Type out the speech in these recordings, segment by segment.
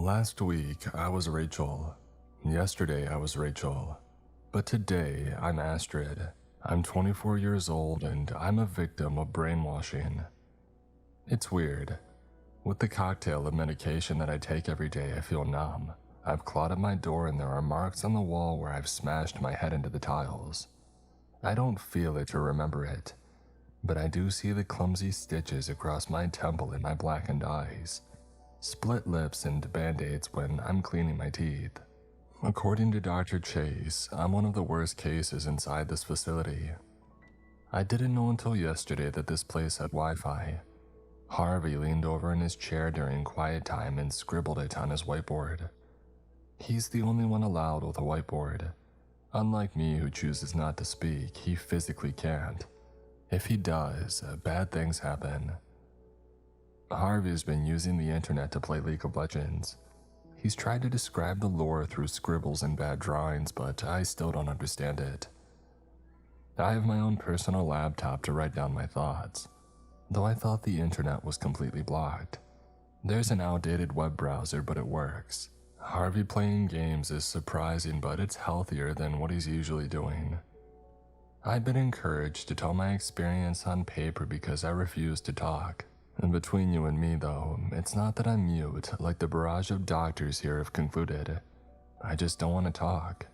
Last week, I was Rachel. Yesterday, I was Rachel. But today, I'm Astrid. I'm 24 years old and I'm a victim of brainwashing. It's weird. With the cocktail of medication that I take every day, I feel numb. I've clawed at my door and there are marks on the wall where I've smashed my head into the tiles. I don't feel it or remember it, but I do see the clumsy stitches across my temple and my blackened eyes, split lips and band-aids when I'm cleaning my teeth. According to Dr. Chase, I'm one of the worst cases inside this facility. I didn't know until yesterday that this place had Wi-Fi. Harvey leaned over in his chair during quiet time and scribbled it on his whiteboard. He's the only one allowed with a whiteboard. Unlike me who chooses not to speak, he physically can't. If he does, bad things happen. Harvey's been using the internet to play League of Legends. He's tried to describe the lore through scribbles and bad drawings, but I still don't understand it. I have my own personal laptop to write down my thoughts, though I thought the internet was completely blocked. There's an outdated web browser, but it works. Harvey playing games is surprising, but it's healthier than what he's usually doing. I've been encouraged to tell my experience on paper because I refuse to talk. And between you and me though, it's not that I'm mute like the barrage of doctors here have concluded. I just don't want to talk.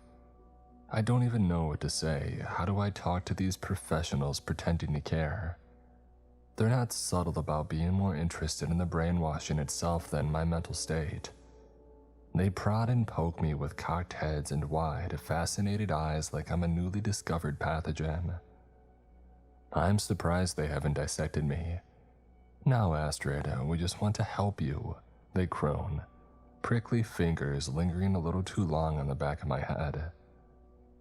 I don't even know what to say. How do I talk to these professionals pretending to care? They're not subtle about being more interested in the brainwashing itself than my mental state. They prod and poke me with cocked heads and wide, fascinated eyes like I'm a newly discovered pathogen. I'm surprised they haven't dissected me. "Now, Astrid, we just want to help you," they croon, prickly fingers lingering a little too long on the back of my head.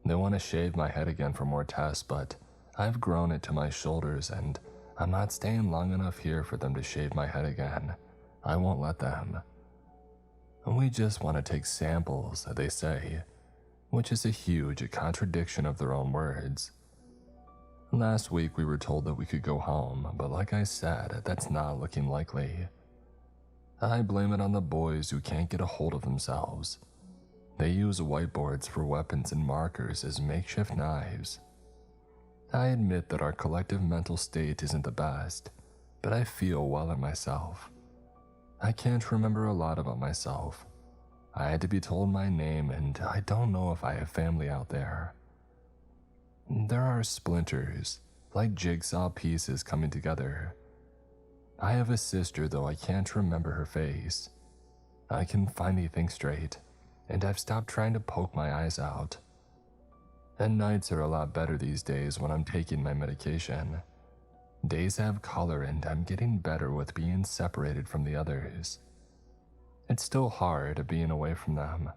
They want to shave my head again for more tests, but I've grown it to my shoulders and I'm not staying long enough here for them to shave my head again. I won't let them. "We just want to take samples," they say, which is a huge contradiction of their own words. Last week we were told that we could go home, but like I said, that's not looking likely. I blame it on the boys who can't get a hold of themselves. They use whiteboards for weapons and markers as makeshift knives. I admit that our collective mental state isn't the best, but I feel well at myself. I can't remember a lot about myself. I had to be told my name and I don't know if I have family out there. There are splinters, like jigsaw pieces coming together. I have a sister, though I can't remember her face. I can finally think straight, and I've stopped trying to poke my eyes out. And nights are a lot better these days when I'm taking my medication. Days have color and I'm getting better with being separated from the others. It's still hard being away from them,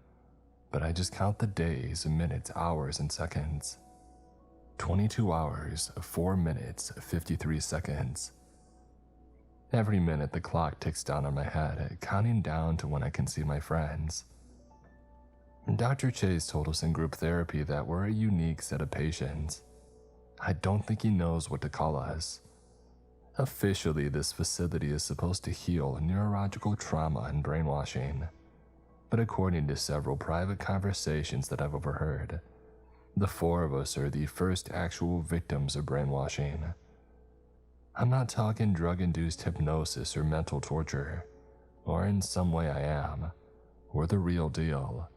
but I just count the days, minutes, hours, and seconds. 22 hours, 4 minutes, 53 seconds. Every minute the clock ticks down on my head, counting down to when I can see my friends. Dr. Chase told us in group therapy that we're a unique set of patients. I don't think he knows what to call us. Officially, this facility is supposed to heal neurological trauma and brainwashing, but according to several private conversations that I've overheard, the four of us are the first actual victims of brainwashing. I'm not talking drug-induced hypnosis or mental torture, or in some way I am. We're the real deal,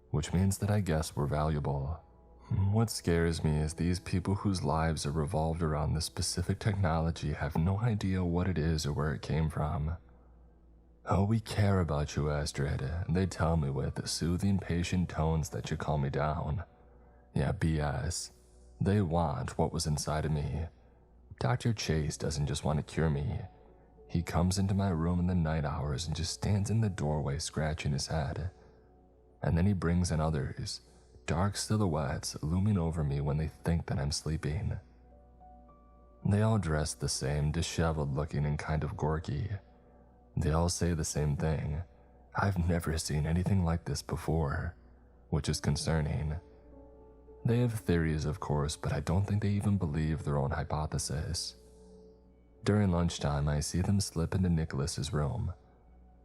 which means that I guess we're valuable. What scares me is these people whose lives are revolved around this specific technology have no idea what it is or where it came from. "Oh, we care about you, Astrid," they tell me with soothing, patient tones that should calm me down. Yeah, BS. They want what was inside of me. Dr. Chase doesn't just want to cure me. He comes into my room in the night hours and just stands in the doorway scratching his head. And then he brings in others, dark silhouettes looming over me when they think that I'm sleeping. They all dress the same, disheveled looking and kind of gorky. They all say the same thing. "I've never seen anything like this before," which is concerning. They have theories, of course, but I don't think they even believe their own hypothesis. During lunchtime, I see them slip into Nicholas's room.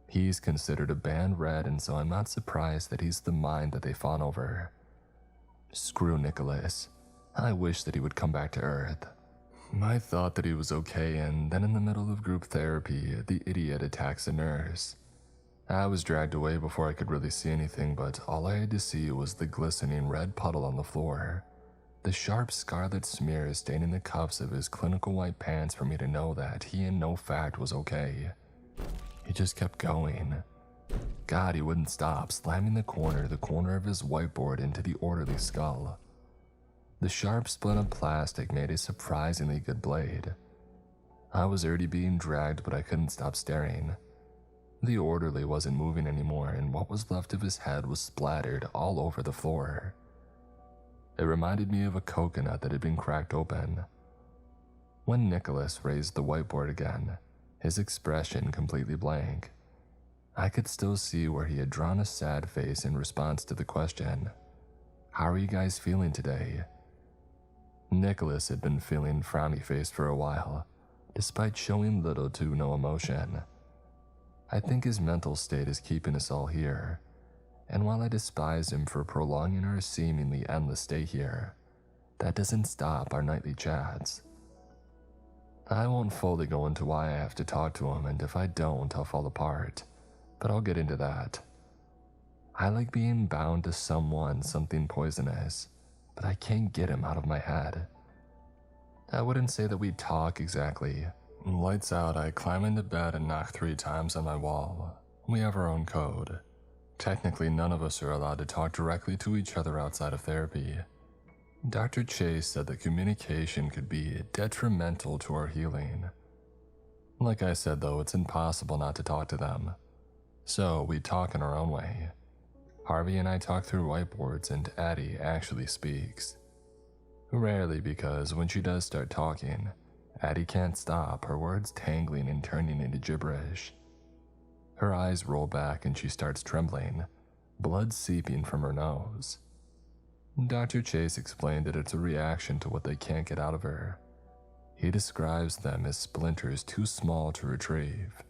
He's considered a banned red, and so I'm not surprised that he's the mind that they fawn over. Screw Nicholas. I wish that he would come back to Earth. I thought that he was okay, and then in the middle of group therapy, the idiot attacks a nurse. I was dragged away before I could really see anything, but all I had to see was the glistening red puddle on the floor. The sharp scarlet smear staining the cuffs of his clinical white pants for me to know that he in no fact was okay. He just kept going. God, he wouldn't stop, slamming the corner of his whiteboard into the orderly's skull. The sharp splint of plastic made a surprisingly good blade. I was already being dragged, but I couldn't stop staring. The orderly wasn't moving anymore, and what was left of his head was splattered all over the floor. It reminded me of a coconut that had been cracked open. When Nicholas raised the whiteboard again, his expression completely blank. I could still see where he had drawn a sad face in response to the question, "How are you guys feeling today?" Nicholas had been feeling frowny-faced for a while, despite showing little to no emotion. I think his mental state is keeping us all here, and while I despise him for prolonging our seemingly endless stay here, that doesn't stop our nightly chats. I won't fully go into why I have to talk to him, and if I don't, I'll fall apart, but I'll get into that. I like being bound to someone, something poisonous, but I can't get him out of my head. I wouldn't say that we talk exactly. Lights out, I climb into bed and knock 3 times on my wall. We have our own code. Technically, none of us are allowed to talk directly to each other outside of therapy. Dr. Chase said that communication could be detrimental to our healing. Like I said though, it's impossible not to talk to them. So we talk in our own way. Harvey and I talk through whiteboards, and Addie actually speaks. Rarely, because when she does start talking, Addie can't stop, her words tangling and turning into gibberish. Her eyes roll back and she starts trembling, blood seeping from her nose. Dr. Chase explained that it's a reaction to what they can't get out of her. He describes them as splinters too small to retrieve.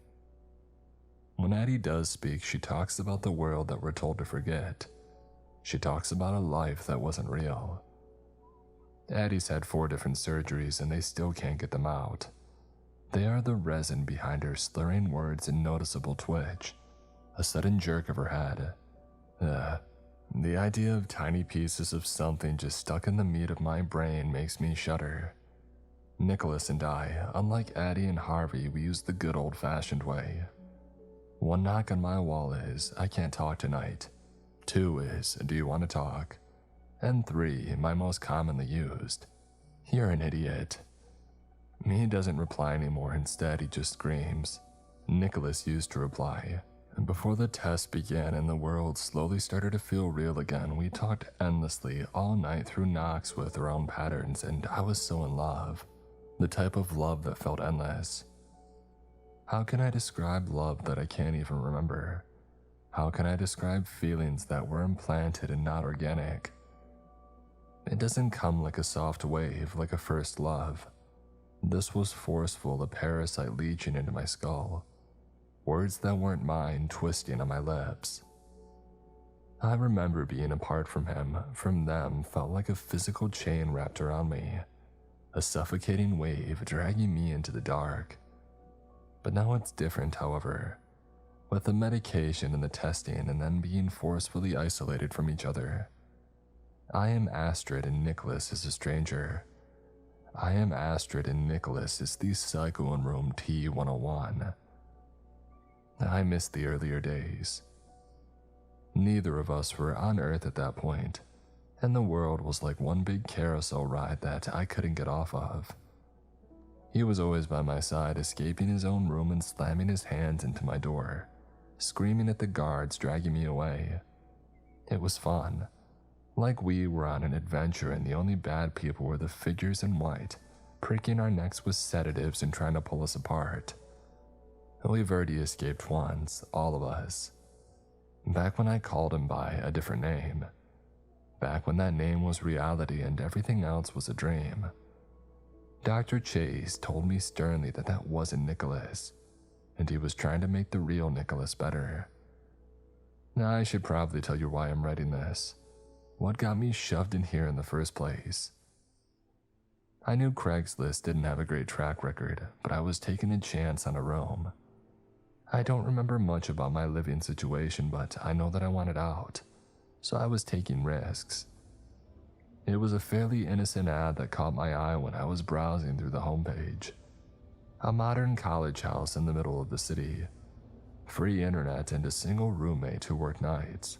When Addie does speak, she talks about the world that we're told to forget. She talks about a life that wasn't real. Addie's had 4 different surgeries and they still can't get them out. They are the resin behind her slurring words and noticeable twitch, a sudden jerk of her head. The idea of tiny pieces of something just stuck in the meat of my brain makes me shudder. Nicholas and I, unlike Addie and Harvey, we use the good old-fashioned way. 1 knock on my wall is, "I can't talk tonight." 2 is, "Do you want to talk?" And 3, my most commonly used, "You're an idiot." He doesn't reply anymore, instead he just screams. Nicholas used to reply. Before the test began and the world slowly started to feel real again, we talked endlessly all night through knocks with our own patterns, and I was so in love. The type of love that felt endless. How can I describe love that I can't even remember? How can I describe feelings that were implanted and not organic? It doesn't come like a soft wave, like a first love. This was forceful, a parasite leeching into my skull. Words that weren't mine twisting on my lips. I remember being apart from him, from them, felt like a physical chain wrapped around me. A suffocating wave dragging me into the dark. But now it's different, however. With the medication and the testing and then being forcefully isolated from each other. I am Astrid and Nicholas is a stranger. I am Astrid and Nicholas is the psycho in room T101. I miss the earlier days. Neither of us were on Earth at that point, and the world was like one big carousel ride that I couldn't get off of. He was always by my side, escaping his own room and slamming his hands into my door, screaming at the guards dragging me away. It was fun. Like we were on an adventure and the only bad people were the figures in white, pricking our necks with sedatives and trying to pull us apart. We've already escaped once, all of us. Back when I called him by a different name. Back when that name was reality and everything else was a dream. Dr. Chase told me sternly that that wasn't Nicholas. and he was trying to make the real Nicholas better. Now, I should probably tell you why I'm writing this. What got me shoved in here in the first place? I knew Craigslist didn't have a great track record, but I was taking a chance on a room. I don't remember much about my living situation, but I know that I wanted out, so I was taking risks. It was a fairly innocent ad that caught my eye when I was browsing through the homepage. A modern college house in the middle of the city. Free internet and a single roommate who worked nights.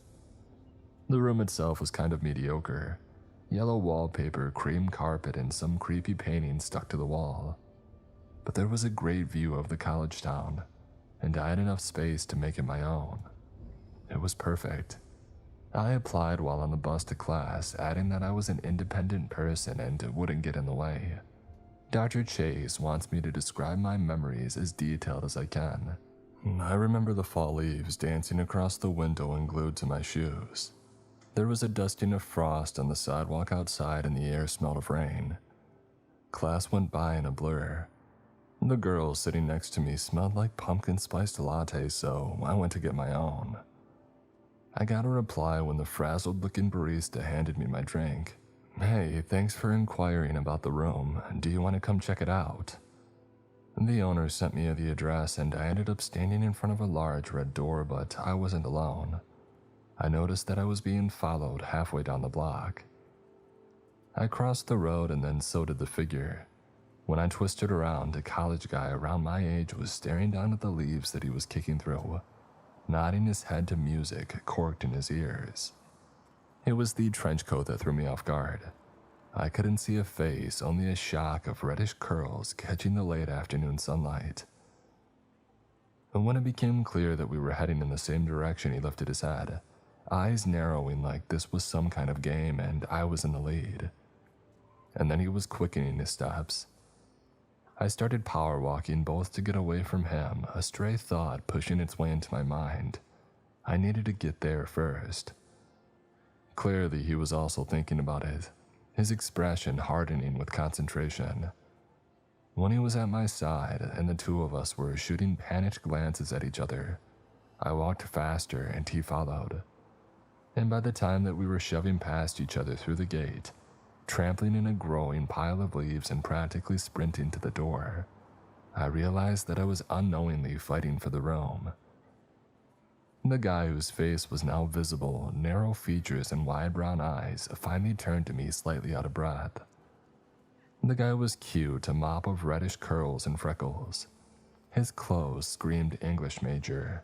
The room itself was kind of mediocre. Yellow wallpaper, cream carpet, and some creepy paintings stuck to the wall. But there was a great view of the college town, and I had enough space to make it my own. It was perfect. I applied while on the bus to class, adding that I was an independent person and wouldn't get in the way. Dr. Chase wants me to describe my memories as detailed as I can. I remember the fall leaves dancing across the window and glued to my shoes. There was a dusting of frost on the sidewalk outside and the air smelled of rain. Class went by in a blur. The girl sitting next to me smelled like pumpkin spiced latte, so I went to get my own. I got a reply when the frazzled-looking barista handed me my drink. "Hey, thanks for inquiring about the room. Do you want to come check it out?" The owner sent me the address and I ended up standing in front of a large red door, but I wasn't alone. I noticed that I was being followed halfway down the block. I crossed the road and then so did the figure. When I twisted around, a college guy around my age was staring down at the leaves that he was kicking through, nodding his head to music corked in his ears. It was the trench coat that threw me off guard. I couldn't see a face, only a shock of reddish curls catching the late afternoon sunlight. And when it became clear that we were heading in the same direction, he lifted his head, eyes narrowing like this was some kind of game and I was in the lead. And then he was quickening his steps. I started power walking both to get away from him, a stray thought pushing its way into my mind. I needed to get there first. Clearly, he was also thinking about it, his expression hardening with concentration. When he was at my side and the two of us were shooting panicked glances at each other, I walked faster and he followed. And by the time that we were shoving past each other through the gate, trampling in a growing pile of leaves and practically sprinting to the door, I realized that I was unknowingly fighting for the room. The guy whose face was now visible, narrow features and wide brown eyes, finally turned to me slightly out of breath. The guy was cute, a mop of reddish curls and freckles. His clothes screamed English major.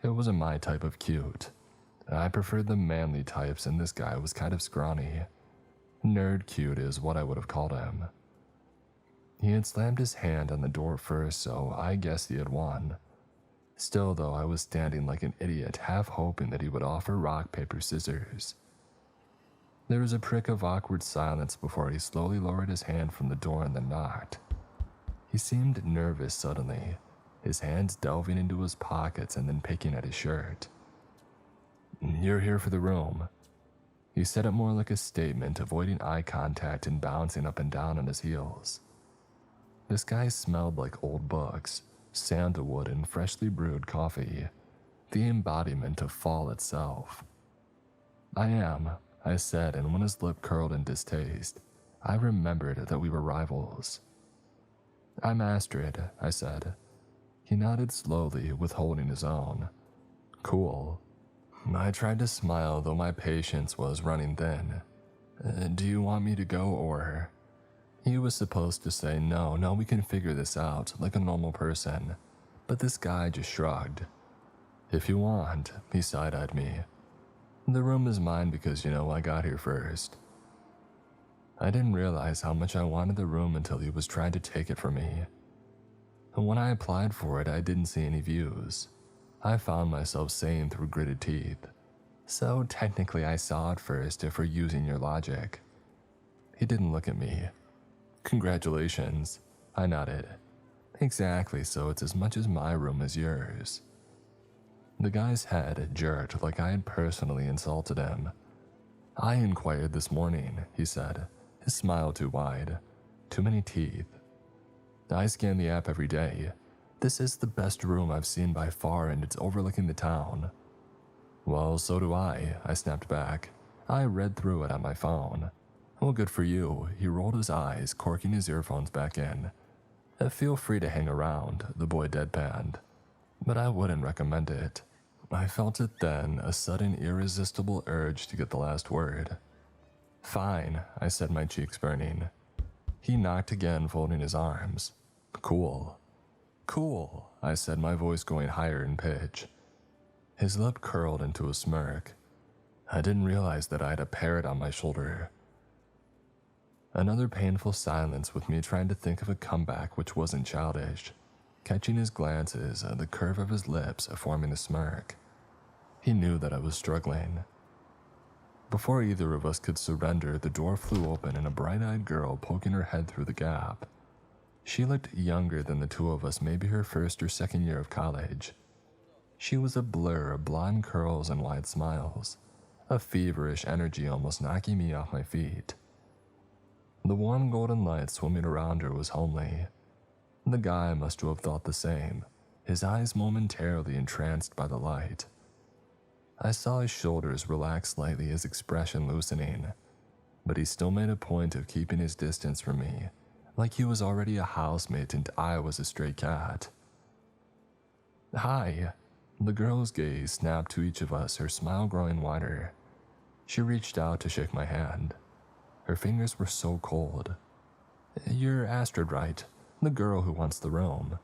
It wasn't my type of cute. I preferred the manly types, and this guy was kind of scrawny. Nerd cute is what I would have called him. He had slammed his hand on the door first, so I guessed he had won. Still, though, I was standing like an idiot, half hoping that he would offer rock, paper, scissors. There was a prick of awkward silence before he slowly lowered his hand from the door and then knocked. He seemed nervous suddenly, his hands delving into his pockets and then picking at his shirt. "You're here for the room." He said it more like a statement, avoiding eye contact and bouncing up and down on his heels. This guy smelled like old books, sandalwood, and freshly brewed coffee, the embodiment of fall itself. "I am," I said, and when his lip curled in distaste, I remembered that we were rivals. "I'm Astrid," I said. He nodded slowly, withholding his own. "Cool." I tried to smile, though my patience was running thin. "Do you want me to go, or?" He was supposed to say, no, we can figure this out, like a normal person. But this guy just shrugged. "If you want," he side-eyed me. "The room is mine because, I got here first." I didn't realize how much I wanted the room until he was trying to take it from me. And when I applied for it, I didn't see any views. I found myself saying through gritted teeth, "So technically I saw it first if we're using your logic." He didn't look at me. "Congratulations," I nodded. "Exactly, so it's as much as my room as yours." The guy's head jerked like I had personally insulted him. "I inquired this morning," he said, his smile too wide. "Too many teeth." "I scan the app every day. This is the best room I've seen by far, and it's overlooking the town." "Well, so do I snapped back. I read through it on my phone." "Well, good for you." He rolled his eyes, corking his earphones back in. "Feel free to hang around," the boy deadpanned. "But I wouldn't recommend it." I felt it then, a sudden irresistible urge to get the last word. "Fine," I said, my cheeks burning. He knocked again, folding his arms. "Cool." "Cool," I said, my voice going higher in pitch. His lip curled into a smirk. I didn't realize that I had a parrot on my shoulder. Another painful silence, with me trying to think of a comeback which wasn't childish. Catching his glances, the curve of his lips forming a smirk. He knew that I was struggling. Before either of us could surrender, the door flew open and a bright-eyed girl poking her head through the gap. She looked younger than the two of us, maybe her first or second year of college. She was a blur of blonde curls and wide smiles, a feverish energy almost knocking me off my feet. The warm golden light swimming around her was homely. The guy must have thought the same, his eyes momentarily entranced by the light. I saw his shoulders relax slightly, his expression loosening, but he still made a point of keeping his distance from me, like he was already a housemate and I was a stray cat. "Hi." The girl's gaze snapped to each of us, her smile growing wider. She reached out to shake my hand. Her fingers were so cold. "You're Astrid, right? The girl who wants the room."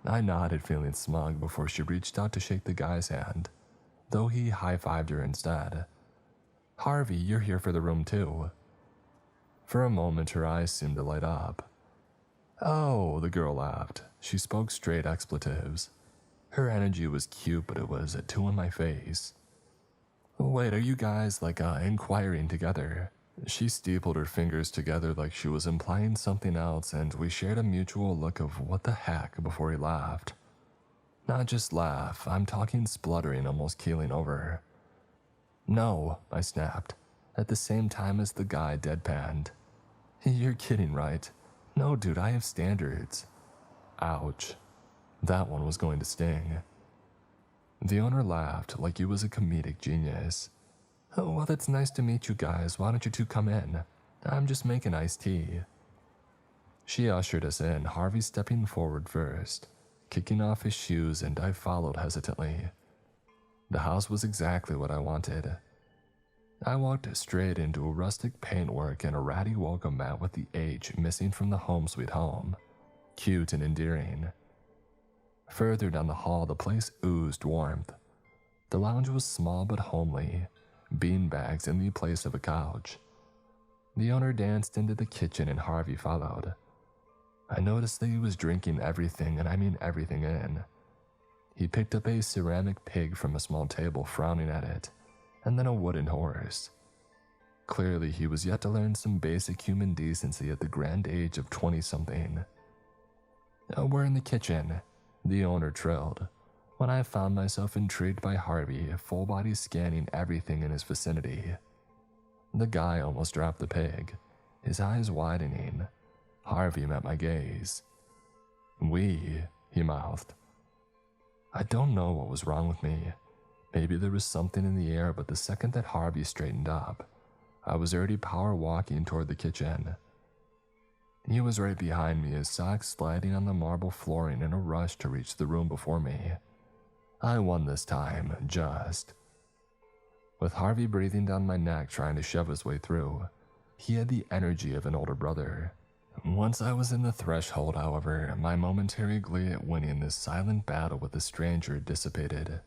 I nodded, feeling smug, before she reached out to shake the guy's hand, though he high-fived her instead. "Harvey, you're here for the room too." For a moment, her eyes seemed to light up. "Oh," the girl laughed. She spoke straight expletives. Her energy was cute, but it was too in my face. "Wait, are you guys, inquiring together?" She steepled her fingers together like she was implying something else, and we shared a mutual look of what the heck before he laughed. Not just laugh, I'm talking spluttering, almost keeling over. "No," I snapped, at the same time as the guy deadpanned. "You're kidding, right? No, dude, I have standards." Ouch. That one was going to sting. The owner laughed like he was a comedic genius. "Oh, well, it's nice to meet you guys. Why don't you two come in? I'm just making iced tea." She ushered us in, Harvey stepping forward first, kicking off his shoes, and I followed hesitantly. The house was exactly what I wanted. I walked straight into a rustic paintwork and a ratty welcome mat with the H missing from the home sweet home. Cute and endearing. Further down the hall, the place oozed warmth. The lounge was small but homely, beanbags in the place of a couch. The owner danced into the kitchen and Harvey followed. I noticed that he was drinking everything, and I mean everything, in. He picked up a ceramic pig from a small table, frowning at it, and then a wooden horse. Clearly, he was yet to learn some basic human decency at the grand age of 20-something. "We're in the kitchen," the owner trilled, when I found myself intrigued by Harvey, full body scanning everything in his vicinity. The guy almost dropped the pig, his eyes widening. Harvey met my gaze. "We," he mouthed. I don't know what was wrong with me. Maybe there was something in the air, but the second that Harvey straightened up, I was already power walking toward the kitchen. He was right behind me, his socks sliding on the marble flooring in a rush to reach the room before me. I won this time, just. With Harvey breathing down my neck trying to shove his way through, he had the energy of an older brother. Once I was in the threshold, however, my momentary glee at winning this silent battle with the stranger dissipated.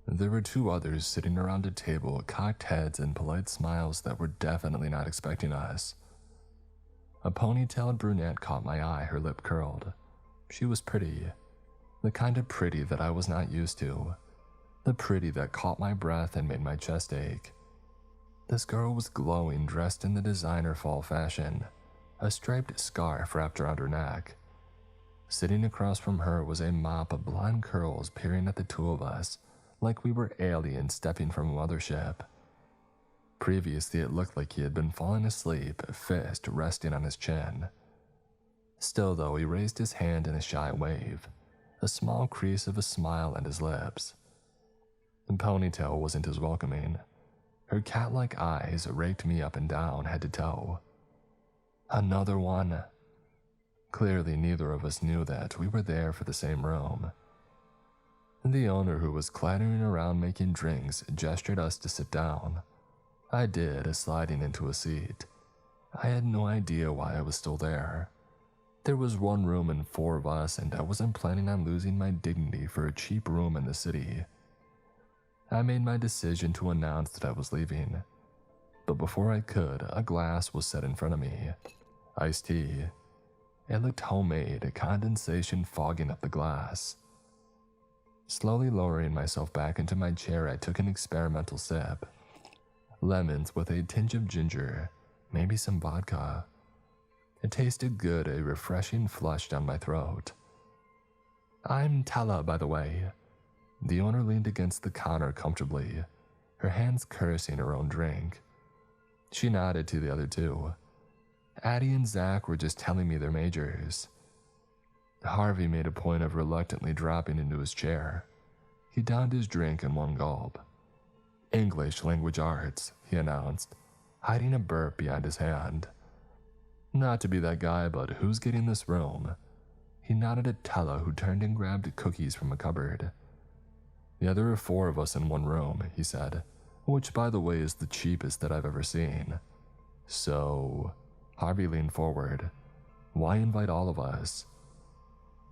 There were two others sitting around a table, cocked heads and polite smiles that were definitely not expecting us. A ponytailed brunette caught my eye, her lip curled. She was pretty. The kind of pretty that I was not used to. The pretty that caught my breath and made my chest ache. This girl was glowing, dressed in the designer fall fashion, a striped scarf wrapped around her neck. Sitting across from her was a mop of blonde curls peering at the two of us like we were aliens stepping from a mothership. Previously, it looked like he had been falling asleep, fist resting on his chin. Still, though, he raised his hand in a shy wave, a small crease of a smile at his lips. The ponytail wasn't as welcoming. Her cat-like eyes raked me up and down head to toe. Another one. Clearly, neither of us knew that we were there for the same room. The owner, who was clattering around making drinks, gestured us to sit down. I did, sliding into a seat. I had no idea why I was still there. There was one room and 4 of us, and I wasn't planning on losing my dignity for a cheap room in the city. I made my decision to announce that I was leaving. But before I could, a glass was set in front of me. Iced tea. It looked homemade, condensation fogging up the glass. Slowly lowering myself back into my chair, I took an experimental sip. Lemons with a tinge of ginger, maybe some vodka. It tasted good, a refreshing flush down my throat. I'm Tella, by the way. The owner leaned against the counter comfortably, her hands cursing her own drink. She nodded to the other 2. Addie and Zach were just telling me their majors. Harvey made a point of reluctantly dropping into his chair. He downed his drink in one gulp. English language arts, he announced, hiding a burp behind his hand. Not to be that guy, but who's getting this room? He nodded at Tella, who turned and grabbed cookies from a cupboard. Yeah, there are 4 of us in one room, he said, which by the way is the cheapest that I've ever seen. So, Harvey leaned forward. Why invite all of us?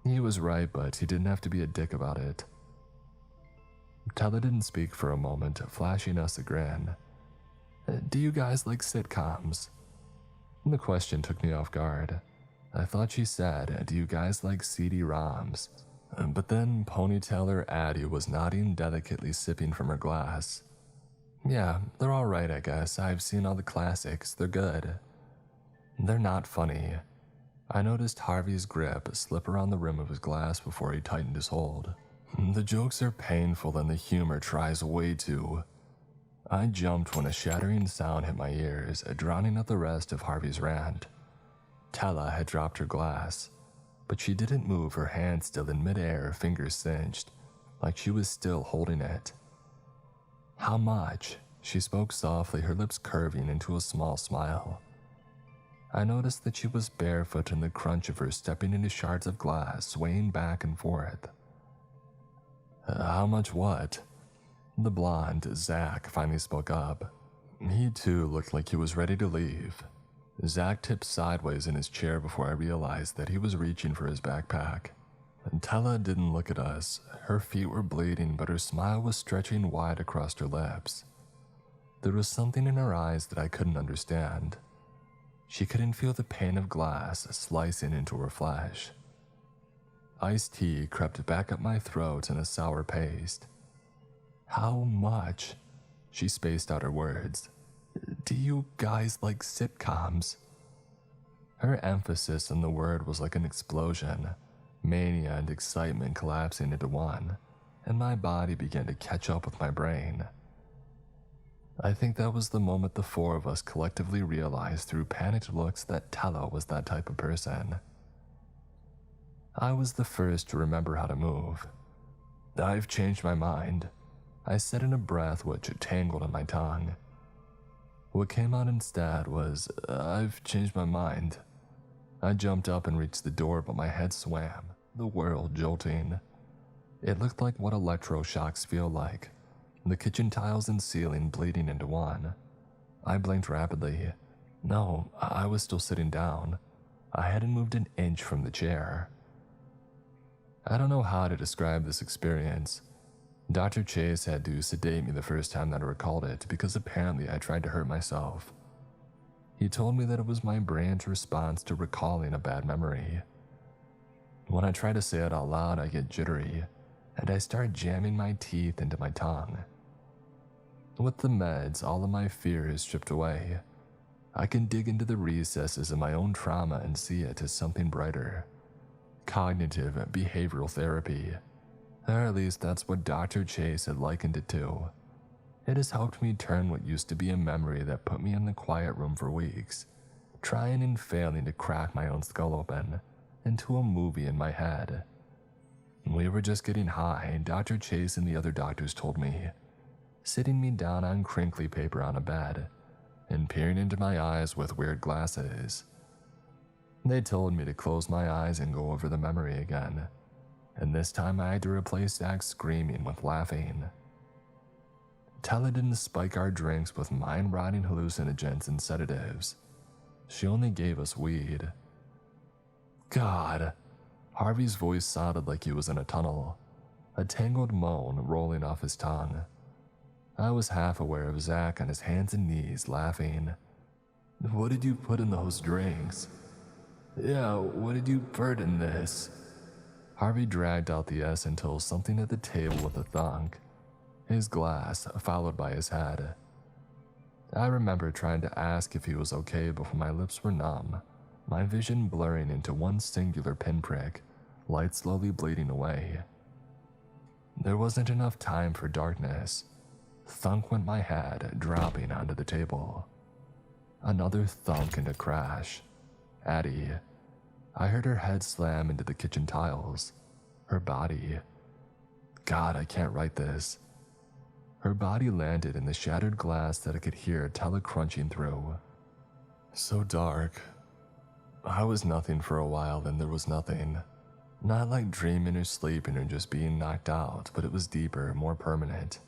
He was right, but he didn't have to be a dick about it. Tella didn't speak for a moment, flashing us a grin. Do you guys like sitcoms? The question took me off guard. I thought she said, do you guys like CD-ROMs? But then ponytailer Addie was nodding, delicately sipping from her glass. Yeah, they're alright, I guess. I've seen all the classics. They're good. They're not funny. I noticed Harvey's grip slip around the rim of his glass before he tightened his hold. The jokes are painful and the humor tries way too. I jumped when a shattering sound hit my ears, drowning out the rest of Harvey's rant. Tella had dropped her glass, but she didn't move, her hand still in midair, fingers cinched, like she was still holding it. How much? She spoke softly, her lips curving into a small smile. I noticed that she was barefoot and the crunch of her stepping into shards of glass, swaying back and forth. How much what? The blonde, Zach, finally spoke up. He too looked like he was ready to leave. Zach tipped sideways in his chair before I realized that he was reaching for his backpack. Tella didn't look at us. Her feet were bleeding, but her smile was stretching wide across her lips. There was something in her eyes that I couldn't understand. She couldn't feel the pain of glass slicing into her flesh. Iced tea crept back up my throat in a sour paste. How much? She spaced out her words. Do you guys like sitcoms? Her emphasis on the word was like an explosion, mania and excitement collapsing into one, and my body began to catch up with my brain. I think that was the moment the 4 of us collectively realized through panicked looks that Tella was that type of person. I was the first to remember how to move. I've changed my mind, I said in a breath which tangled on my tongue. What came out instead was, I've changed my mind. I jumped up and reached the door, but my head swam, the world jolting. It looked like what electroshocks feel like, the kitchen tiles and ceiling bleeding into one. I blinked rapidly. No, I was still sitting down. I hadn't moved an inch from the chair. I don't know how to describe this experience. Dr. Chase had to sedate me the first time that I recalled it because apparently I tried to hurt myself. He told me that it was my brain's response to recalling a bad memory. When I try to say it out loud, I get jittery, and I start jamming my teeth into my tongue. With the meds, all of my fear is stripped away. I can dig into the recesses of my own trauma and see it as something brighter. Cognitive behavioral therapy. Or at least that's what Dr. Chase had likened it to. It has helped me turn what used to be a memory that put me in the quiet room for weeks, trying and failing to crack my own skull open, into a movie in my head. We were just getting high, Dr. Chase and the other doctors told me, sitting me down on crinkly paper on a bed and peering into my eyes with weird glasses. They told me to close my eyes and go over the memory again, and this time I had to replace Zach's screaming with laughing. Tella didn't spike our drinks with mind-rotting hallucinogens and sedatives. She only gave us weed. God, Harvey's voice sounded like he was in a tunnel, a tangled moan rolling off his tongue. I was half aware of Zach on his hands and knees laughing. What did you put in those drinks? Yeah, what did you put in this? Harvey dragged out the S until something at the table with a thunk. His glass, followed by his head. I remember trying to ask if he was okay before my lips were numb, my vision blurring into one singular pinprick, light slowly bleeding away. There wasn't enough time for darkness. Thunk went my head, dropping onto the table. Another thunk and a crash. Addie. I heard her head slam into the kitchen tiles. Her body. God, I can't write this. Her body landed in the shattered glass that I could hear Tella crunching through. So dark. I was nothing for a while, then there was nothing. Not like dreaming or sleeping or just being knocked out, but it was deeper, more permanent.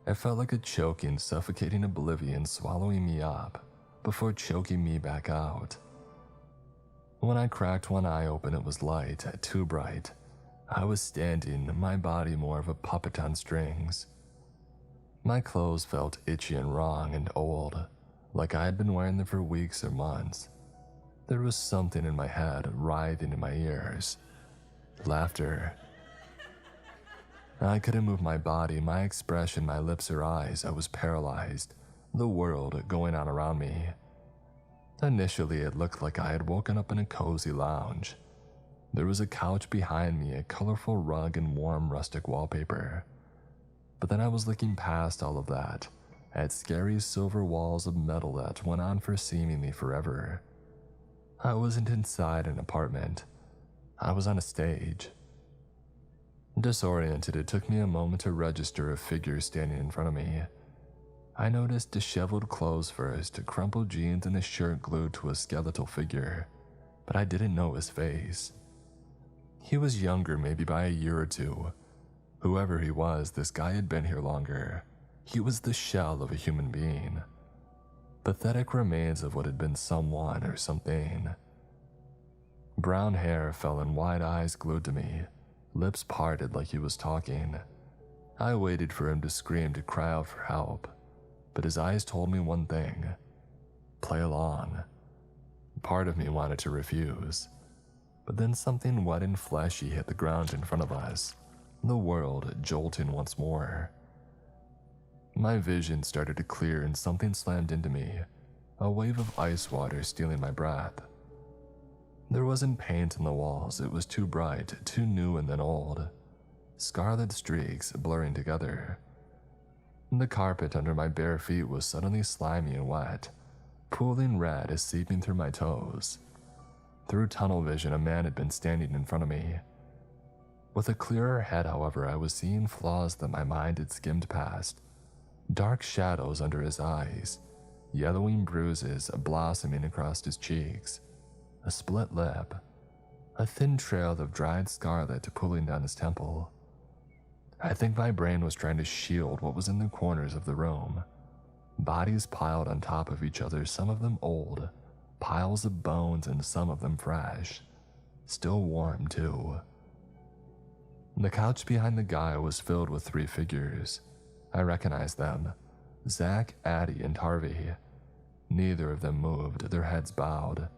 It felt like a choking, suffocating oblivion swallowing me up before choking me back out. When I cracked one eye open, it was light, too bright. I was standing, my body more of a puppet on strings. My clothes felt itchy and wrong and old, like I had been wearing them for weeks or months. There was something in my head, writhing in my ears. Laughter. I couldn't move my body, my expression, my lips or eyes. I was paralyzed, the world going on around me. Initially, it looked like I had woken up in a cozy lounge. There was a couch behind me, a colorful rug and warm rustic wallpaper. But then I was looking past all of that, at scary silver walls of metal that went on for seemingly forever. I wasn't inside an apartment. I was on a stage. Disoriented, it took me a moment to register a figure standing in front of me. I noticed disheveled clothes first, crumpled jeans and a shirt glued to a skeletal figure, but I didn't know his face. He was younger, maybe by a year or two. Whoever he was, this guy had been here longer. He was the shell of a human being. Pathetic remains of what had been someone or something. Brown hair fell in wide eyes glued to me, lips parted like he was talking. I waited for him to scream, to cry out for help, but his eyes told me one thing: play along. Part of me wanted to refuse, but then something wet and fleshy hit the ground in front of us, the world jolting once more. My vision started to clear and something slammed into me, a wave of ice water stealing my breath. There wasn't paint on the walls, it was too bright, too new and then old. Scarlet streaks blurring together. The carpet under my bare feet was suddenly slimy and wet, pooling red as seeping through my toes. Through tunnel vision, a man had been standing in front of me. With a clearer head, however, I was seeing flaws that my mind had skimmed past. Dark shadows under his eyes, yellowing bruises blossoming across his cheeks, a split lip, a thin trail of dried scarlet pooling down his temple. I think my brain was trying to shield what was in the corners of the room. Bodies piled on top of each other, some of them old, piles of bones and some of them fresh, still warm too. The couch behind the guy was filled with 3 figures. I recognized them: Zach, Addie, and Harvey. Neither of them moved, their heads bowed.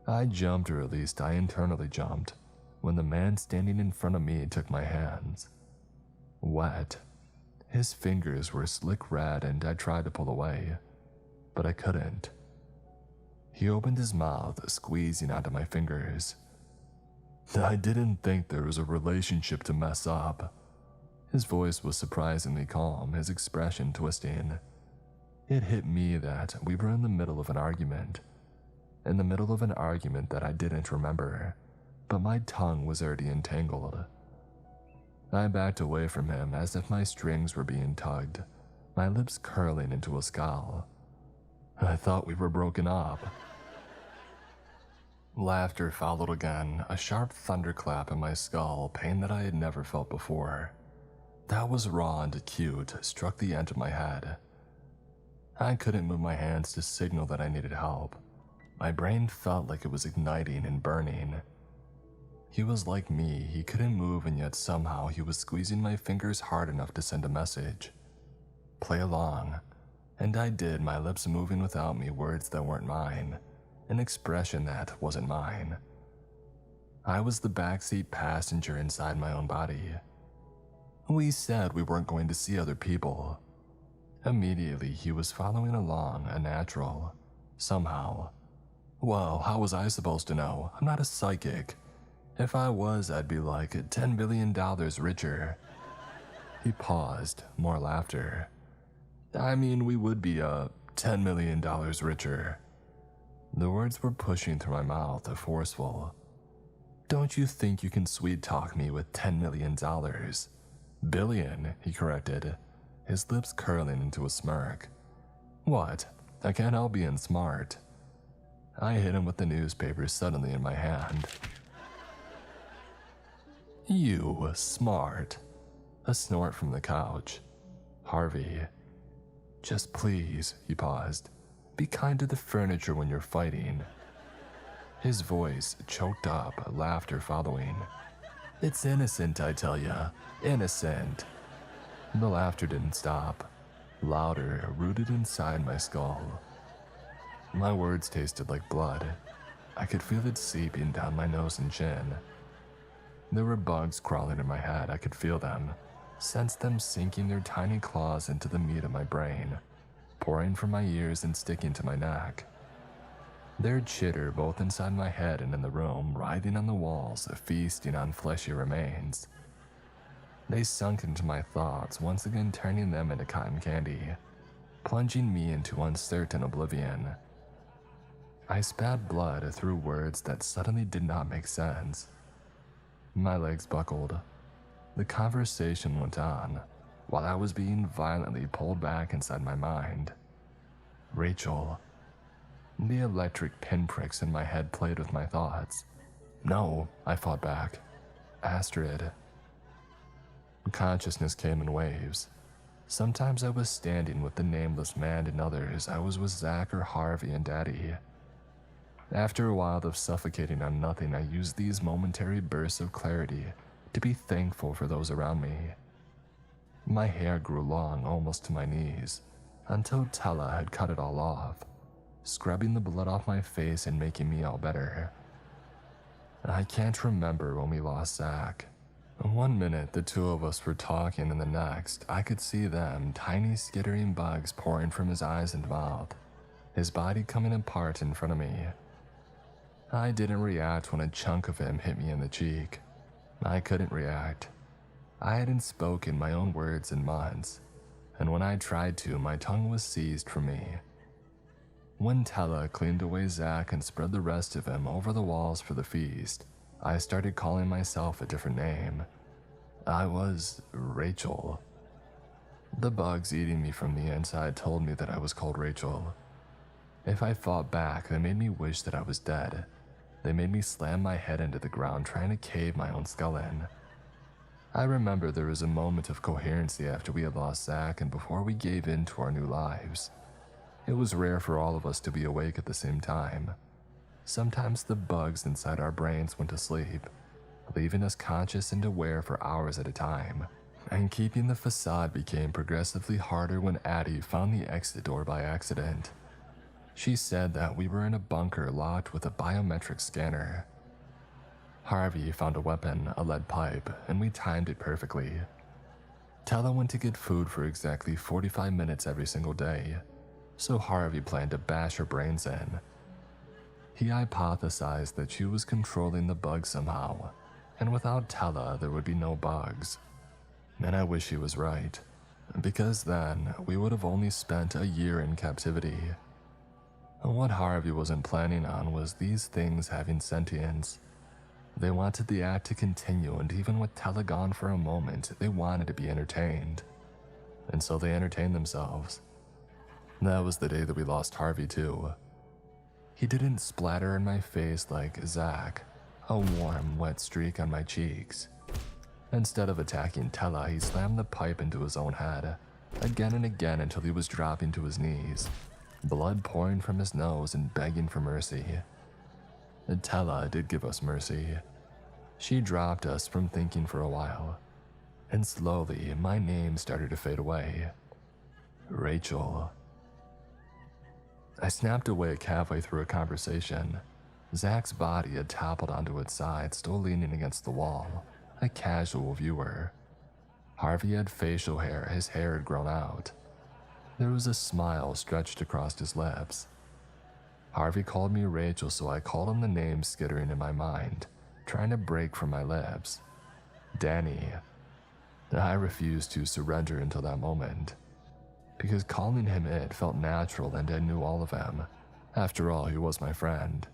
I jumped, or at least I internally jumped, when the man standing in front of me took my hands. Wet. His fingers were slick red and I tried to pull away, but I couldn't. He opened his mouth, squeezing onto my fingers. I didn't think there was a relationship to mess up. His voice was surprisingly calm, his expression twisting. It hit me that we were in the middle of an argument. In the middle of an argument that I didn't remember, but my tongue was already entangled. I backed away from him as if my strings were being tugged, my lips curling into a scowl. I thought we were broken up. Laughter followed again, a sharp thunderclap in my skull, pain that I had never felt before. That was raw and acute, struck the end of my head. I couldn't move my hands to signal that I needed help. My brain felt like it was igniting and burning. He was like me, he couldn't move, and yet somehow he was squeezing my fingers hard enough to send a message. Play along. And I did, my lips moving without me, words that weren't mine, an expression that wasn't mine. I was the backseat passenger inside my own body. We said we weren't going to see other people. Immediately, he was following along, a natural. Somehow. Well, how was I supposed to know? I'm not a psychic. If I was, I'd be like $10 billion richer. He paused, more laughter. I mean, we would be $10 million richer. The words were pushing through my mouth, forceful. Don't you think you can sweet talk me with $10 million? Billion, he corrected, his lips curling into a smirk. What? I can't help being smart. I hit him with the newspaper suddenly in my hand. You smart. A snort from the couch. Harvey. Just please, he paused. Be kind to the furniture when you're fighting. His voice choked up, laughter following. It's innocent, I tell ya. Innocent. The laughter didn't stop. Louder, rooted inside my skull. My words tasted like blood. I could feel it seeping down my nose and chin. There were bugs crawling in my head, I could feel them. Sensed them sinking their tiny claws into the meat of my brain, pouring from my ears and sticking to my neck. Their chitter both inside my head and in the room, writhing on the walls, feasting on fleshy remains. They sunk into my thoughts, once again turning them into cotton candy, plunging me into uncertain oblivion. I spat blood through words that suddenly did not make sense. My legs buckled. The conversation went on, while I was being violently pulled back inside my mind. Rachel. The electric pinpricks in my head played with my thoughts. No, I fought back. Astrid. Consciousness came in waves. Sometimes I was standing with the nameless man, and others I was with Zach or Harvey and Daddy. After a while of suffocating on nothing, I used these momentary bursts of clarity to be thankful for those around me. My hair grew long almost to my knees, until Tella had cut it all off, scrubbing the blood off my face and making me all better. I can't remember when we lost Zach. One minute the two of us were talking, and the next I could see them, tiny skittering bugs pouring from his eyes and mouth, his body coming apart in front of me. I didn't react when a chunk of him hit me in the cheek. I couldn't react. I hadn't spoken my own words in months, and when I tried to, my tongue was seized from me. When Tella cleaned away Zach and spread the rest of him over the walls for the feast, I started calling myself a different name. I was Rachel. The bugs eating me from the inside told me that I was called Rachel. If I fought back, they made me wish that I was dead. They made me slam my head into the ground, trying to cave my own skull in. I remember there was a moment of coherency after we had lost Zach and before we gave in to our new lives. It was rare for all of us to be awake at the same time. Sometimes the bugs inside our brains went to sleep, leaving us conscious and aware for hours at a time, and keeping the facade became progressively harder when Addie found the exit door by accident. She said that we were in a bunker locked with a biometric scanner. Harvey found a weapon, a lead pipe, and we timed it perfectly. Tella went to get food for exactly 45 minutes every single day, so Harvey planned to bash her brains in. He hypothesized that she was controlling the bugs somehow, and without Tella there would be no bugs. And I wish he was right, because then we would have only spent a year in captivity. What Harvey wasn't planning on was these things having sentience. They wanted the act to continue, and even with Tella gone for a moment, they wanted to be entertained. And so they entertained themselves. That was the day that we lost Harvey too. He didn't splatter in my face like Zach, a warm, wet streak on my cheeks. Instead of attacking Tella, he slammed the pipe into his own head, again and again until he was dropping to his knees, blood pouring from his nose and begging for mercy. Tella did give us mercy. She dropped us from thinking for a while, and slowly my name started to fade away. Rachel. I snapped awake halfway through a conversation. Zach's body had toppled onto its side, still leaning against the wall, a casual viewer. Harvey had facial hair, his hair had grown out. There was a smile stretched across his lips. Harvey called me Rachel, so I called him the name skittering in my mind, trying to break from my lips. Danny. I refused to surrender until that moment, because calling him it felt natural and I knew all of him. After all, he was my friend.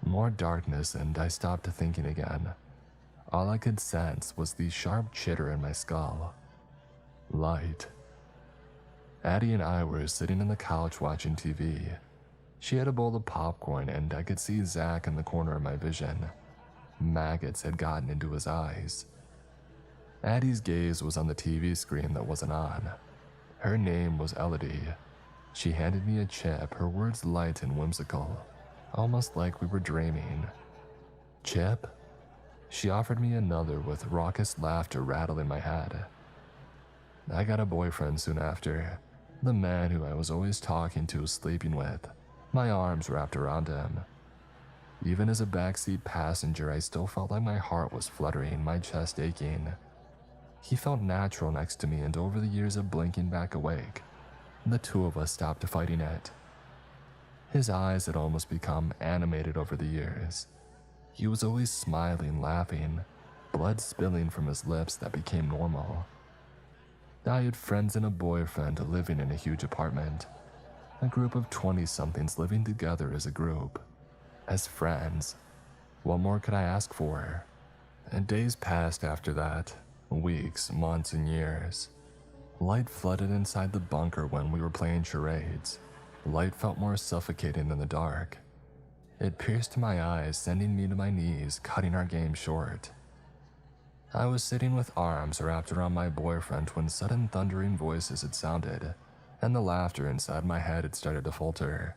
More darkness and I stopped thinking again. All I could sense was the sharp chitter in my skull. Light. Addie and I were sitting on the couch watching TV. She had a bowl of popcorn and I could see Zach in the corner of my vision. Maggots had gotten into his eyes. Addie's gaze was on the TV screen that wasn't on. Her name was Elodie. She handed me a chip, her words light and whimsical, almost like we were dreaming. Chip? She offered me another with raucous laughter rattling my head. I got a boyfriend soon after, the man who I was always talking to, sleeping with, my arms wrapped around him. Even as a backseat passenger, I still felt like my heart was fluttering, my chest aching. He felt natural next to me, and over the years of blinking back awake, the two of us stopped fighting it. His eyes had almost become animated over the years. He was always smiling, laughing, blood spilling from his lips that became normal. I had friends and a boyfriend living in a huge apartment. A group of 20-somethings living together as a group. As friends. What more could I ask for? And days passed after that. Weeks, months, and years. Light flooded inside the bunker when we were playing charades. Light felt more suffocating than the dark. It pierced my eyes, sending me to my knees, cutting our game short. I was sitting with arms wrapped around my boyfriend when sudden thundering voices had sounded, and the laughter inside my head had started to falter.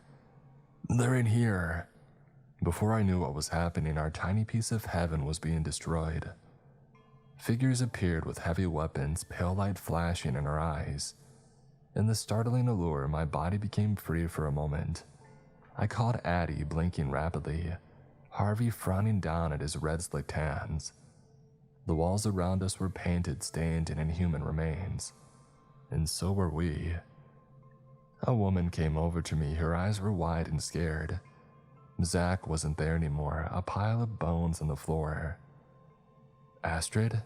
They're in here. Before I knew what was happening, our tiny piece of heaven was being destroyed. Figures appeared with heavy weapons, pale light flashing in our eyes. In the startling allure, my body became free for a moment. I caught Addie blinking rapidly, Harvey frowning down at his red-slicked hands. The walls around us were painted, stained, and inhuman remains. And so were we. A woman came over to me, her eyes were wide and scared. Zach wasn't there anymore, a pile of bones on the floor. Astrid?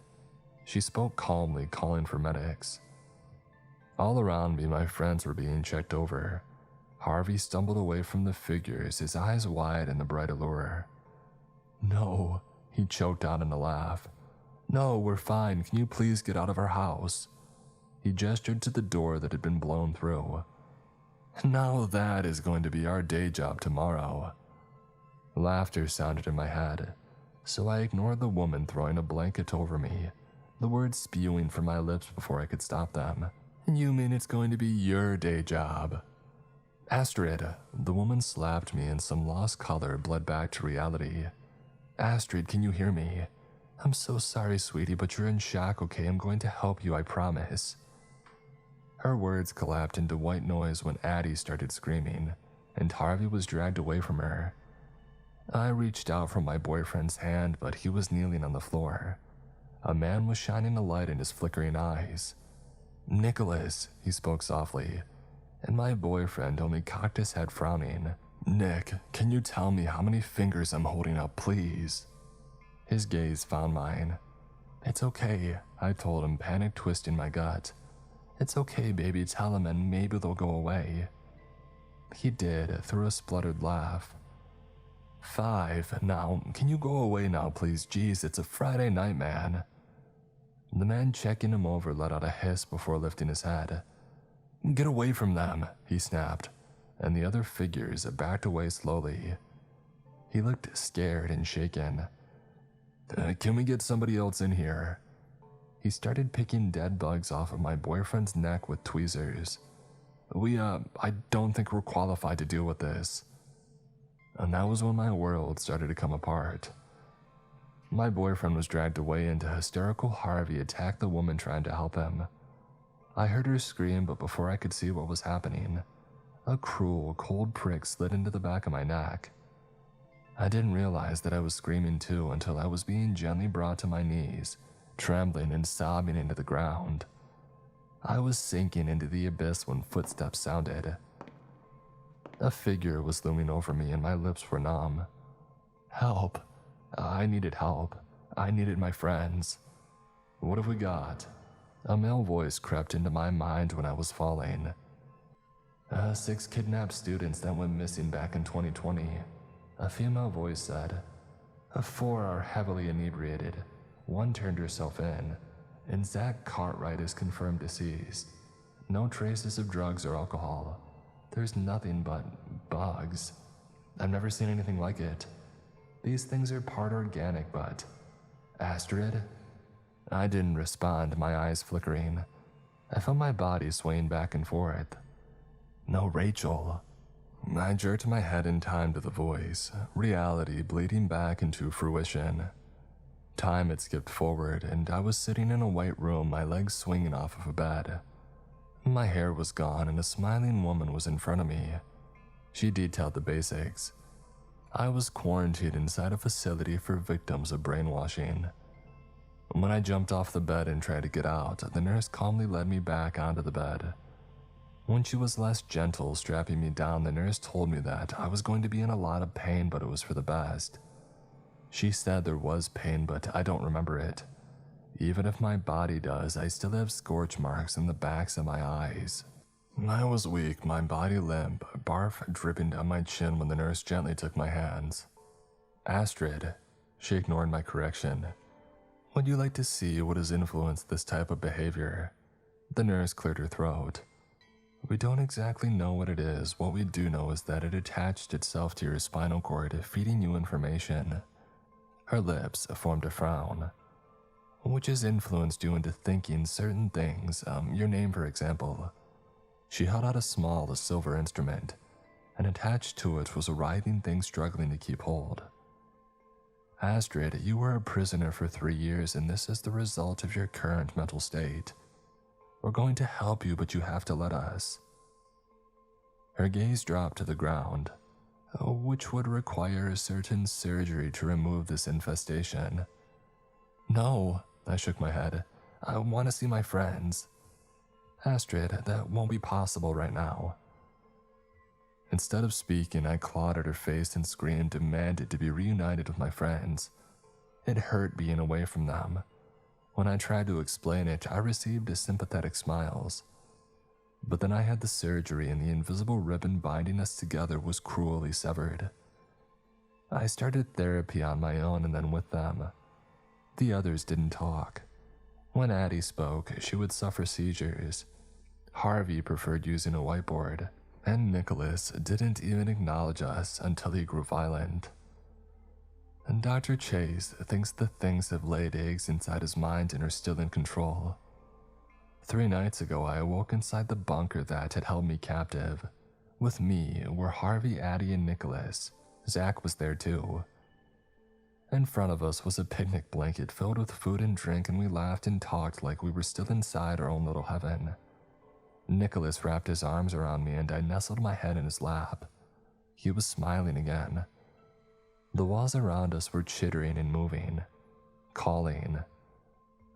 She spoke calmly, calling for medics. All around me, my friends were being checked over. Harvey stumbled away from the figures, his eyes wide in the bright allure. No, he choked out in a laugh. No, we're fine. Can you please get out of our house? He gestured to the door that had been blown through. Now that is going to be our day job tomorrow. Laughter sounded in my head, so I ignored the woman throwing a blanket over me, the words spewing from my lips before I could stop them. You mean it's going to be your day job? Astrid, the woman slapped me and some lost color bled back to reality. Astrid, can you hear me? I'm so sorry, sweetie, but you're in shock, okay? I'm going to help you, I promise. Her words collapsed into white noise when Addie started screaming, and Harvey was dragged away from her. I reached out for my boyfriend's hand, but he was kneeling on the floor. A man was shining a light in his flickering eyes. Nicholas, he spoke softly, and my boyfriend only cocked his head frowning. Nick, can you tell me how many fingers I'm holding up, please? His gaze found mine. It's okay, I told him, panic twisting my gut. It's okay, baby, tell him and maybe they'll go away. He did, through a spluttered laugh. 5. Now, can you go away now, please? Jeez, it's a Friday night, man. The man checking him over let out a hiss before lifting his head. Get away from them, he snapped, and the other figures backed away slowly. He looked scared and shaken. Can we get somebody else in here? He started picking dead bugs off of my boyfriend's neck with tweezers. I don't think we're qualified to deal with this. And that was when my world started to come apart. My boyfriend was dragged away and hysterical Harvey attacked the woman trying to help him. I heard her scream, but before I could see what was happening, a cruel, cold prick slid into the back of my neck. I didn't realize that I was screaming too until I was being gently brought to my knees, trembling and sobbing into the ground. I was sinking into the abyss when footsteps sounded. A figure was looming over me and my lips were numb. Help. I needed help. I needed my friends. What have we got? A male voice crept into my mind when I was falling. 6 kidnapped students that went missing back in 2020. A female voice said. 4 are heavily inebriated. 1 turned herself in. And Zach Cartwright is confirmed deceased. No traces of drugs or alcohol. There's nothing but bugs. I've never seen anything like it. These things are part organic, but... Astrid? I didn't respond, my eyes flickering. I felt my body swaying back and forth. No, Rachel. I jerked my head in time to the voice, reality bleeding back into fruition. Time had skipped forward, and I was sitting in a white room, my legs swinging off of a bed. My hair was gone, and a smiling woman was in front of me. She detailed the basics. I was quarantined inside a facility for victims of brainwashing. When I jumped off the bed and tried to get out, the nurse calmly led me back onto the bed. When she was less gentle, strapping me down, the nurse told me that I was going to be in a lot of pain, but it was for the best. She said there was pain, but I don't remember it. Even if my body does, I still have scorch marks in the backs of my eyes. I was weak, my body limp, barf dripping down my chin when the nurse gently took my hands. Astrid, she ignored my correction. Would you like to see what has influenced this type of behavior? The nurse cleared her throat. We don't exactly know what it is. What we do know is that it attached itself to your spinal cord, feeding you information. Her lips formed a frown. Which has influenced you into thinking certain things, your name for example. She held out a small silver instrument, and attached to it was a writhing thing struggling to keep hold. Astrid, you were a prisoner for 3 years, and this is the result of your current mental state. We're going to help you, but you have to let us. Her gaze dropped to the ground, which would require a certain surgery to remove this infestation. No, I shook my head. I want to see my friends. Astrid, that won't be possible right now. Instead of speaking, I clawed at her face and screamed, demanded to be reunited with my friends. It hurt being away from them. When I tried to explain it, I received sympathetic smiles. But then I had the surgery and the invisible ribbon binding us together was cruelly severed. I started therapy on my own and then with them. The others didn't talk. When Addie spoke, she would suffer seizures. Harvey preferred using a whiteboard, and Nicholas didn't even acknowledge us until he grew violent. And Dr. Chase thinks the things have laid eggs inside his mind and are still in control. 3 nights ago, I awoke inside the bunker that had held me captive. With me were Harvey, Addie, and Nicholas. Zach was there too. In front of us was a picnic blanket filled with food and drink, and we laughed and talked like we were still inside our own little heaven. Nicholas wrapped his arms around me and I nestled my head in his lap. He was smiling again. The walls around us were chittering and moving, calling.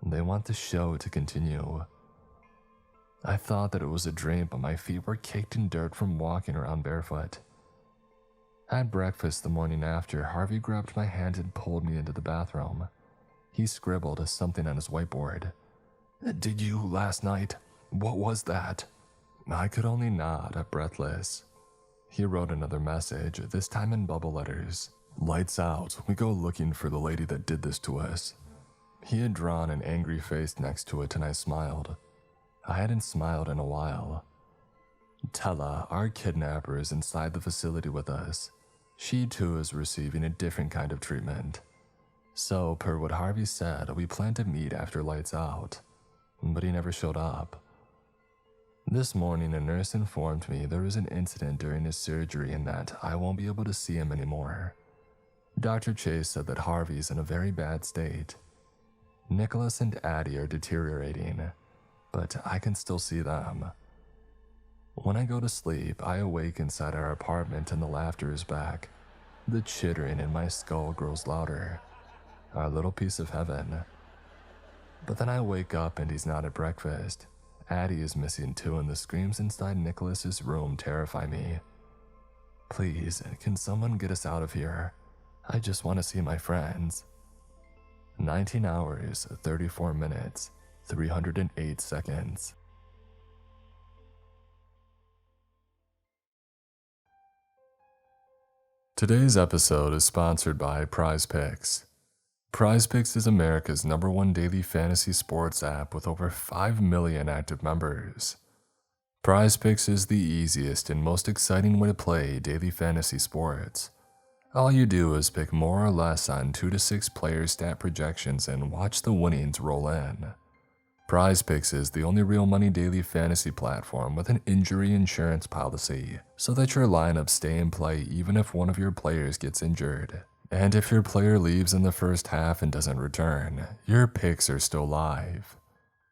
They want the show to continue. I thought that it was a dream, but my feet were caked in dirt from walking around barefoot. At breakfast the morning after, Harvey grabbed my hand and pulled me into the bathroom. He scribbled something on his whiteboard. Did you last night? What was that? I could only nod, breathless. He wrote another message, this time in bubble letters. Lights out, we go looking for the lady that did this to us. He had drawn an angry face next to it and I smiled. I hadn't smiled in a while. Tella, our kidnapper, is inside the facility with us. She too is receiving a different kind of treatment. So, per what Harvey said, we planned to meet after lights out, but he never showed up. This morning, a nurse informed me there was an incident during his surgery and that I won't be able to see him anymore. Dr. Chase said that Harvey's in a very bad state. Nicholas and Addie are deteriorating, but I can still see them. When I go to sleep, I awake inside our apartment and the laughter is back. The chittering in my skull grows louder. Our little piece of heaven. But then I wake up and he's not at breakfast. Addie is missing too and the screams inside Nicholas's room terrify me. Please, can someone get us out of here? I just want to see my friends. 19 hours, 34 minutes, 308 seconds. Today's episode is sponsored by PrizePicks. PrizePicks is America's #1 daily fantasy sports app with over 5 million active members. PrizePicks is the easiest and most exciting way to play daily fantasy sports. All you do is pick more or less on 2 to 6 player stat projections and watch the winnings roll in. PrizePicks is the only real money daily fantasy platform with an injury insurance policy, so that your lineups stay in play even if one of your players gets injured. And if your player leaves in the first half and doesn't return, your picks are still live.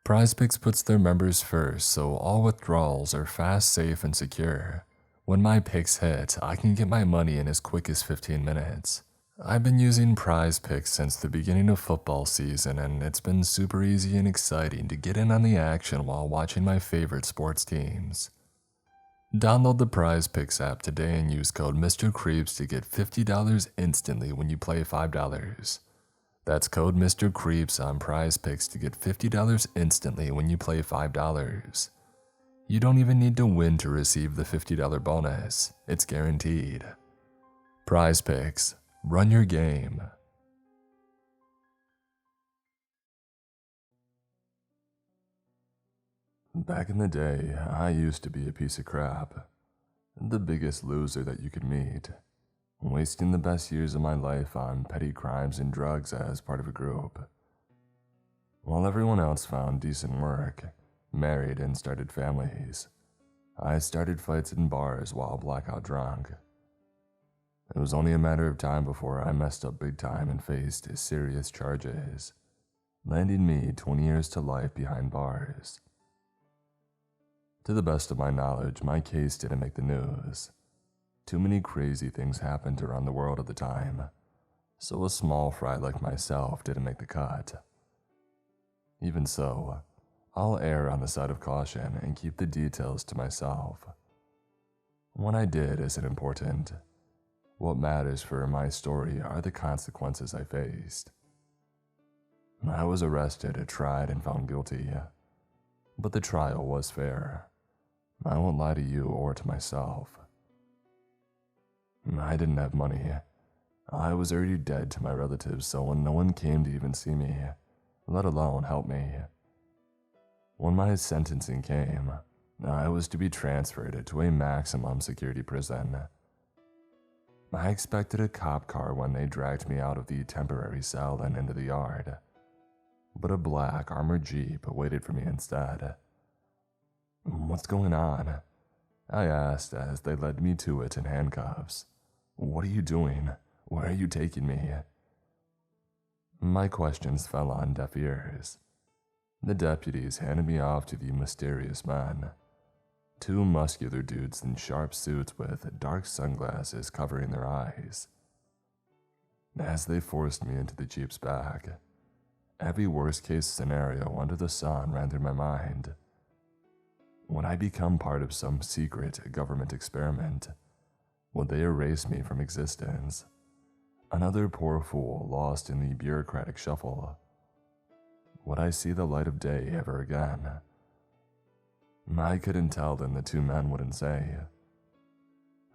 PrizePicks puts their members first, so all withdrawals are fast, safe, and secure. When my picks hit, I can get my money in as quick as 15 minutes. I've been using PrizePicks since the beginning of football season, and it's been super easy and exciting to get in on the action while watching my favorite sports teams. Download the PrizePicks app today and use code MrCreeps to get $50 instantly when you play $5. That's code MrCreeps on PrizePicks to get $50 instantly when you play $5. You don't even need to win to receive the $50 bonus. It's guaranteed. PrizePicks. Run your game. Back in the day, I used to be a piece of crap. The biggest loser that you could meet. Wasting the best years of my life on petty crimes and drugs as part of a group. While everyone else found decent work, married and started families, I started fights in bars while blackout drunk. It was only a matter of time before I messed up big time and faced serious charges, landing me 20 years to life behind bars. To the best of my knowledge, my case didn't make the news. Too many crazy things happened around the world at the time, so a small fry like myself didn't make the cut. Even so, I'll err on the side of caution and keep the details to myself. What I did isn't important. What matters for my story are the consequences I faced. I was arrested, tried, and found guilty, but the trial was fair. I won't lie to you or to myself. I didn't have money. I was already dead to my relatives, so no one came to even see me, let alone help me. When my sentencing came, I was to be transferred to a maximum security prison. I expected a cop car when they dragged me out of the temporary cell and into the yard, but a black armored Jeep waited for me instead. "What's going on?" I asked as they led me to it in handcuffs. "What are you doing? Where are you taking me?" My questions fell on deaf ears. The deputies handed me off to the mysterious men. 2 muscular dudes in sharp suits with dark sunglasses covering their eyes. As they forced me into the Jeep's back, every worst-case scenario under the sun ran through my mind. Would I become part of some secret government experiment? Would they erase me from existence? Another poor fool lost in the bureaucratic shuffle. Would I see the light of day ever again? I couldn't tell them, the 2 men wouldn't say.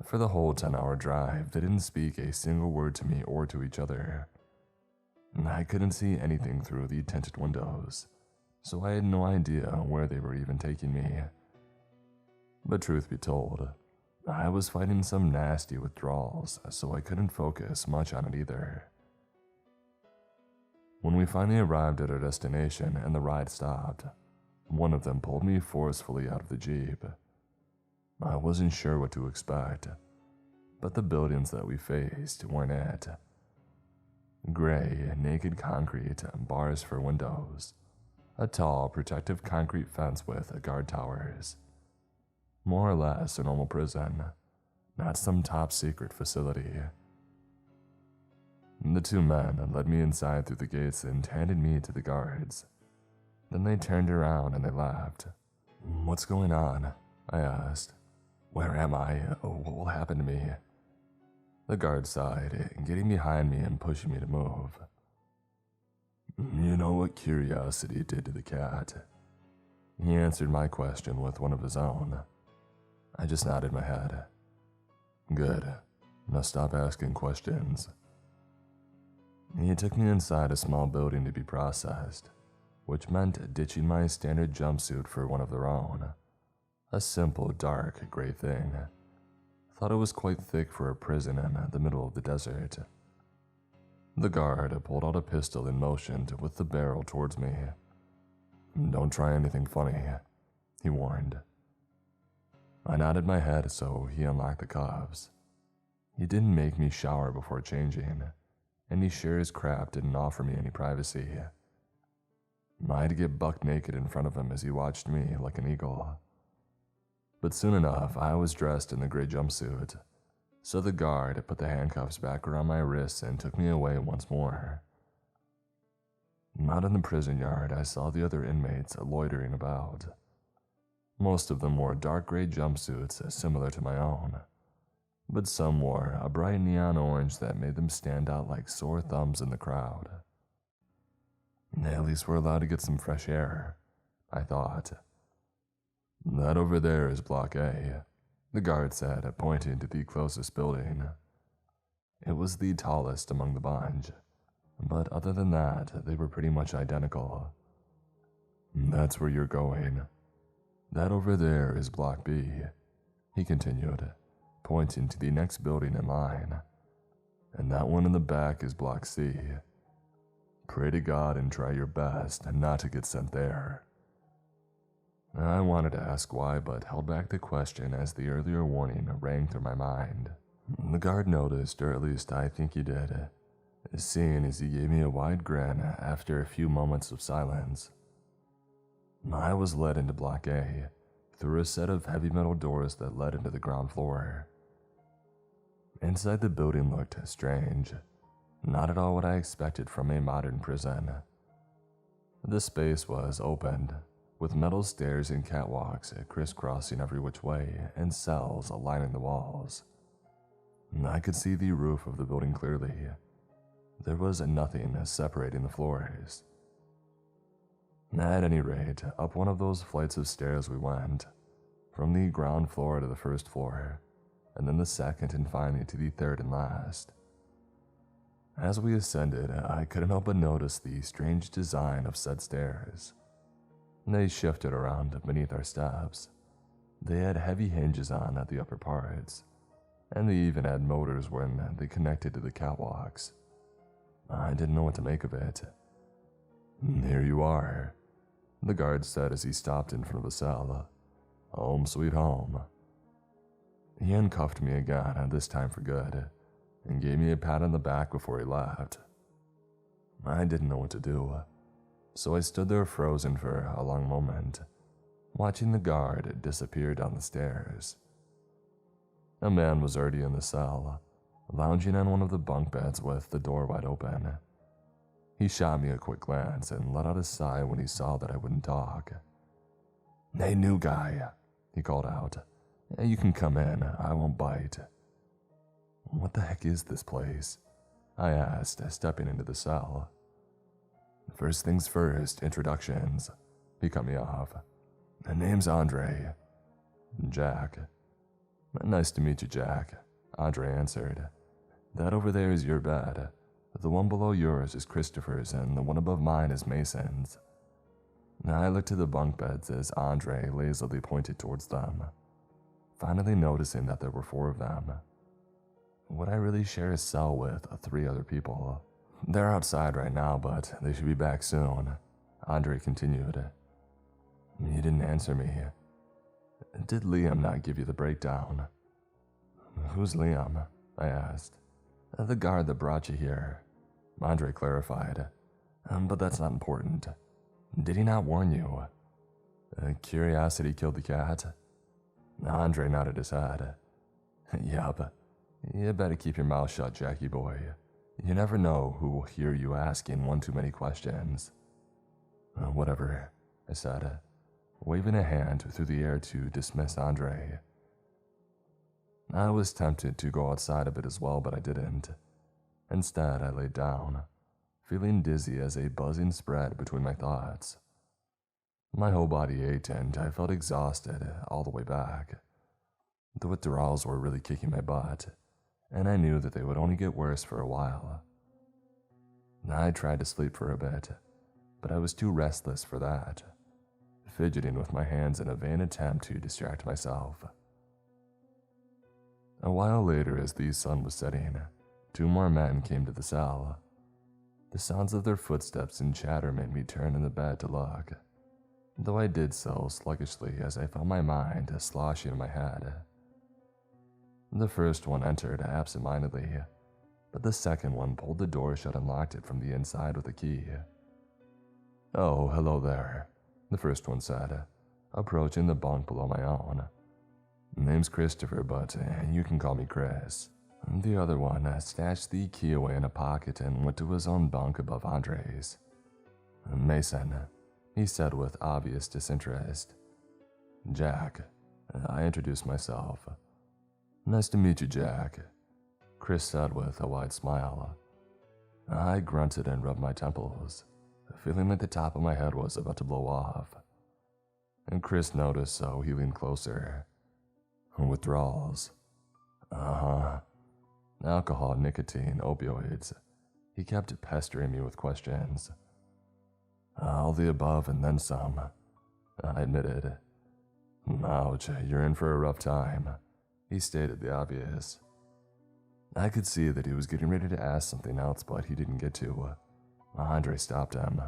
For the whole 10-hour drive, they didn't speak a single word to me or to each other. I couldn't see anything through the tinted windows, so I had no idea where they were even taking me. But truth be told, I was fighting some nasty withdrawals, so I couldn't focus much on it either. When we finally arrived at our destination and the ride stopped, one of them pulled me forcefully out of the Jeep. I wasn't sure what to expect, but the buildings that we faced weren't it. Gray, naked concrete, bars for windows, a tall, protective concrete fence with guard towers. More or less a normal prison, not some top-secret facility. The two men led me inside through the gates and handed me to the guards. Then they turned around and they left. "What's going on?" I asked. "Where am I? What will happen to me?" The guard sighed, getting behind me and pushing me to move. "You know what curiosity did to the cat?" He answered my question with one of his own. I just nodded my head. "Good. Now stop asking questions." He took me inside a small building to be processed, which meant ditching my standard jumpsuit for one of their own. A simple, dark, gray thing. Thought it was quite thick for a prison in the middle of the desert. The guard pulled out a pistol and motioned with the barrel towards me. "Don't try anything funny," he warned. I nodded my head, so he unlocked the cuffs. He didn't make me shower before changing, and he sure as crap didn't offer me any privacy. I had to get buck naked in front of him as he watched me like an eagle. But soon enough, I was dressed in the gray jumpsuit, so the guard put the handcuffs back around my wrists and took me away once more. Out in the prison yard, I saw the other inmates loitering about. Most of them wore dark gray jumpsuits similar to my own, but some wore a bright neon orange that made them stand out like sore thumbs in the crowd. At least we're allowed to get some fresh air, I thought. "That over there is Block A," the guard said, pointing to the closest building. It was the tallest among the bunch, but other than that, they were pretty much identical. "That's where you're going. That over there is Block B," he continued, pointing to the next building in line. "And that one in the back is Block C. Pray to God and try your best not to get sent there." I wanted to ask why, but held back the question as the earlier warning rang through my mind. The guard noticed, or at least I think he did, seeing as he gave me a wide grin after a few moments of silence. I was led into Block A, through a set of heavy metal doors that led into the ground floor. Inside the building looked strange, not at all what I expected from a modern prison. The space was opened, with metal stairs and catwalks crisscrossing every which way and cells lining the walls. I could see the roof of the building clearly. There was nothing separating the floors. At any rate, up one of those flights of stairs we went, from the ground floor to the first floor, and then the second and finally to the third and last. As we ascended, I couldn't help but notice the strange design of said stairs. They shifted around beneath our steps. They had heavy hinges on at the upper parts, and they even had motors when they connected to the catwalks. I didn't know what to make of it. "Here you are," the guard said as he stopped in front of the cell. "Home sweet home." He uncuffed me again, this time for good, and gave me a pat on the back before he left. I didn't know what to do, so I stood there frozen for a long moment, watching the guard disappear down the stairs. A man was already in the cell, lounging on one of the bunk beds with the door wide open. He shot me a quick glance and let out a sigh when he saw that I wouldn't talk. "Hey, new guy," he called out. "You can come in, I won't bite." "What the heck is this place?" I asked, stepping into the cell. "First things first, introductions," he cut me off. "Name's Andre." "Jack." Nice to meet you, Jack, Andre answered. That over there is your bed. The one below yours is Christopher's and the one above mine is Mason's. I looked at the bunk beds as Andre lazily pointed towards them, finally noticing that there were 4 of them. Would I really share a cell with 3 other people? They're outside right now, but they should be back soon, Andre continued. You didn't answer me. Did Liam not give you the breakdown? Who's Liam? I asked. The guard that brought you here, Andre clarified. But that's not important. Did he not warn you? Curiosity killed the cat? Andre nodded his head. Yup. You better keep your mouth shut, Jackie boy. You never know who will hear you asking one too many questions. Whatever, I said, waving a hand through the air to dismiss Andre. I was tempted to go outside a bit as well, but I didn't. Instead, I laid down, feeling dizzy as a buzzing spread between my thoughts. My whole body ached and I felt exhausted all the way back. The withdrawals were really kicking my butt, and I knew that they would only get worse for a while. I tried to sleep for a bit, but I was too restless for that, fidgeting with my hands in a vain attempt to distract myself. A while later, as the sun was setting, 2 more men came to the cell. The sounds of their footsteps and chatter made me turn in the bed to look, though I did so sluggishly as I felt my mind sloshing in my head. The first one entered absent-mindedly, but the second one pulled the door shut and locked it from the inside with a key. Oh, hello there, the first one said, approaching the bunk below my own. Name's Christopher, but you can call me Chris. The other one stashed the key away in a pocket and went to his own bunk above Andre's. Mason, he said with obvious disinterest. Jack, I introduced myself. Nice to meet you, Jack, Chris said with a wide smile. I grunted and rubbed my temples, feeling like the top of my head was about to blow off. And Chris noticed, so he leaned closer. Withdrawals. Alcohol, nicotine, opioids. He kept pestering me with questions. All the above and then some, I admitted. Ouch, you're in for a rough time, he stated the obvious. I could see that he was getting ready to ask something else, but he didn't get to. Andre stopped him.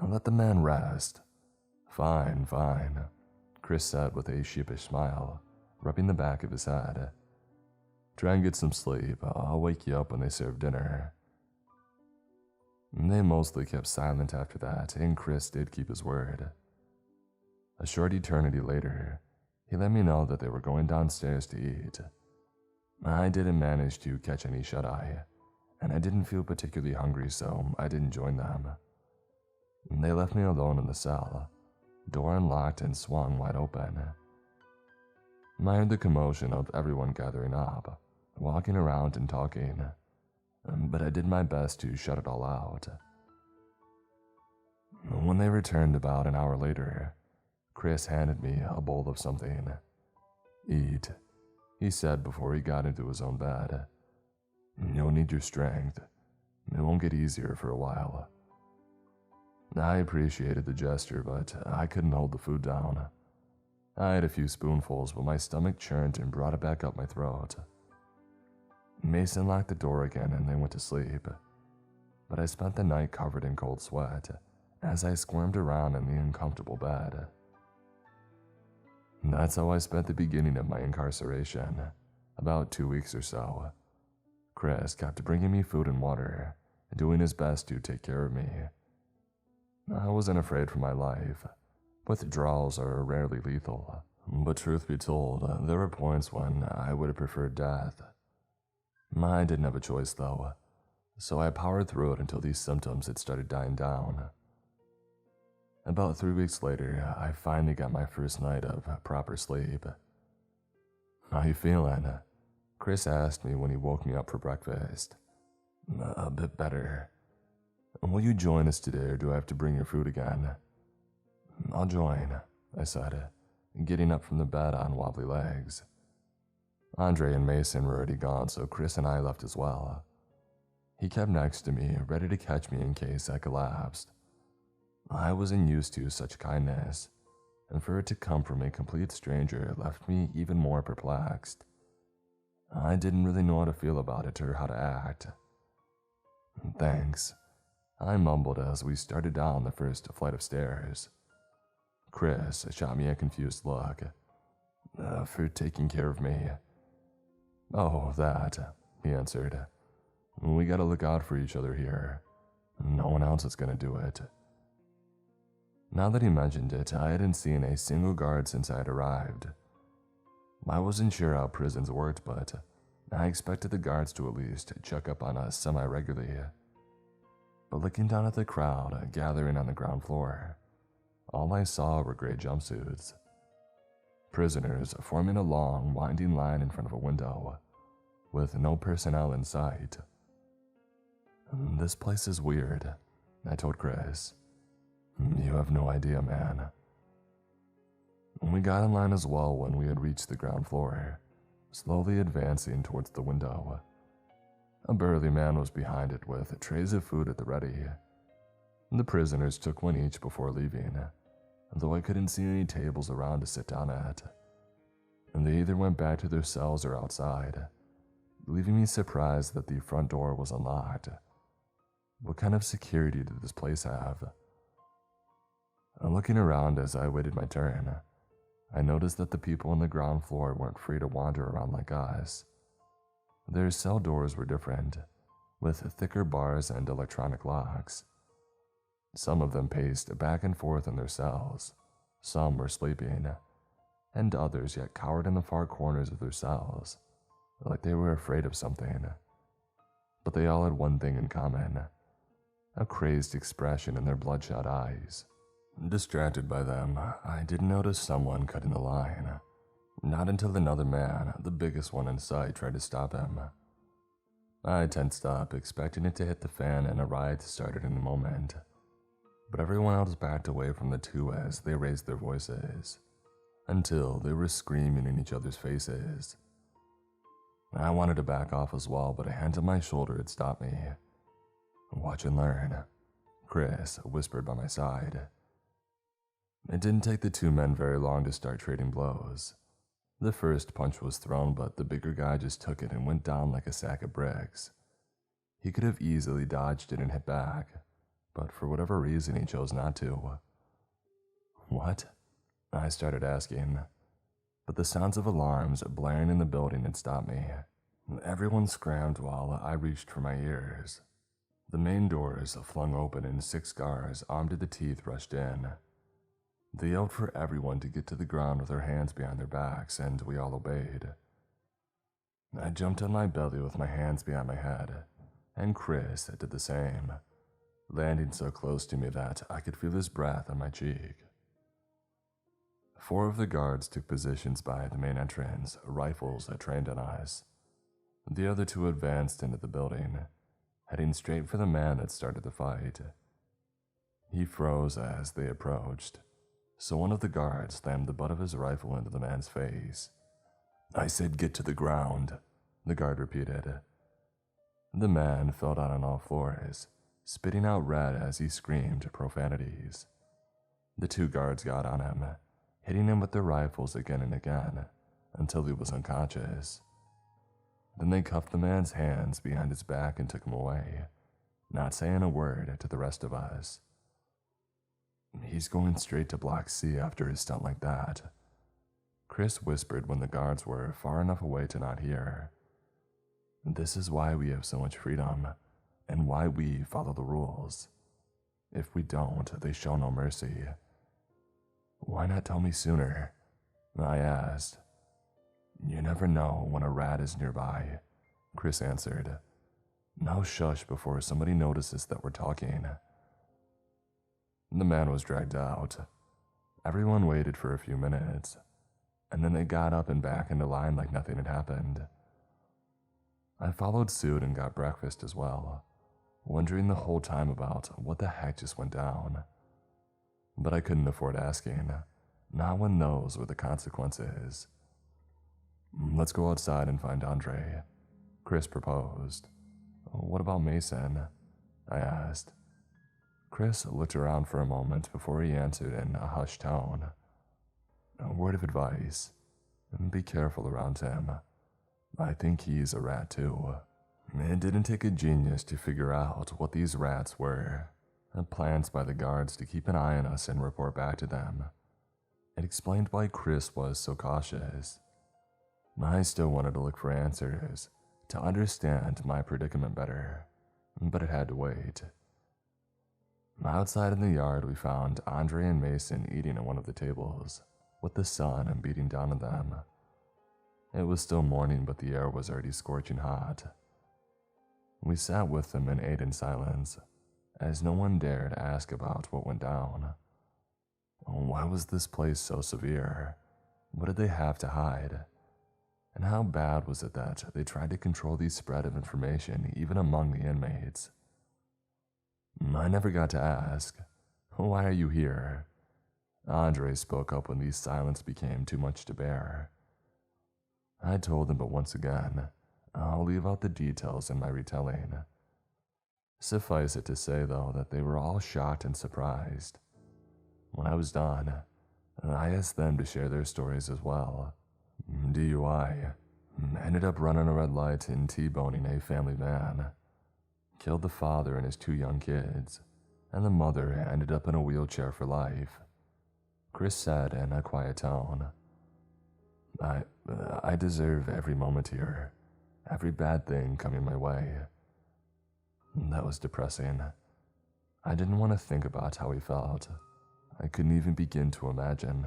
Let the man rest. Fine, Chris said with a sheepish smile, rubbing the back of his head. Try and get some sleep. I'll wake you up when they serve dinner. They mostly kept silent after that, and Chris did keep his word. A short eternity later, he let me know that they were going downstairs to eat. I didn't manage to catch any shut-eye, and I didn't feel particularly hungry, so I didn't join them. They left me alone in the cell, door unlocked and swung wide open. I heard the commotion of everyone gathering up, walking around and talking, but I did my best to shut it all out. When they returned about an hour later, Chris handed me a bowl of something. Eat, he said before he got into his own bed. You'll need your strength. It won't get easier for a while. I appreciated the gesture, but I couldn't hold the food down. I had a few spoonfuls, but my stomach churned and brought it back up my throat. Mason locked the door again and they went to sleep, but I spent the night covered in cold sweat as I squirmed around in the uncomfortable bed. That's how I spent the beginning of my incarceration, about 2 weeks or so. Chris kept bringing me food and water, doing his best to take care of me. I wasn't afraid for my life. Withdrawals are rarely lethal, but truth be told, there were points when I would have preferred death. I didn't have a choice though, so I powered through it until these symptoms had started dying down. About 3 weeks later, I finally got my first night of proper sleep. How you feeling? Chris asked me when he woke me up for breakfast. A bit better. Will you join us today or do I have to bring your food again? I'll join, I said, getting up from the bed on wobbly legs. Andre and Mason were already gone, so Chris and I left as well. He kept next to me, ready to catch me in case I collapsed. I wasn't used to such kindness, and for it to come from a complete stranger left me even more perplexed. I didn't really know how to feel about it or how to act. "Thanks," I mumbled as we started down the first flight of stairs. Chris shot me a confused look. "For taking care of me." "Oh, that," he answered. "We gotta look out for each other here. No one else is gonna do it." Now that he mentioned it, I hadn't seen a single guard since I had arrived. I wasn't sure how prisons worked, but I expected the guards to at least check up on us semi-regularly. But looking down at the crowd gathering on the ground floor, all I saw were gray jumpsuits. Prisoners forming a long, winding line in front of a window, with no personnel in sight. "This place is weird," I told Chris. "You have no idea, man." We got in line as well when we had reached the ground floor, slowly advancing towards the window. A burly man was behind it with trays of food at the ready. The prisoners took one each before leaving, though I couldn't see any tables around to sit down at. And they either went back to their cells or outside, leaving me surprised that the front door was unlocked. What kind of security did this place have? Looking around as I waited my turn, I noticed that the people on the ground floor weren't free to wander around like us. Their cell doors were different, with thicker bars and electronic locks. Some of them paced back and forth in their cells, some were sleeping, and others yet cowered in the far corners of their cells, like they were afraid of something. But they all had one thing in common, a crazed expression in their bloodshot eyes. Distracted by them, I didn't notice someone cutting the line. Not until another man, the biggest one in sight, tried to stop him. I tensed up, expecting it to hit the fan and a riot started in a moment. But everyone else backed away from the two as they raised their voices, until they were screaming in each other's faces. I wanted to back off as well, but a hand on my shoulder had stopped me. "Watch and learn," Chris whispered by my side. It didn't take the two men very long to start trading blows. The first punch was thrown, but the bigger guy just took it and went down like a sack of bricks. He could have easily dodged it and hit back, but for whatever reason he chose not to. "What?" I started asking, but the sounds of alarms blaring in the building had stopped me. Everyone scrambled while I reached for my ears. The main doors flung open and 6 guards armed to the teeth rushed in. They yelled for everyone to get to the ground with their hands behind their backs, and we all obeyed. I jumped on my belly with my hands behind my head, and Chris did the same, landing so close to me that I could feel his breath on my cheek. 4 of the guards took positions by the main entrance, rifles trained on us. The other 2 advanced into the building, heading straight for the man that started the fight. He froze as they approached, so one of the guards slammed the butt of his rifle into the man's face. "I said get to the ground," the guard repeated. The man fell down on all fours, spitting out red as he screamed profanities. The 2 guards got on him, hitting him with their rifles again and again, until he was unconscious. Then they cuffed the man's hands behind his back and took him away, not saying a word to the rest of us. "He's going straight to Block C after his stunt like that," Chris whispered when the guards were far enough away to not hear. "This is why we have so much freedom, and why we follow the rules. If we don't, they show no mercy." "Why not tell me sooner?" I asked. "You never know when a rat is nearby," Chris answered. "Now shush before somebody notices that we're talking." The man was dragged out. Everyone waited for a few minutes, and then they got up and back into line like nothing had happened. I followed suit and got breakfast as well, wondering the whole time about what the heck just went down. But I couldn't afford asking, not when those were the consequences. Let's go outside and find Andre, Chris proposed. What about Mason? I asked. Chris looked around for a moment before he answered in a hushed tone. A word of advice. Be careful around him. I think he's a rat too. It didn't take a genius to figure out what these rats were. Plans by the guards to keep an eye on us and report back to them. It explained why Chris was so cautious. I still wanted to look for answers, to understand my predicament better, but it had to wait. Outside in the yard, we found Andre and Mason eating at one of the tables, with the sun beating down on them. It was still morning, but the air was already scorching hot. We sat with them and ate in silence, as no one dared ask about what went down. Why was this place so severe? What did they have to hide? And how bad was it that they tried to control the spread of information even among the inmates? I never got to ask, why are you here? Andre spoke up when the silence became too much to bear. I told him, but once again, I'll leave out the details in my retelling. Suffice it to say, though, that they were all shocked and surprised. When I was done, I asked them to share their stories as well. DUI. Ended up running a red light and T-boning a family van. Killed the father and his 2 young kids, and the mother ended up in a wheelchair for life. Chris said in a quiet tone. I deserve every moment here, every bad thing coming my way. That was depressing. I didn't want to think about how he felt. I couldn't even begin to imagine.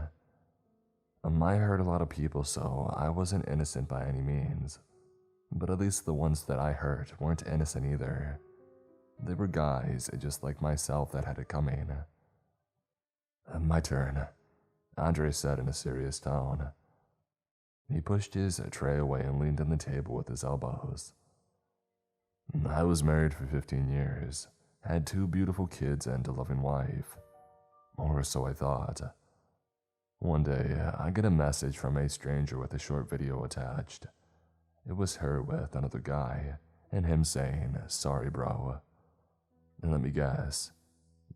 I hurt a lot of people, so I wasn't innocent by any means. But at least the ones that I hurt weren't innocent either. They were guys just like myself that had it coming. My turn, Andre said in a serious tone. He pushed his tray away and leaned on the table with his elbows. I was married for 15 years, had 2 beautiful kids and a loving wife. Or so I thought. One day, I get a message from a stranger with a short video attached. It was her with another guy, and him saying, "Sorry, bro." And let me guess,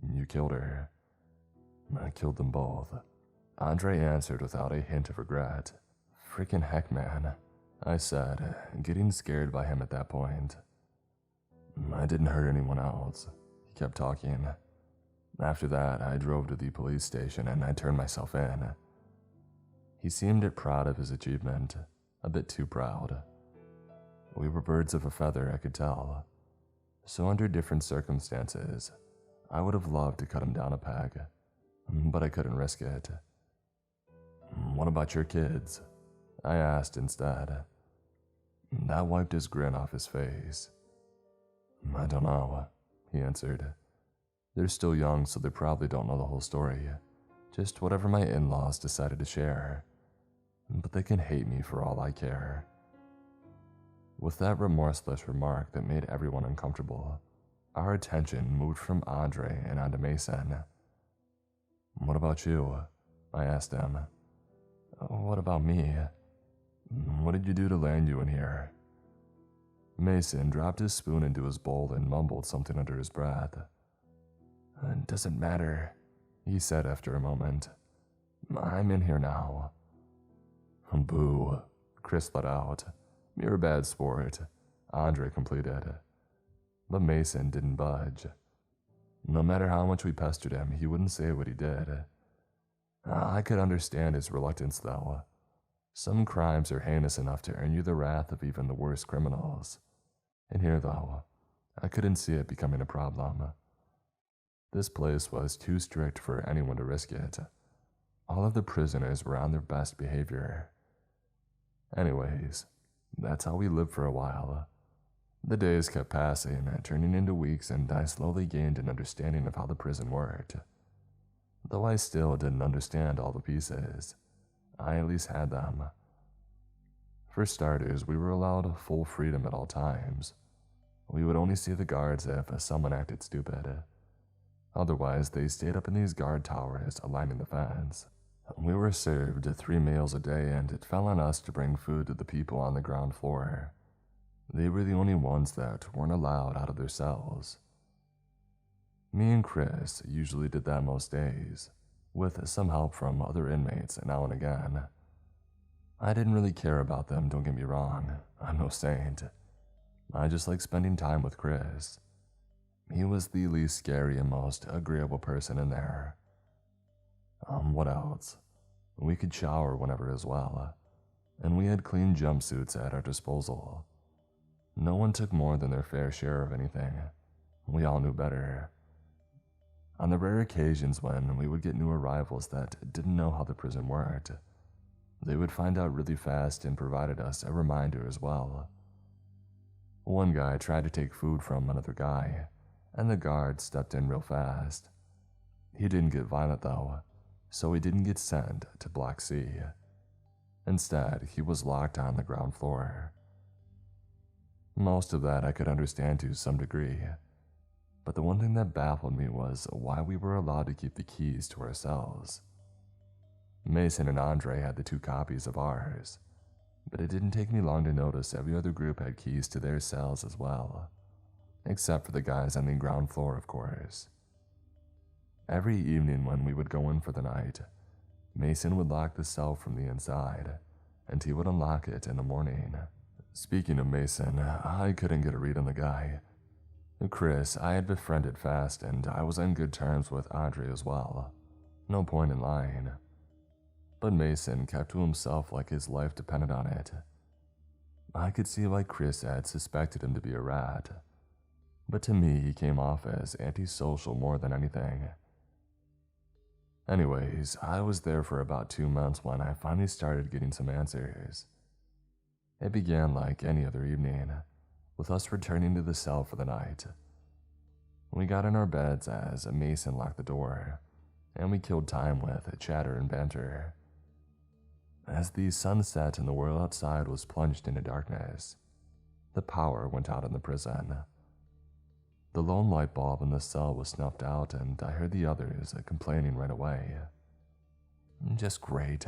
you killed her. I killed them both. Andre answered without a hint of regret. Freaking heck, man, I said, getting scared by him at that point. I didn't hurt anyone else, he kept talking. After that, I drove to the police station and I turned myself in. He seemed proud of his achievement, a bit too proud. We were birds of a feather, I could tell. So under different circumstances, I would have loved to cut him down a peg, but I couldn't risk it. What about your kids? I asked instead. That wiped his grin off his face. I don't know, he answered. They're still young, so they probably don't know the whole story. Just whatever my in-laws decided to share. But they can hate me for all I care. With that remorseless remark that made everyone uncomfortable, our attention moved from Andre and onto Mason. What about you? I asked him. What about me? What did you do to land you in here? Mason dropped his spoon into his bowl and mumbled something under his breath. It doesn't matter, he said after a moment. I'm in here now. Boo, Chris let out. You're a bad sport, Andre completed. But Mason didn't budge. No matter how much we pestered him, he wouldn't say what he did. I could understand his reluctance, though. Some crimes are heinous enough to earn you the wrath of even the worst criminals. And here, though, I couldn't see it becoming a problem. This place was too strict for anyone to risk it. All of the prisoners were on their best behavior. Anyways, that's how we lived for a while. The days kept passing, turning into weeks, and I slowly gained an understanding of how the prison worked. Though I still didn't understand all the pieces, I at least had them. For starters, we were allowed full freedom at all times. We would only see the guards if someone acted stupid. Otherwise, they stayed up in these guard towers, lining the fence. We were served 3 meals a day, and it fell on us to bring food to the people on the ground floor. They were the only ones that weren't allowed out of their cells. Me and Chris usually did that most days, with some help from other inmates now and again. I didn't really care about them, don't get me wrong. I'm no saint. I just like spending time with Chris. He was the least scary and most agreeable person in there. What else? We could shower whenever as well, and we had clean jumpsuits at our disposal. No one took more than their fair share of anything. We all knew better. On the rare occasions when we would get new arrivals that didn't know how the prison worked, they would find out really fast and provided us a reminder as well. One guy tried to take food from another guy, and the guard stepped in real fast. He didn't get violent though, so he didn't get sent to Block C. Instead, he was locked on the ground floor. Most of that I could understand to some degree, but the one thing that baffled me was why we were allowed to keep the keys to our cells. Mason and Andre had the 2 copies of ours, but it didn't take me long to notice every other group had keys to their cells as well, except for the guys on the ground floor, of course. Every evening when we would go in for the night, Mason would lock the cell from the inside, and he would unlock it in the morning. Speaking of Mason, I couldn't get a read on the guy. Chris, I had befriended fast, and I was on good terms with Andre as well. No point in lying. But Mason kept to himself like his life depended on it. I could see why Chris had suspected him to be a rat, but to me he came off as antisocial more than anything. Anyways, I was there for about 2 months when I finally started getting some answers. It began like any other evening, with us returning to the cell for the night. We got in our beds as Mason locked the door, and we killed time with chatter and banter. As the sun set and the world outside was plunged into darkness, the power went out in the prison. The lone light bulb in the cell was snuffed out, and I heard the others complaining right away. "Just great,"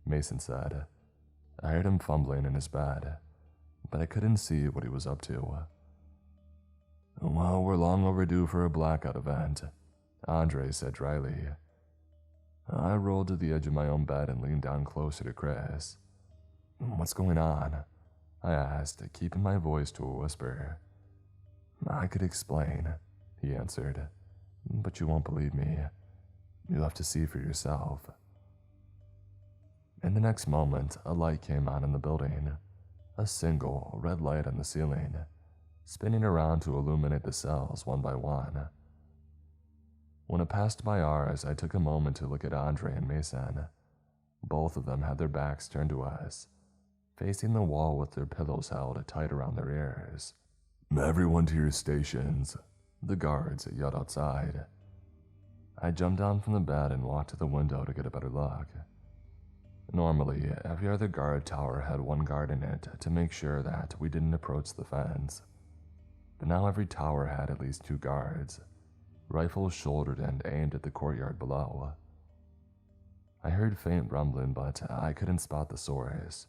Mason said. I heard him fumbling in his bed, but I couldn't see what he was up to. "Well, we're long overdue for a blackout event," Andre said dryly. I rolled to the edge of my own bed and leaned down closer to Chris. "What's going on?" I asked, keeping my voice to a whisper. "I could explain," he answered, "but you won't believe me. You'll have to see for yourself." In the next moment, a light came on in the building, a single red light on the ceiling, spinning around to illuminate the cells one by one. When it passed by ours, I took a moment to look at Andre and Mason. Both of them had their backs turned to us, facing the wall with their pillows held tight around their ears. "Everyone to your stations," the guards yelled outside. I jumped down from the bed and walked to the window to get a better look. Normally, every other guard tower had one guard in it to make sure that we didn't approach the fence. But now every tower had at least 2 guards, rifles shouldered and aimed at the courtyard below. I heard faint rumbling, but I couldn't spot the source.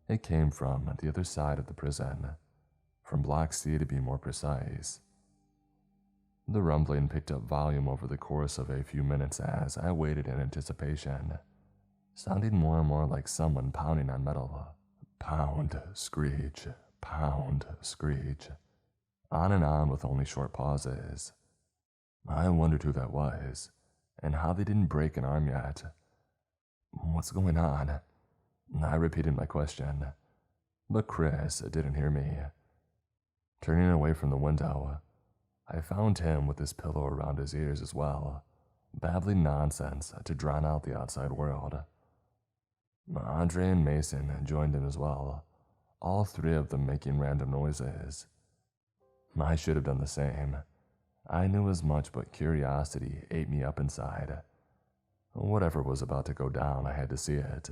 It came from the other side of the prison, from Block C to be more precise. The rumbling picked up volume over the course of a few minutes as I waited in anticipation, sounding more and more like someone pounding on metal. Pound, screech, pound, screech. On and on with only short pauses. I wondered who that was, and how they didn't break an arm yet. "What's going on?" I repeated my question, but Chris didn't hear me. Turning away from the window, I found him with his pillow around his ears as well, babbling nonsense to drown out the outside world. Andre and Mason joined in as well, all 3 of them making random noises. I should have done the same. I knew as much, but curiosity ate me up inside. Whatever was about to go down, I had to see it.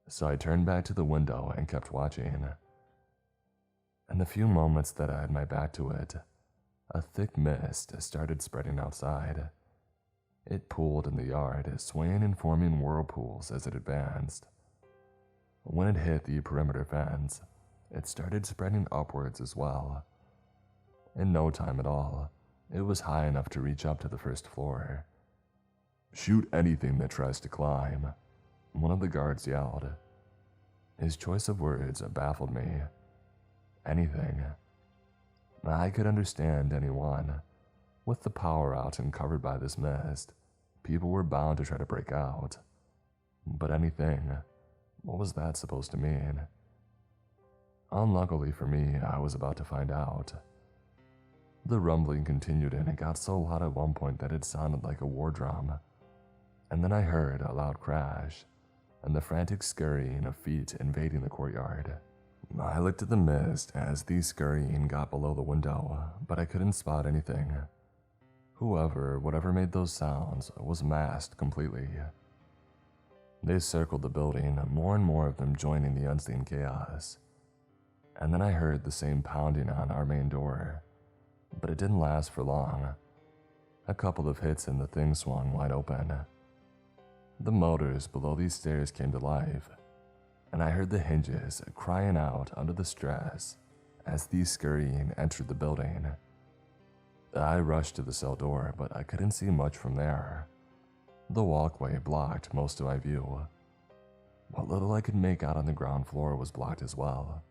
So I turned back to the window and kept watching. In the few moments that I had my back to it, a thick mist started spreading outside. It pooled in the yard, swaying and forming whirlpools as it advanced. When it hit the perimeter fence, it started spreading upwards as well. In no time at all, it was high enough to reach up to the first floor. "Shoot anything that tries to climb," one of the guards yelled. His choice of words baffled me. Anything. I could understand anyone. With the power out and covered by this mist, people were bound to try to break out. But anything, what was that supposed to mean? Unluckily for me, I was about to find out. The rumbling continued and it got so loud at one point that it sounded like a war drum. And then I heard a loud crash, and the frantic scurrying of feet invading the courtyard. I looked at the mist as the scurrying got below the window, but I couldn't spot anything. Whatever made those sounds was masked completely. They circled the building, more and more of them joining the unseen chaos. And then I heard the same pounding on our main door, but it didn't last for long. A couple of hits and the thing swung wide open. The motors below these stairs came to life, and I heard the hinges crying out under the stress as the scurrying entered the building. I rushed to the cell door, but I couldn't see much from there. The walkway blocked most of my view. What little I could make out on the ground floor was blocked as well.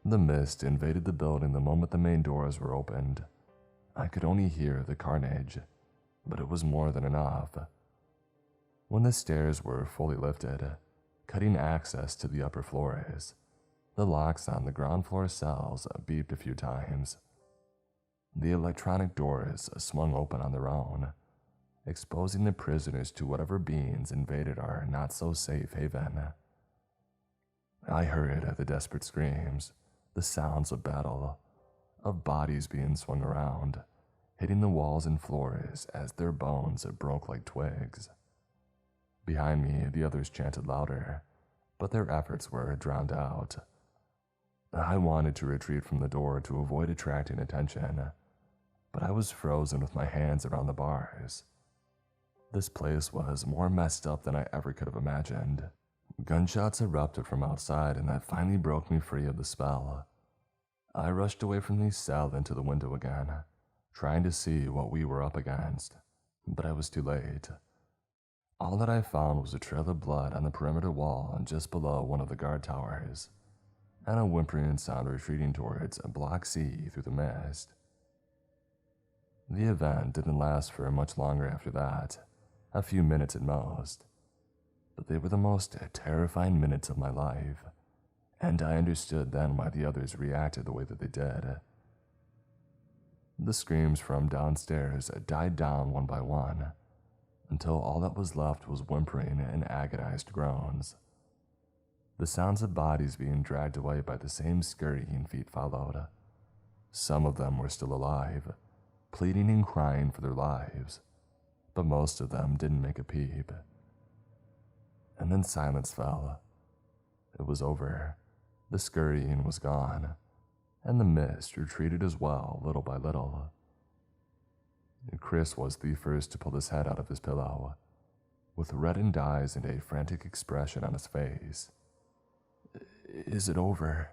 The mist invaded the building the moment the main doors were opened. I could only hear the carnage, but it was more than enough. When the stairs were fully lifted, cutting access to the upper floors, the locks on the ground floor cells beeped a few times. The electronic doors swung open on their own, exposing the prisoners to whatever beings invaded our not-so-safe haven. I heard the desperate screams, the sounds of battle, of bodies being swung around, hitting the walls and floors as their bones broke like twigs. Behind me, the others chanted louder, but their efforts were drowned out. I wanted to retreat from the door to avoid attracting attention, but I was frozen with my hands around the bars. This place was more messed up than I ever could have imagined. Gunshots erupted from outside, and that finally broke me free of the spell. I rushed away from the cell into the window again, trying to see what we were up against, but I was too late. All that I found was a trail of blood on the perimeter wall just below one of the guard towers, and a whimpering sound retreating towards Block C through the mist. The event didn't last for much longer after that, a few minutes at most, but they were the most terrifying minutes of my life, and I understood then why the others reacted the way that they did. The screams from downstairs died down one by one, until all that was left was whimpering and agonized groans. The sounds of bodies being dragged away by the same scurrying feet followed. Some of them were still alive, pleading and crying for their lives, but most of them didn't make a peep. And then silence fell. It was over. The scurrying was gone, and the mist retreated as well, little by little. Chris was the first to pull his head out of his pillow, with reddened eyes and a frantic expression on his face. "Is it over?"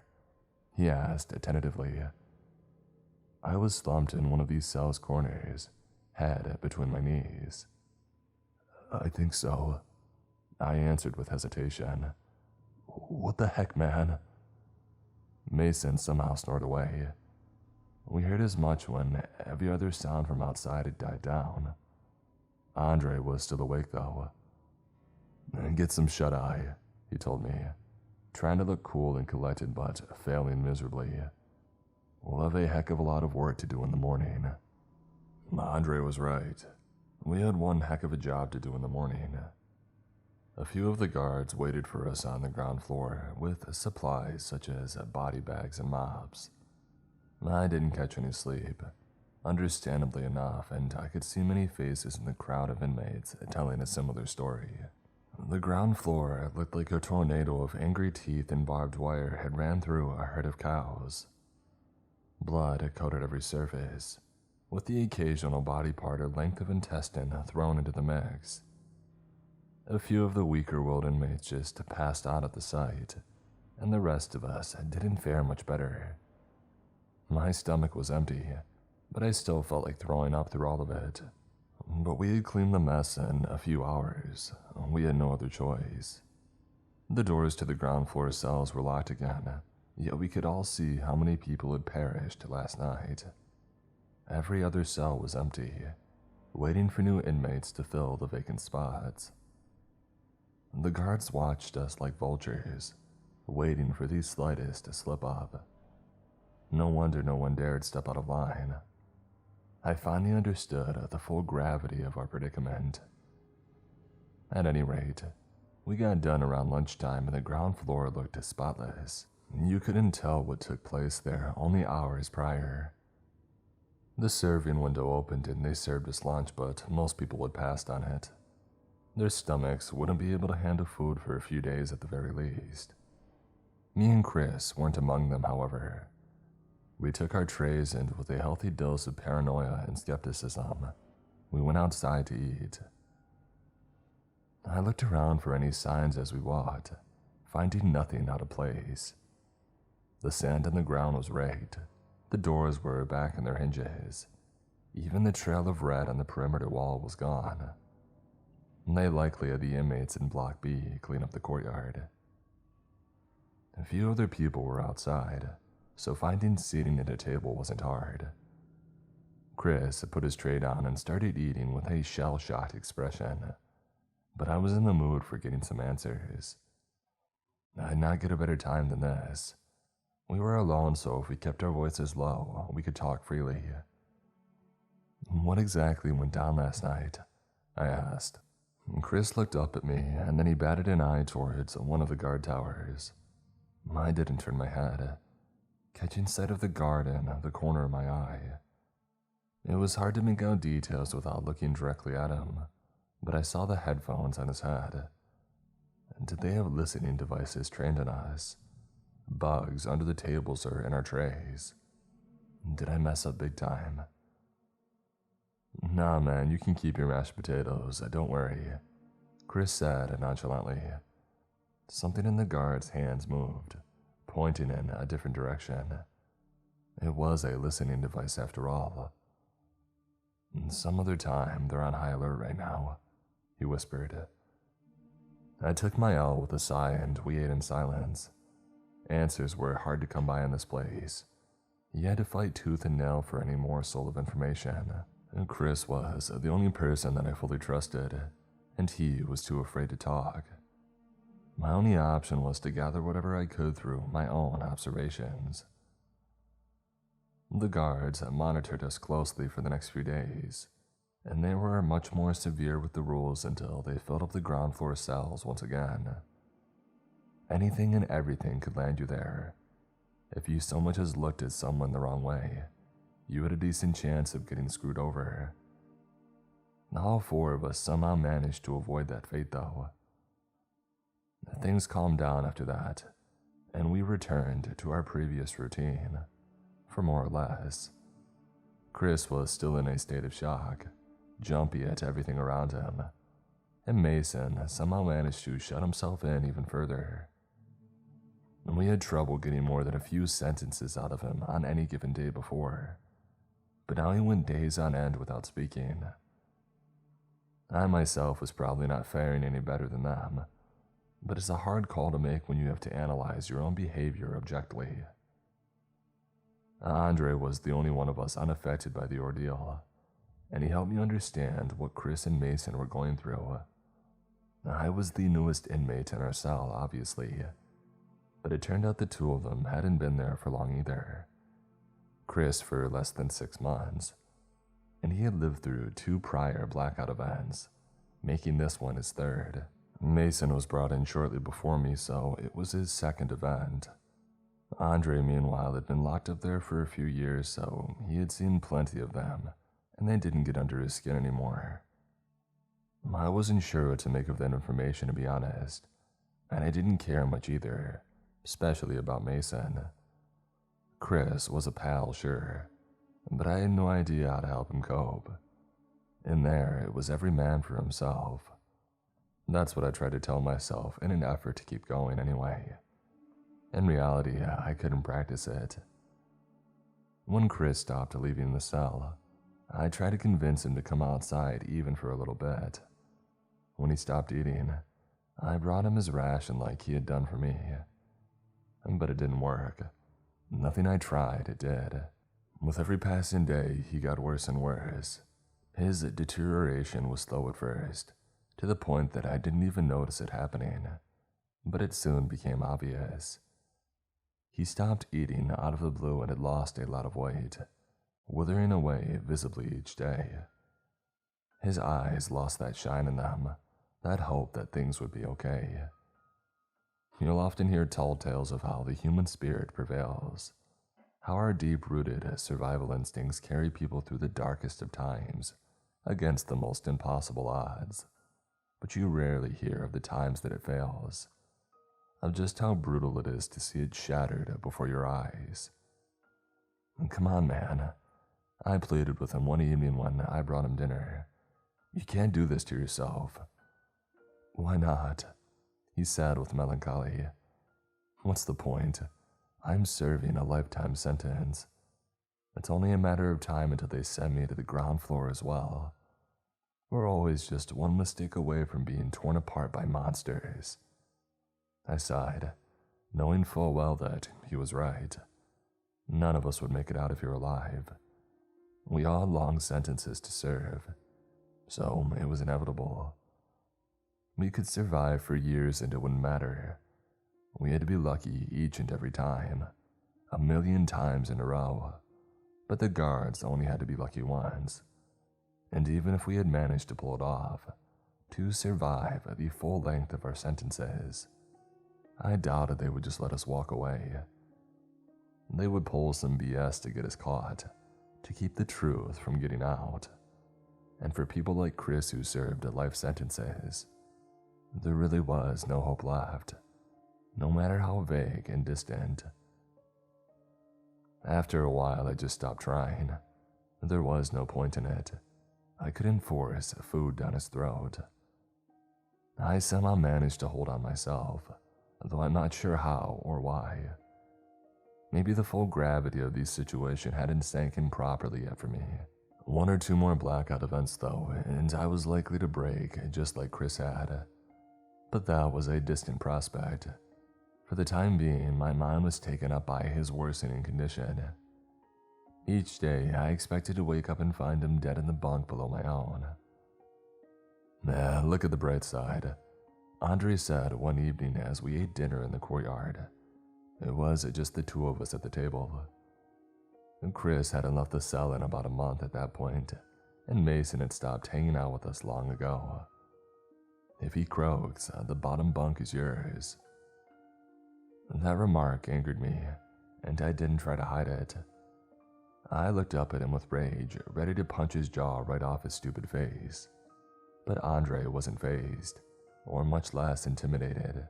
he asked tentatively. I was slumped in one of these cell's corners, head between my knees. "I think so," I answered with hesitation. "What the heck, man?" Mason somehow snored away. We heard as much when every other sound from outside had died down. Andre was still awake, though. "Get some shut-eye," he told me, trying to look cool and collected but failing miserably. "We'll have a heck of a lot of work to do in the morning." Andre was right. We had one heck of a job to do in the morning. A few of the guards waited for us on the ground floor with supplies such as body bags and mops. I didn't catch any sleep, understandably enough, and I could see many faces in the crowd of inmates telling a similar story. The ground floor looked like a tornado of angry teeth and barbed wire had ran through a herd of cows. Blood coated every surface, with the occasional body part or length of intestine thrown into the mix. A few of the weaker-willed inmates just passed out at the sight, and the rest of us didn't fare much better. My stomach was empty, but I still felt like throwing up through all of it. But we had cleaned the mess in a few hours. We had no other choice. The doors to the ground floor cells were locked again, yet we could all see how many people had perished last night. Every other cell was empty, waiting for new inmates to fill the vacant spots. The guards watched us like vultures, waiting for the slightest to slip up. No wonder no one dared step out of line. I finally understood the full gravity of our predicament. At any rate, we got done around lunchtime and the ground floor looked spotless. You couldn't tell what took place there only hours prior. The serving window opened and they served us lunch, but most people had passed on it. Their stomachs wouldn't be able to handle food for a few days at the very least. Me and Chris weren't among them, however. We took our trays and with a healthy dose of paranoia and skepticism, we went outside to eat. I looked around for any signs as we walked, finding nothing out of place. The sand on the ground was raked, the doors were back in their hinges, even the trail of red on the perimeter wall was gone. They likely had the inmates in Block B clean up the courtyard. A few other people were outside, so finding seating at a table wasn't hard. Chris put his tray down and started eating with a shell-shocked expression, but I was in the mood for getting some answers. I'd not get a better time than this. We were alone, so if we kept our voices low, we could talk freely. "What exactly went down last night?" I asked. Chris looked up at me, and then he batted an eye towards one of the guard towers. I didn't turn my head, catching sight of the guard in the corner of my eye. It was hard to make out details without looking directly at him, but I saw the headphones on his head. Did they have listening devices trained on us? Bugs under the tables or in our trays? Did I mess up big time? "Nah, man, you can keep your mashed potatoes, don't worry," Chris said nonchalantly. Something in the guard's hands moved, pointing in a different direction. It was a listening device after all. "Some other time, they're on high alert right now," he whispered. I took my L with a sigh and we ate in silence. Answers were hard to come by in this place. You had to fight tooth and nail for any morsel of information. Chris was the only person that I fully trusted, and he was too afraid to talk. My only option was to gather whatever I could through my own observations. The guards monitored us closely for the next few days, and they were much more severe with the rules until they filled up the ground floor cells once again. Anything and everything could land you there. If you so much as looked at someone the wrong way, you had a decent chance of getting screwed over. All four of us somehow managed to avoid that fate, though. Things calmed down after that, and we returned to our previous routine, for more or less. Chris was still in a state of shock, jumpy at everything around him, and Mason somehow managed to shut himself in even further. We had trouble getting more than a few sentences out of him on any given day before, but now he went days on end without speaking. I myself was probably not faring any better than them, but it's a hard call to make when you have to analyze your own behavior objectively. Andre was the only one of us unaffected by the ordeal, and he helped me understand what Chris and Mason were going through. I was the newest inmate in our cell, obviously, but it turned out the two of them hadn't been there for long either. Chris for less than 6 months, and he had lived through 2 prior blackout events, making this one his 3rd. Mason was brought in shortly before me, so it was his 2nd event. Andre, meanwhile, had been locked up there for a few years, so he had seen plenty of them, and they didn't get under his skin anymore. I wasn't sure what to make of that information, to be honest, and I didn't care much either, especially about Mason. Chris was a pal, sure, but I had no idea how to help him cope. In there, it was every man for himself. That's what I tried to tell myself in an effort to keep going anyway. In reality, I couldn't practice it. When Chris stopped leaving the cell, I tried to convince him to come outside even for a little bit. When he stopped eating, I brought him his ration like he had done for me. But it didn't work. Nothing I tried, it did. With every passing day, he got worse and worse. His deterioration was slow at first, to the point that I didn't even notice it happening. But it soon became obvious. He stopped eating out of the blue and had lost a lot of weight, withering away visibly each day. His eyes lost that shine in them, that hope that things would be okay. You'll often hear tall tales of how the human spirit prevails, how our deep-rooted survival instincts carry people through the darkest of times, against the most impossible odds. But you rarely hear of the times that it fails, of just how brutal it is to see it shattered before your eyes. Come on, man, I pleaded with him one evening when I brought him dinner. You can't do this to yourself. Why not? He said with melancholy. What's the point? I'm serving a lifetime sentence. It's only a matter of time until they send me to the ground floor as well. We're always just one mistake away from being torn apart by monsters. I sighed, knowing full well that he was right. None of us would make it out if you're alive. We all had long sentences to serve, so it was inevitable. We could survive for years and it wouldn't matter. We had to be lucky each and every time, 1,000,000 times in a row. But the guards only had to be lucky once. And even if we had managed to pull it off, to survive the full length of our sentences, I doubted they would just let us walk away. They would pull some BS to get us caught, to keep the truth from getting out. And for people like Chris who served life sentences, there really was no hope left, no matter how vague and distant. After a while, I just stopped trying. There was no point in it. I couldn't force food down his throat. I somehow managed to hold on myself, though I'm not sure how or why. Maybe the full gravity of the situation hadn't sank in properly yet for me. 1 or 2 more blackout events though, and I was likely to break just like Chris had. But that was a distant prospect. For the time being, my mind was taken up by his worsening condition. Each day, I expected to wake up and find him dead in the bunk below my own. Look at the bright side, Andre said one evening as we ate dinner in the courtyard. It was just the 2 of us at the table. Chris hadn't left the cell in about a month at that point, and Mason had stopped hanging out with us long ago. If he croaks, the bottom bunk is yours. That remark angered me, and I didn't try to hide it. I looked up at him with rage, ready to punch his jaw right off his stupid face. But Andre wasn't fazed, or much less intimidated.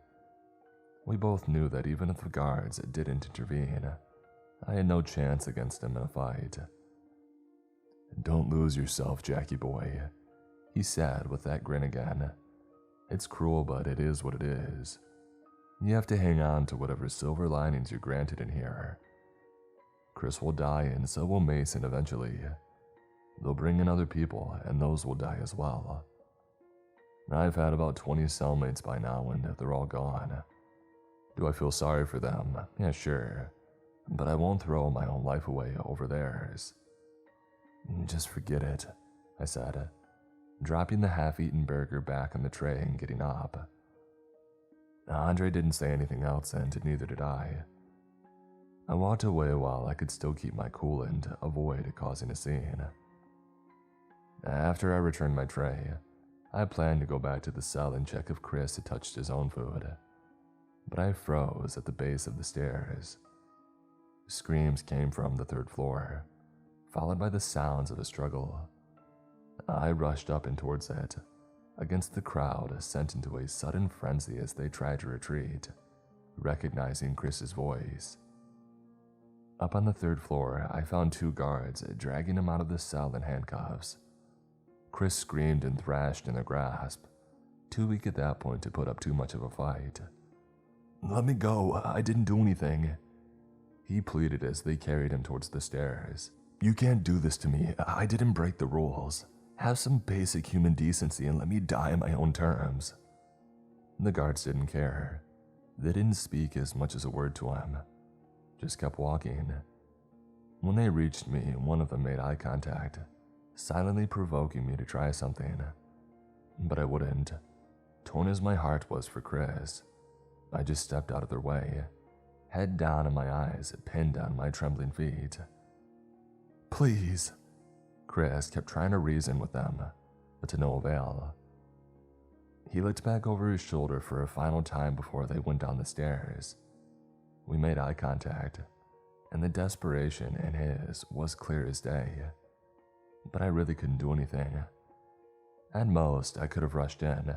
We both knew that even if the guards didn't intervene, I had no chance against him in a fight. Don't lose yourself, Jackie boy, he said with that grin again. It's cruel, but it is what it is. You have to hang on to whatever silver linings you're granted in here. Chris will die and so will Mason eventually. They'll bring in other people and those will die as well. I've had about 20 cellmates by now and they're all gone. Do I feel sorry for them? Yeah, sure. But I won't throw my own life away over theirs. Just forget it, I said, dropping the half-eaten burger back on the tray and getting up. Andre didn't say anything else and neither did I. I walked away while I could still keep my cool and avoid causing a scene. After I returned my tray, I planned to go back to the cell and check if Chris had touched his own food. But I froze at the base of the stairs. Screams came from the 3rd floor, followed by the sounds of a struggle. I rushed up and towards it, against the crowd sent into a sudden frenzy as they tried to retreat, recognizing Chris's voice. Up on the 3rd floor, I found 2 guards dragging him out of the cell in handcuffs. Chris screamed and thrashed in their grasp, too weak at that point to put up too much of a fight. "Let me go, I didn't do anything," he pleaded as they carried him towards the stairs. "You can't do this to me, I didn't break the rules. Have some basic human decency and let me die on my own terms." The guards didn't care. They didn't speak as much as a word to him, just kept walking. When they reached me, one of them made eye contact, silently provoking me to try something. But I wouldn't. Torn as my heart was for Chris, I just stepped out of their way, head down and my eyes pinned on my trembling feet. "Please," Chris kept trying to reason with them, but to no avail. He looked back over his shoulder for a final time before they went down the stairs. We made eye contact, and the desperation in his was clear as day. But I really couldn't do anything. At most, I could have rushed in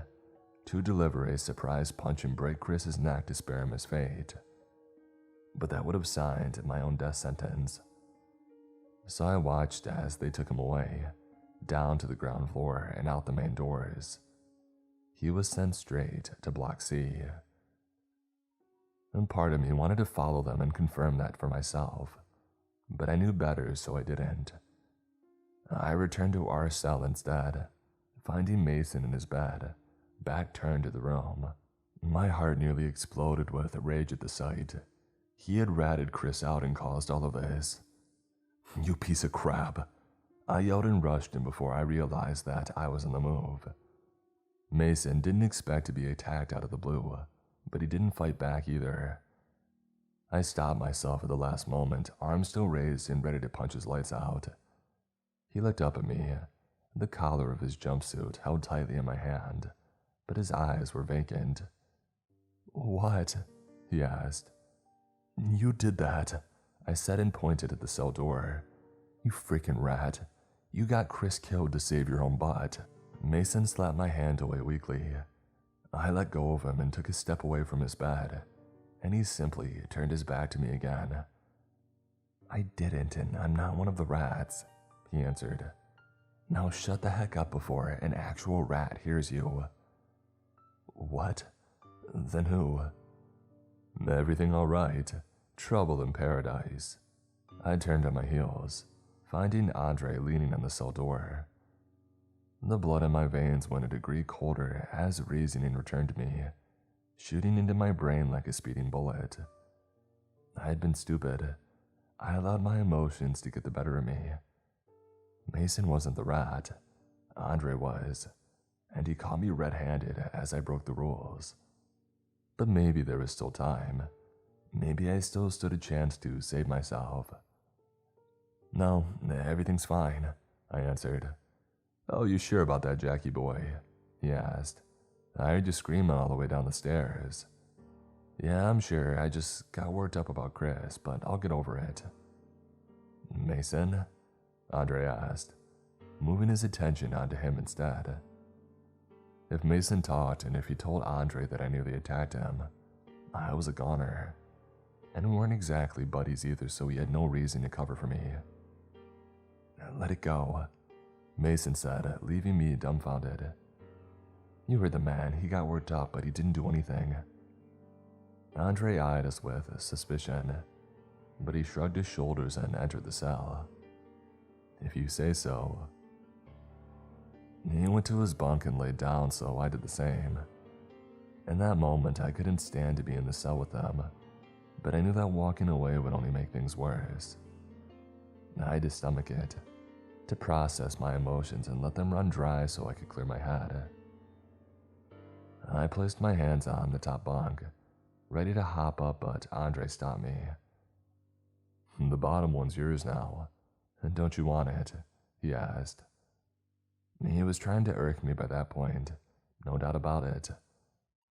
to deliver a surprise punch and break Chris's neck to spare him his fate. But that would have signed my own death sentence. So I watched as they took him away, down to the ground floor and out the main doors. He was sent straight to Block C. And part of me wanted to follow them and confirm that for myself, but I knew better, so I didn't. I returned to our cell instead, finding Mason in his bed, back turned to the room. My heart nearly exploded with rage at the sight. He had ratted Chris out and caused all of this. "You piece of crap," I yelled and rushed him before I realized that I was on the move. Mason didn't expect to be attacked out of the blue, but he didn't fight back either. I stopped myself at the last moment, arms still raised and ready to punch his lights out. He looked up at me, the collar of his jumpsuit held tightly in my hand, but his eyes were vacant. "What?" he asked. "You did that," I said and pointed at the cell door. "You freaking rat. You got Chris killed to save your own butt." Mason slapped my hand away weakly. I let go of him and took a step away from his bed, and he simply turned his back to me again. "I didn't, and I'm not one of the rats," he answered. "Now shut the heck up before an actual rat hears you." "What? Then who?" "Everything all right. Trouble in paradise." I turned on my heels, finding Andre leaning on the cell door. The blood in my veins went a degree colder as reasoning returned to me, shooting into my brain like a speeding bullet. I had been stupid. I allowed my emotions to get the better of me. Mason wasn't the rat. Andre was, and he caught me red-handed as I broke the rules. But maybe there was still time. Maybe I still stood a chance to save myself. "No, everything's fine," I answered. "Oh, you sure about that, Jackie boy?" he asked. "I heard you screaming all the way down the stairs." "Yeah, I'm sure. I just got worked up about Chris, but I'll get over it." "Mason?" Andre asked, moving his attention onto him instead. If Mason talked and if he told Andre that I nearly attacked him, I was a goner. And we weren't exactly buddies either, so he had no reason to cover for me. "Let it go," Mason said, leaving me dumbfounded. "You heard the man. He got worked up, but he didn't do anything." Andre eyed us with suspicion, but he shrugged his shoulders and entered the cell. "If you say so." He went to his bunk and laid down, so I did the same. In that moment, I couldn't stand to be in the cell with them, but I knew that walking away would only make things worse. I had to stomach it, to process my emotions and let them run dry so I could clear my head. I placed my hands on the top bunk, ready to hop up, but Andre stopped me. "The bottom one's yours now. Don't you want it?" he asked. He was trying to irk me by that point, no doubt about it,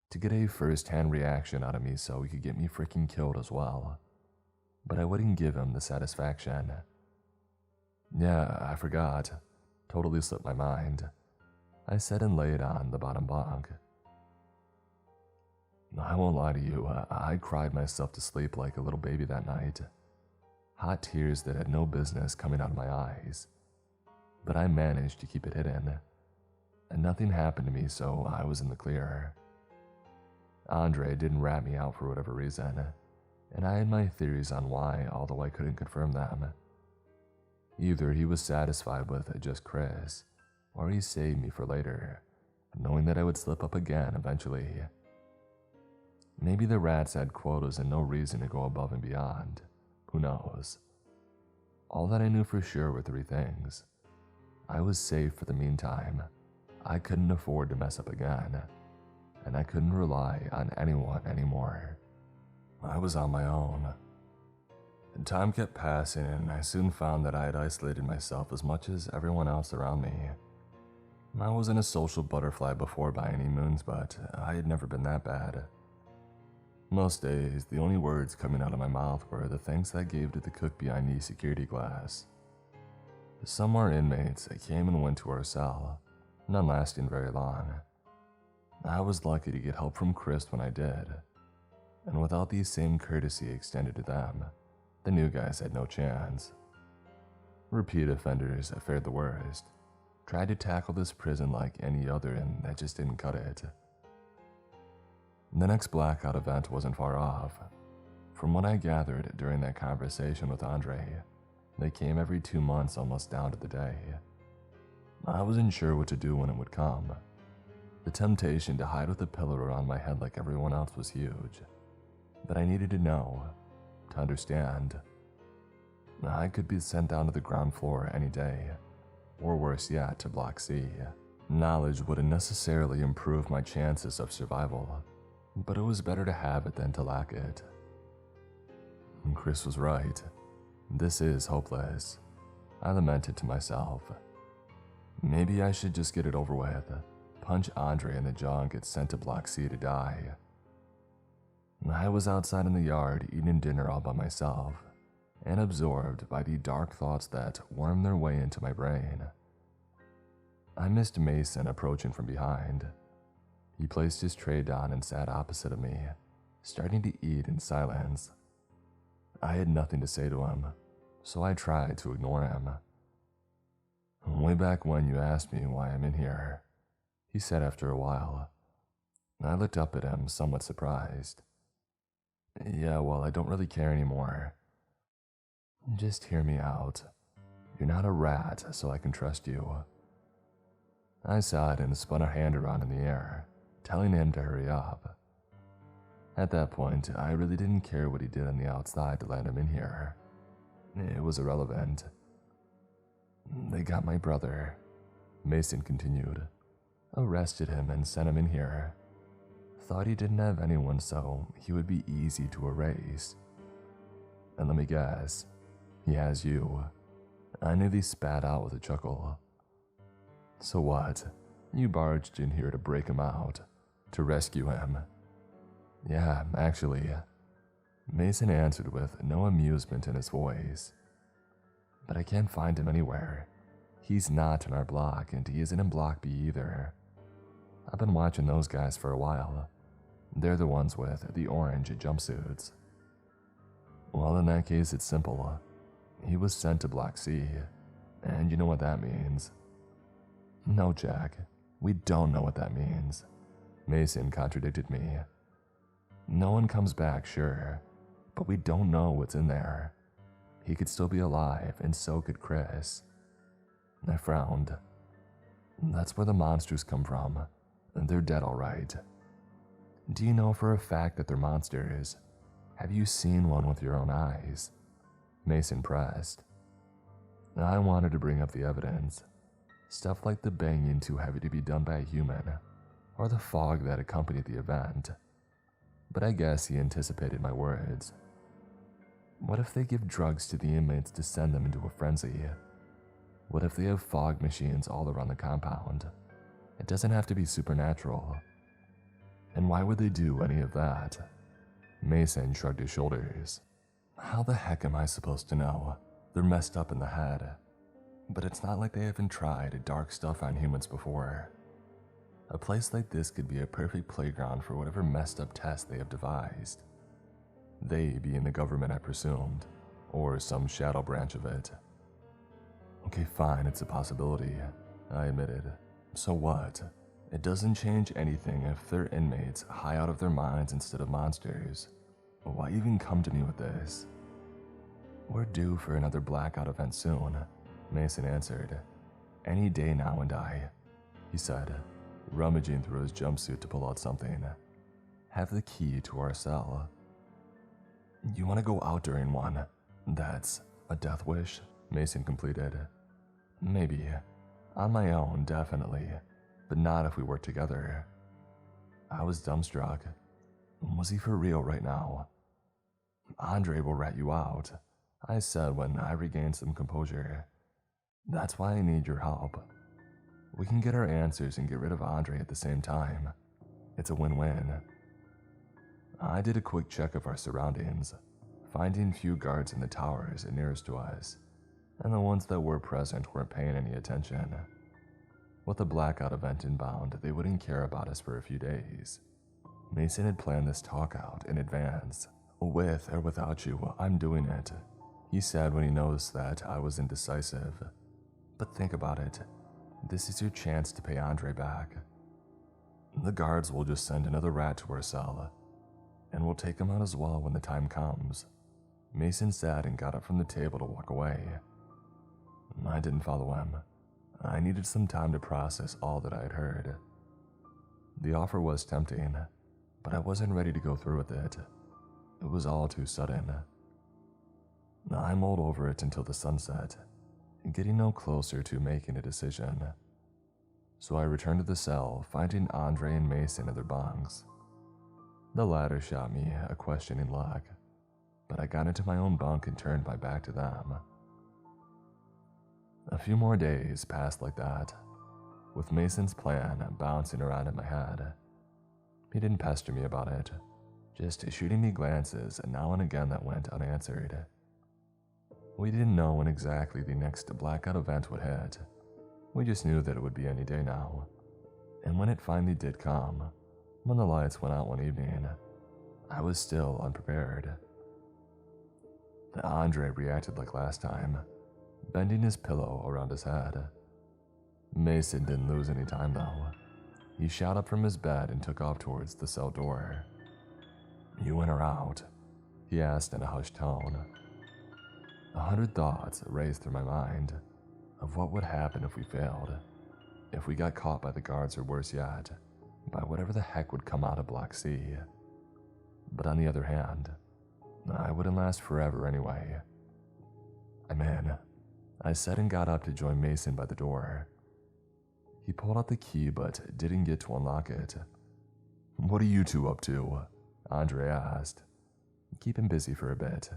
to get a first-hand reaction out of me so he could get me freaking killed as well. But I wouldn't give him the satisfaction. "Yeah, I forgot. Totally slipped my mind," I said and laid on the bottom bunk. I won't lie to you, I cried myself to sleep like a little baby that night. hot tears that had no business coming out of my eyes. But I managed to keep it hidden, and nothing happened to me, so I was in the clear. Andre didn't rat me out for whatever reason, and I had my theories on why, although I couldn't confirm them. Either he was satisfied with just Chris, or he saved me for later, knowing that I would slip up again eventually. Maybe the rats had quotas and no reason to go above and beyond. Who knows? All that I knew for sure were three things. I was safe for the meantime. I couldn't afford to mess up again, and I couldn't rely on anyone anymore. I was on my own. And time kept passing, and I soon found that I had isolated myself as much as everyone else around me. I wasn't a social butterfly before by any means, but I had never been that bad. Most days, the only words coming out of my mouth were the thanks I gave to the cook behind the security glass. Some more inmates came and went to our cell, none lasting very long. I was lucky to get help from Chris when I did, and without the same courtesy extended to them, the new guys had no chance. Repeat offenders fared the worst, tried to tackle this prison like any other, and that just didn't cut it. The next blackout event wasn't far off. From what I gathered during that conversation with Andre, they came every 2 months almost down to the day. I wasn't sure what to do when it would come. The temptation to hide with a pillow around my head like everyone else was huge, but I needed to know, to understand. I could be sent down to the ground floor any day, or worse yet, to Block C. Knowledge wouldn't necessarily improve my chances of survival, but it was better to have it than to lack it. Chris was right. This is hopeless, I lamented to myself. Maybe I should just get it over with, punch Andre in the jaw and get sent to Block C to die. I was outside in the yard eating dinner all by myself, and absorbed by the dark thoughts that wormed their way into my brain. I missed Mason approaching from behind. He placed his tray down and sat opposite of me, starting to eat in silence. I had nothing to say to him, so I tried to ignore him. "Way back when you asked me why I'm in here," he said after a while. I looked up at him, somewhat surprised. "Yeah, well, I don't really care anymore." "Just hear me out. You're not a rat, so I can trust you." I sighed and spun a hand around in the air, telling him to hurry up. At that point, I really didn't care what he did on the outside to land him in here. It was irrelevant. "They got my brother," Mason continued. "Arrested him and sent him in here. Thought he didn't have anyone, so he would be easy to erase. And let me guess, he has you." I nearly spat out with a chuckle. "So what? You barged in here to break him out, to rescue him?" "Yeah, actually," Mason answered with no amusement in his voice. "But I can't find him anywhere. He's not in our block, and he isn't in Block B either. I've been watching those guys for a while. They're the ones with the orange jumpsuits." "Well, in that case, it's simple. He was sent to Block C, and you know what that means." "No, Jack, we don't know what that means," Mason contradicted me. "No one comes back, sure, but we don't know what's in there. He could still be alive, and so could Chris." I frowned. "That's where the monsters come from, and they're dead all right." "Do you know for a fact that they're monsters? Have you seen one with your own eyes?" Mason pressed. I wanted to bring up the evidence. Stuff like the banging too heavy to be done by a human, or the fog that accompanied the event. But I guess he anticipated my words. What if they give drugs to the inmates to send them into a frenzy? What if they have fog machines all around the compound? It doesn't have to be supernatural. And why would they do any of that? Mason shrugged his shoulders. "How the heck am I supposed to know? They're messed up in the head. But it's not like they haven't tried dark stuff on humans before. A place like this could be a perfect playground for whatever messed up test they have devised. They being the government, I presumed. or some shadow branch of it. Okay, fine, it's a possibility, I admitted. So what? It doesn't change anything if they're inmates high out of their minds instead of monsters. Why even come to me with this? We're due for another blackout event soon, Mason answered. Any day now and he said, rummaging through his jumpsuit to pull out something. Have the key to our cell. You want to go out during one? That's a death wish, Mason completed. Maybe. On my own, definitely. But not if we work together. I was dumbstruck. Was he for real right now? Andre will rat you out, I said when I regained some composure. That's why I need your help. We can get our answers and get rid of Andre at the same time. It's a win-win. I did a quick check of our surroundings, finding few guards in the towers nearest to us, and the ones that were present weren't paying any attention. With a blackout event inbound, they wouldn't care about us for a few days. Mason had planned this talk out in advance. With or without you, I'm doing it, he said when he noticed that I was indecisive. But think about it. This is your chance to pay Andre back. The guards will just send another rat to our cell, and we'll take him out as well when the time comes. Mason sat and got up from the table to walk away. I didn't follow him. I needed some time to process all that I had heard. The offer was tempting, but I wasn't ready to go through with it. It was all too sudden. I mulled over it until the sunset, getting no closer to making a decision. So I returned to the cell, finding Andre and Mason in their bunks. The latter shot me a questioning look, but I got into my own bunk and turned my back to them. A few more days passed like that, with Mason's plan bouncing around in my head. He didn't pester me about it, just shooting me glances now and again that went unanswered. We didn't know when exactly the next blackout event would hit. We just knew that it would be any day now. And when it finally did come, when the lights went out one evening, I was still unprepared. Andre reacted like last time, bending his pillow around his head. Mason didn't lose any time though. He shot up from his bed and took off towards the cell door. You in or out? He asked in a hushed tone. 100 thoughts raced through my mind of what would happen if we failed, if we got caught by the guards, or worse yet, by whatever the heck would come out of Block C. But on the other hand, I wouldn't last forever anyway. I'm in, I said and got up to join Mason by the door. He pulled out the key but didn't get to unlock it. What are you two up to? Andre asked. Keep him busy for a bit,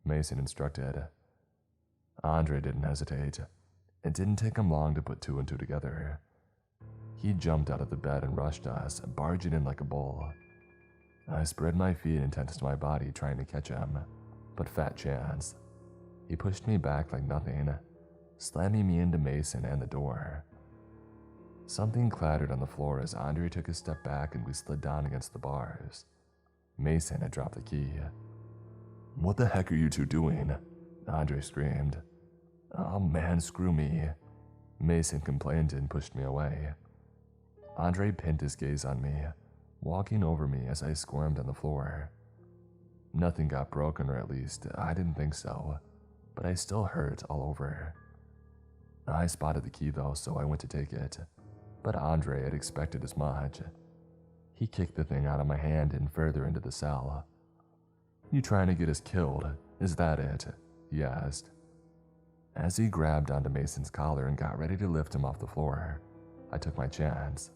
Mason instructed. Andre didn't hesitate. It didn't take him long to put two and two together. He jumped out of the bed and rushed us, barging in like a bull. I spread my feet and tensed my body trying to catch him, but fat chance. He pushed me back like nothing, slamming me into Mason and the door. Something clattered on the floor as Andre took a step back and we slid down against the bars. Mason had dropped the key. What the heck are you two doing? Andre screamed. Oh man, screw me. Mason complained and pushed me away. Andre pinned his gaze on me, walking over me as I squirmed on the floor. Nothing got broken, or at least I didn't think so, but I still hurt all over. I spotted the key though, so I went to take it, but Andre had expected as much. He kicked the thing out of my hand and further into the cell. You trying to get us killed, is that it? He asked. As he grabbed onto Mason's collar and got ready to lift him off the floor, I took my chance.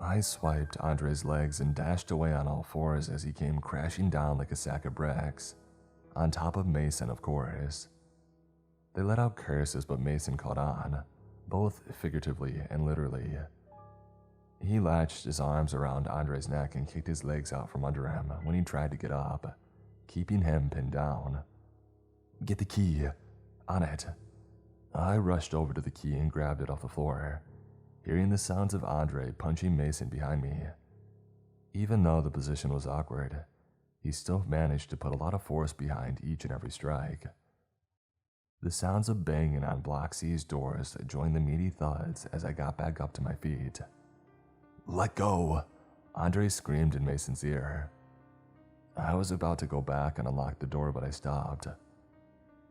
I swiped Andre's legs and dashed away on all fours as he came crashing down like a sack of bricks, on top of Mason, of course. They let out curses, but Mason caught on, both figuratively and literally. He latched his arms around Andre's neck and kicked his legs out from under him when he tried to get up, keeping him pinned down. Get the key. On it. I rushed over to the key and grabbed it off the floor, hearing the sounds of Andre punching Mason behind me. Even though the position was awkward, he still managed to put a lot of force behind each and every strike, The sounds of banging on Block C's doors joined the meaty thuds as I got back up to my feet. "Let go!" Andre screamed in Mason's ear. I was about to go back and unlock the door, but I stopped.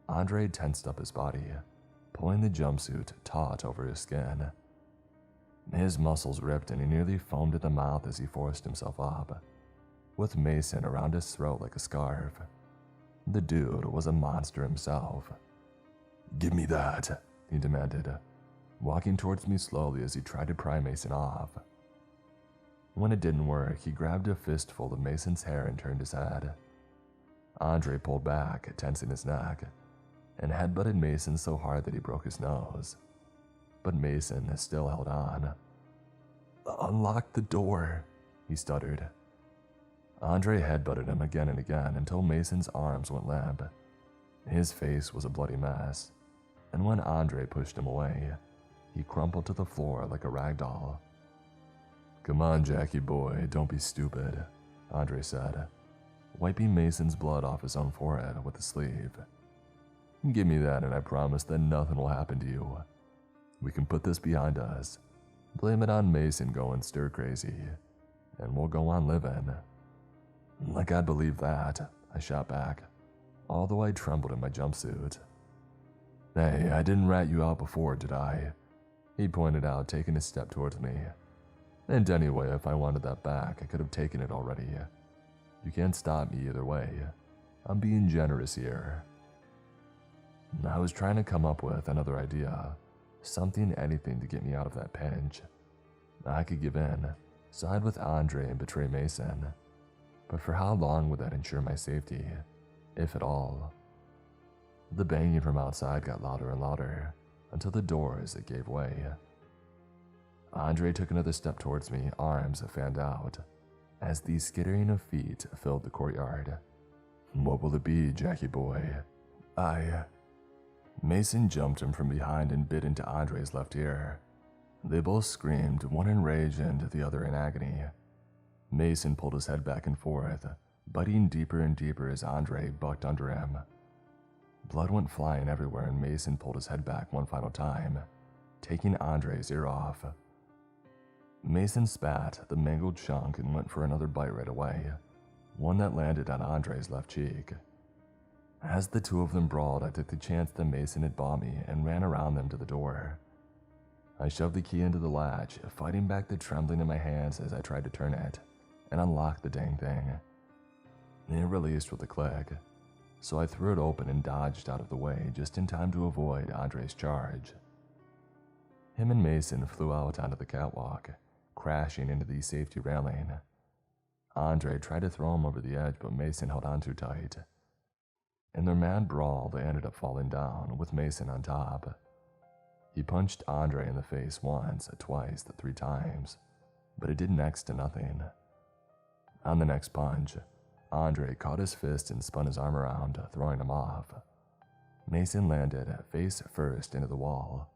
Andre tensed up his body, pulling the jumpsuit taut over his skin. His muscles ripped and he nearly foamed at the mouth as he forced himself up, with Mason around his throat like a scarf. The dude was a monster himself. "Give me that," he demanded, walking towards me slowly as he tried to pry Mason off. When it didn't work, he grabbed a fistful of Mason's hair and turned his head. Andre pulled back, tensing his neck, and headbutted Mason so hard that he broke his nose. But Mason still held on. "Unlock the door," he stuttered. Andre headbutted him again and again until Mason's arms went limp. His face was a bloody mess, and when Andre pushed him away, he crumpled to the floor like a rag doll. "Come on, Jackie boy, don't be stupid," Andre said, wiping Mason's blood off his own forehead with his sleeve. "Give me that and I promise that nothing will happen to you. We can put this behind us, blame it on Mason going stir crazy, and we'll go on living." "Like I'd believe that," I shot back, although I trembled in my jumpsuit. "Hey, I didn't rat you out before, did I?" he pointed out, taking a step towards me. "And anyway, if I wanted that back, I could have taken it already. You can't stop me either way. I'm being generous here." I was trying to come up with another idea, anything to get me out of that pinch. I could give in, side with Andre and betray Mason, but for how long would that ensure my safety, if at all? The banging from outside got louder and louder, until the doors gave way. Andre took another step towards me, arms fanned out, as the skittering of feet filled the courtyard. "What will it be, Jackie boy?" Mason jumped him from behind and bit into Andre's left ear. They both screamed, one in rage and the other in agony. Mason pulled his head back and forth, biting deeper and deeper as Andre bucked under him. Blood went flying everywhere and Mason pulled his head back one final time, taking Andre's ear off. Mason spat the mangled chunk and went for another bite right away, one that landed on Andre's left cheek. As the two of them brawled, I took the chance that Mason had bought me and ran around them to the door. I shoved the key into the latch, fighting back the trembling in my hands as I tried to turn it and unlock the dang thing. It released with a click, so I threw it open and dodged out of the way just in time to avoid Andre's charge. Him and Mason flew out onto the catwalk, crashing into the safety railing. Andre tried to throw him over the edge, but Mason held on too tight. In their mad brawl, they ended up falling down, with Mason on top. He punched Andre in the face once, twice, 3 times, but it did next to nothing. On the next punch, Andre caught his fist and spun his arm around, throwing him off. Mason landed face first into the wall.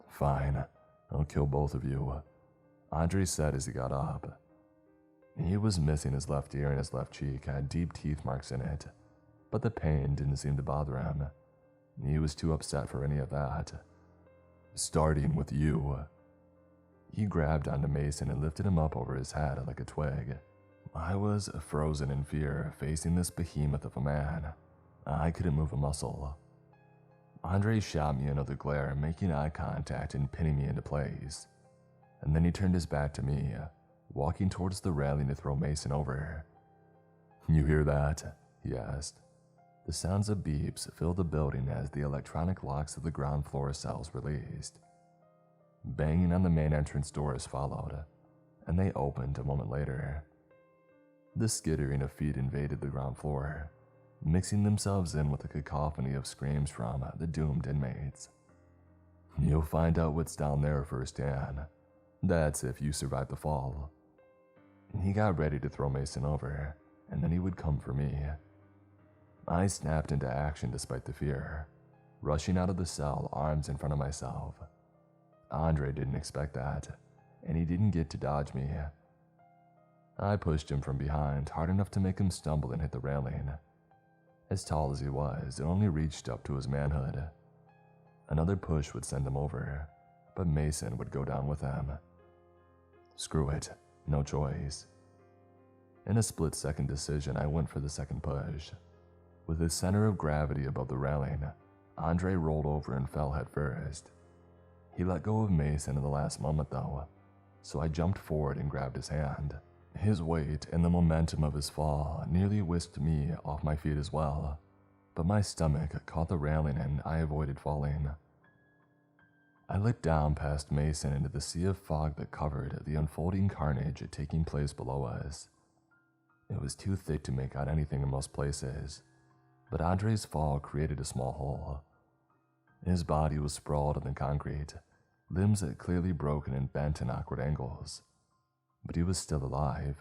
"Fine, I'll kill both of you," Andre said as he got up. He was missing his left ear and his left cheek had deep teeth marks in it, but the pain didn't seem to bother him. He was too upset for any of that. "Starting with you." He grabbed onto Mason and lifted him up over his head like a twig. I was frozen in fear, facing this behemoth of a man. I couldn't move a muscle. Andre shot me another glare, making eye contact and pinning me into place. And then he turned his back to me, walking towards the railing to throw Mason over. "You hear that?" he asked. The sounds of beeps filled the building as the electronic locks of the ground floor cells released. Banging on the main entrance doors followed, and they opened a moment later. The skittering of feet invaded the ground floor, mixing themselves in with a cacophony of screams from the doomed inmates. "You'll find out what's down there firsthand. That's if you survive the fall." He got ready to throw Mason over, and then he would come for me. I snapped into action despite the fear, rushing out of the cell, arms in front of myself. Andre didn't expect that, and he didn't get to dodge me. I pushed him from behind hard enough to make him stumble and hit the railing. As tall as he was, it only reached up to his manhood. Another push would send him over, but Mason would go down with him. Screw it, no choice. In a split-second decision, I went for the second push. With his center of gravity above the railing, Andre rolled over and fell headfirst. He let go of Mason in the last moment though, so I jumped forward and grabbed his hand. His weight and the momentum of his fall nearly whisked me off my feet as well, but my stomach caught the railing and I avoided falling. I looked down past Mason into the sea of fog that covered the unfolding carnage taking place below us. It was too thick to make out anything in most places, but Andre's fall created a small hole. His body was sprawled on the concrete, limbs clearly broken and bent in awkward angles, but he was still alive.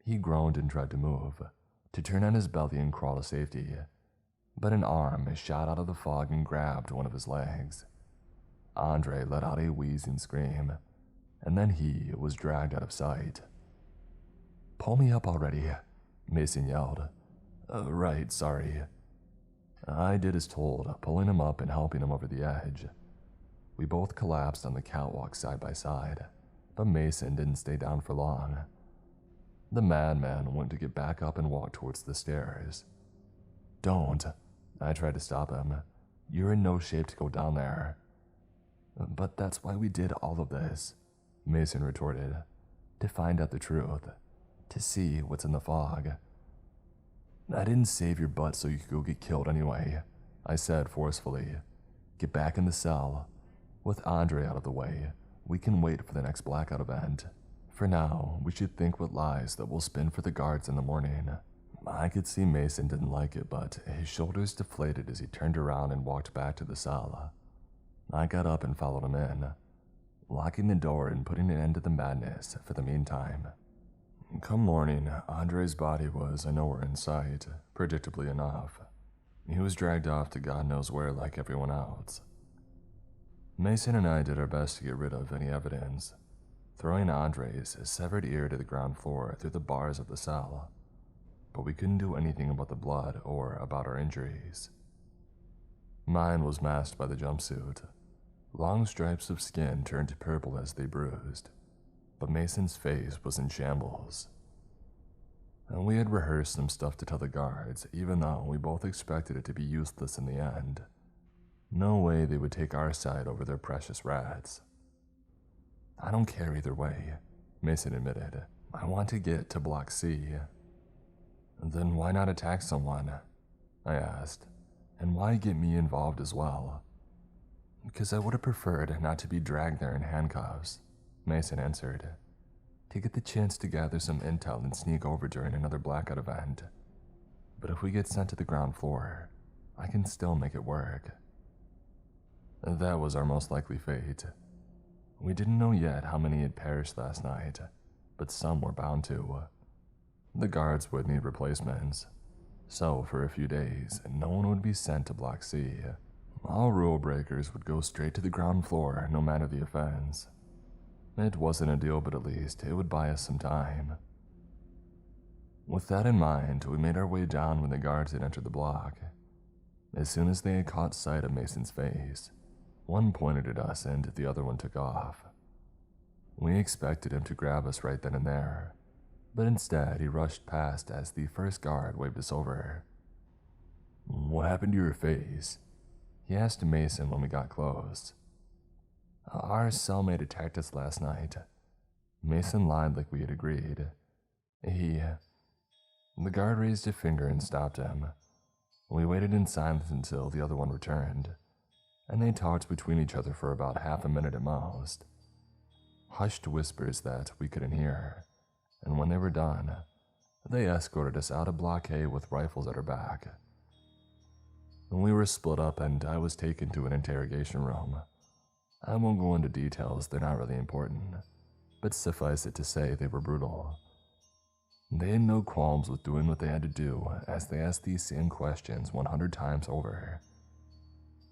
He groaned and tried to move, to turn on his belly and crawl to safety, but an arm shot out of the fog and grabbed one of his legs. Andre let out a wheezing scream, and then he was dragged out of sight. "Pull me up already," Mason yelled. Right, sorry." I did as told, pulling him up and helping him over the edge. We both collapsed on the catwalk side by side, but Mason didn't stay down for long. The madman went to get back up and walk towards the stairs. "Don't," I tried to stop him. "You're in no shape to go down there." "But that's why we did all of this," Mason retorted. "To find out the truth. To see what's in the fog." "I didn't save your butt so you could go get killed anyway," I said forcefully. "Get back in the cell. With Andre out of the way, we can wait for the next blackout event. For now, we should think what lies that will spin for the guards in the morning." I could see Mason didn't like it, but his shoulders deflated as he turned around and walked back to the cell. I got up and followed him in, locking the door and putting an end to the madness for the meantime. Come morning, Andre's body was nowhere in sight, predictably enough. He was dragged off to God knows where like everyone else. Mason and I did our best to get rid of any evidence, throwing Andre's severed ear to the ground floor through the bars of the cell, but we couldn't do anything about the blood or about our injuries. Mine was masked by the jumpsuit. Long stripes of skin turned purple as they bruised, but Mason's face was in shambles. And we had rehearsed some stuff to tell the guards, even though we both expected it to be useless in the end. No way they would take our side over their precious rats. "I don't care either way," Mason admitted. "I want to get to Block C." "Then why not attack someone?" I asked. "And why get me involved as well?" "Because I would have preferred not to be dragged there in handcuffs," Mason answered. "To get the chance to gather some intel and sneak over during another blackout event. But if we get sent to the ground floor, I can still make it work." That was our most likely fate. We didn't know yet how many had perished last night, but some were bound to. The guards would need replacements, so for a few days, no one would be sent to Block C. All rule breakers would go straight to the ground floor, no matter the offense. It wasn't a deal, but at least it would buy us some time. With that in mind, we made our way down when the guards had entered the block. As soon as they had caught sight of Mason's face, one pointed at us and the other one took off. We expected him to grab us right then and there, but instead he rushed past as the first guard waved us over. "What happened to your face?" he asked Mason when we got close. "Our cellmate attacked us last night." Mason lied like we had agreed. The guard raised a finger and stopped him. We waited in silence until the other one returned, and they talked between each other for about half a minute at most. Hushed whispers that we couldn't hear, and when they were done, they escorted us out of Block A with rifles at our back. We were split up and I was taken to an interrogation room. I won't go into details, they're not really important, but suffice it to say they were brutal. They had no qualms with doing what they had to do, as they asked these same questions 100 times over.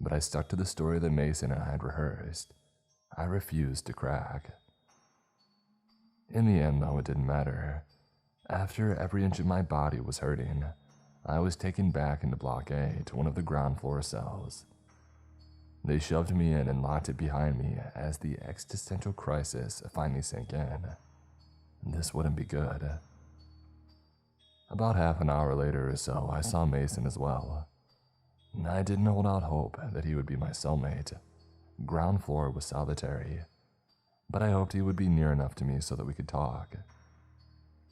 But I stuck to the story that Mason and I had rehearsed. I refused to crack. In the end, though, it didn't matter. After every inch of my body was hurting, I was taken back into Block A to one of the ground floor cells. They shoved me in and locked it behind me as the existential crisis finally sank in. This wouldn't be good. About half an hour later or so, I saw Mason as well. I didn't hold out hope that he would be my cellmate. Ground floor was solitary, but I hoped he would be near enough to me so that we could talk.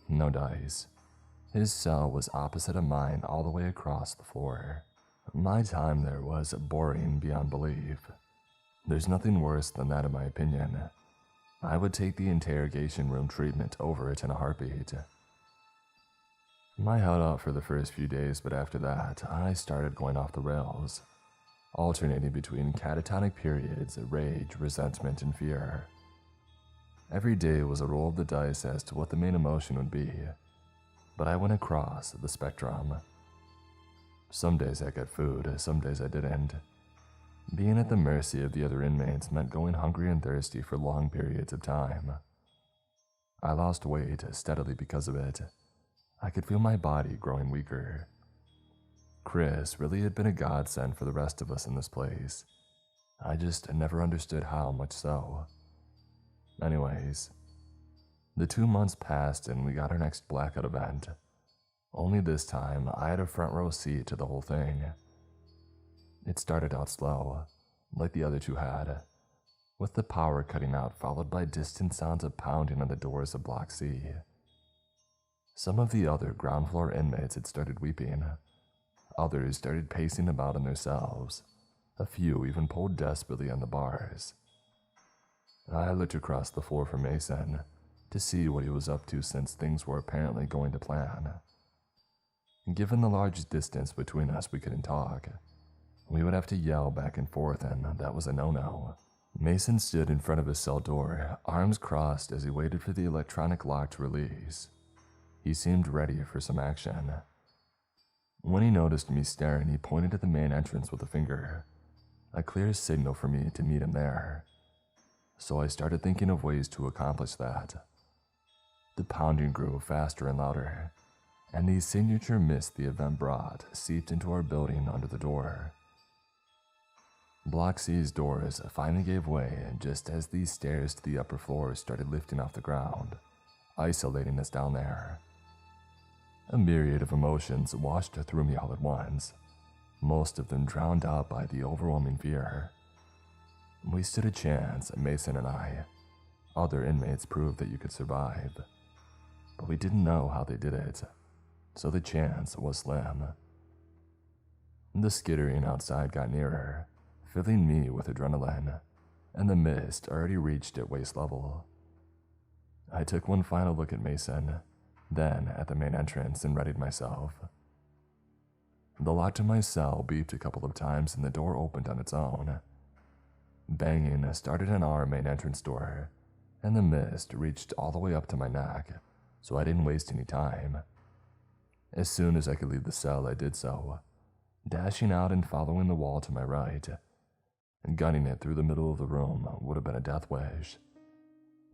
No dice. His cell was opposite of mine all the way across the floor. My time there was boring beyond belief. There's nothing worse than that in my opinion. I would take the interrogation room treatment over it in a heartbeat. I held out for the first few days, but after that, I started going off the rails, alternating between catatonic periods, rage, resentment, and fear. Every day was a roll of the dice as to what the main emotion would be, but I went across the spectrum. Some days I got food, some days I didn't. Being at the mercy of the other inmates meant going hungry and thirsty for long periods of time. I lost weight steadily because of it. I could feel my body growing weaker. Chris really had been a godsend for the rest of us in this place. I just never understood how much so. Anyways, the 2 months passed and we got our next blackout event. Only this time, I had a front row seat to the whole thing. It started out slow, like the other two had, with the power cutting out followed by distant sounds of pounding on the doors of Block C. Some of the other ground floor inmates had started weeping. Others started pacing about in their cells. A few even pulled desperately on the bars. I looked across the floor for Mason to see what he was up to since things were apparently going to plan. Given the large distance between us, we couldn't talk. We would have to yell back and forth, and that was a no-no. Mason stood in front of his cell door, arms crossed as he waited for the electronic lock to release. He seemed ready for some action. When he noticed me staring, he pointed at the main entrance with a finger, a clear signal for me to meet him there. So I started thinking of ways to accomplish that. The pounding grew faster and louder, and the signature mist the event brought seeped into our building under the door. Block C's doors finally gave way just as these stairs to the upper floor started lifting off the ground, isolating us down there. A myriad of emotions washed through me all at once, most of them drowned out by the overwhelming fear. We stood a chance, Mason and I. Other inmates proved that you could survive, but we didn't know how they did it, so the chance was slim. The skittering outside got nearer, filling me with adrenaline, and the mist already reached at waist level. I took one final look at Mason, then at the main entrance, and readied myself. The lock to my cell beeped a couple of times and the door opened on its own. Banging started on our main entrance door, and the mist reached all the way up to my neck, so I didn't waste any time. As soon as I could leave the cell, I did so, dashing out and following the wall to my right. Gunning it through the middle of the room would have been a death wish.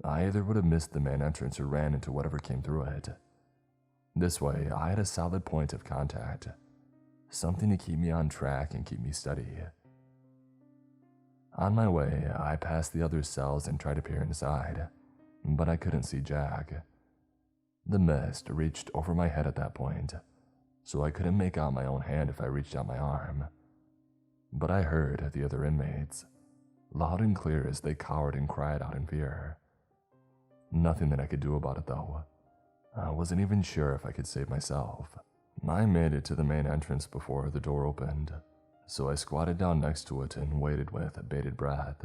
I either would have missed the main entrance or ran into whatever came through it. This way, I had a solid point of contact, something to keep me on track and keep me steady. On my way, I passed the other cells and tried to peer inside, but I couldn't see Jack. The mist reached over my head at that point, so I couldn't make out my own hand if I reached out my arm. But I heard the other inmates, loud and clear as they cowered and cried out in fear. Nothing that I could do about it though. I wasn't even sure if I could save myself. I made it to the main entrance before the door opened, so I squatted down next to it and waited with bated breath,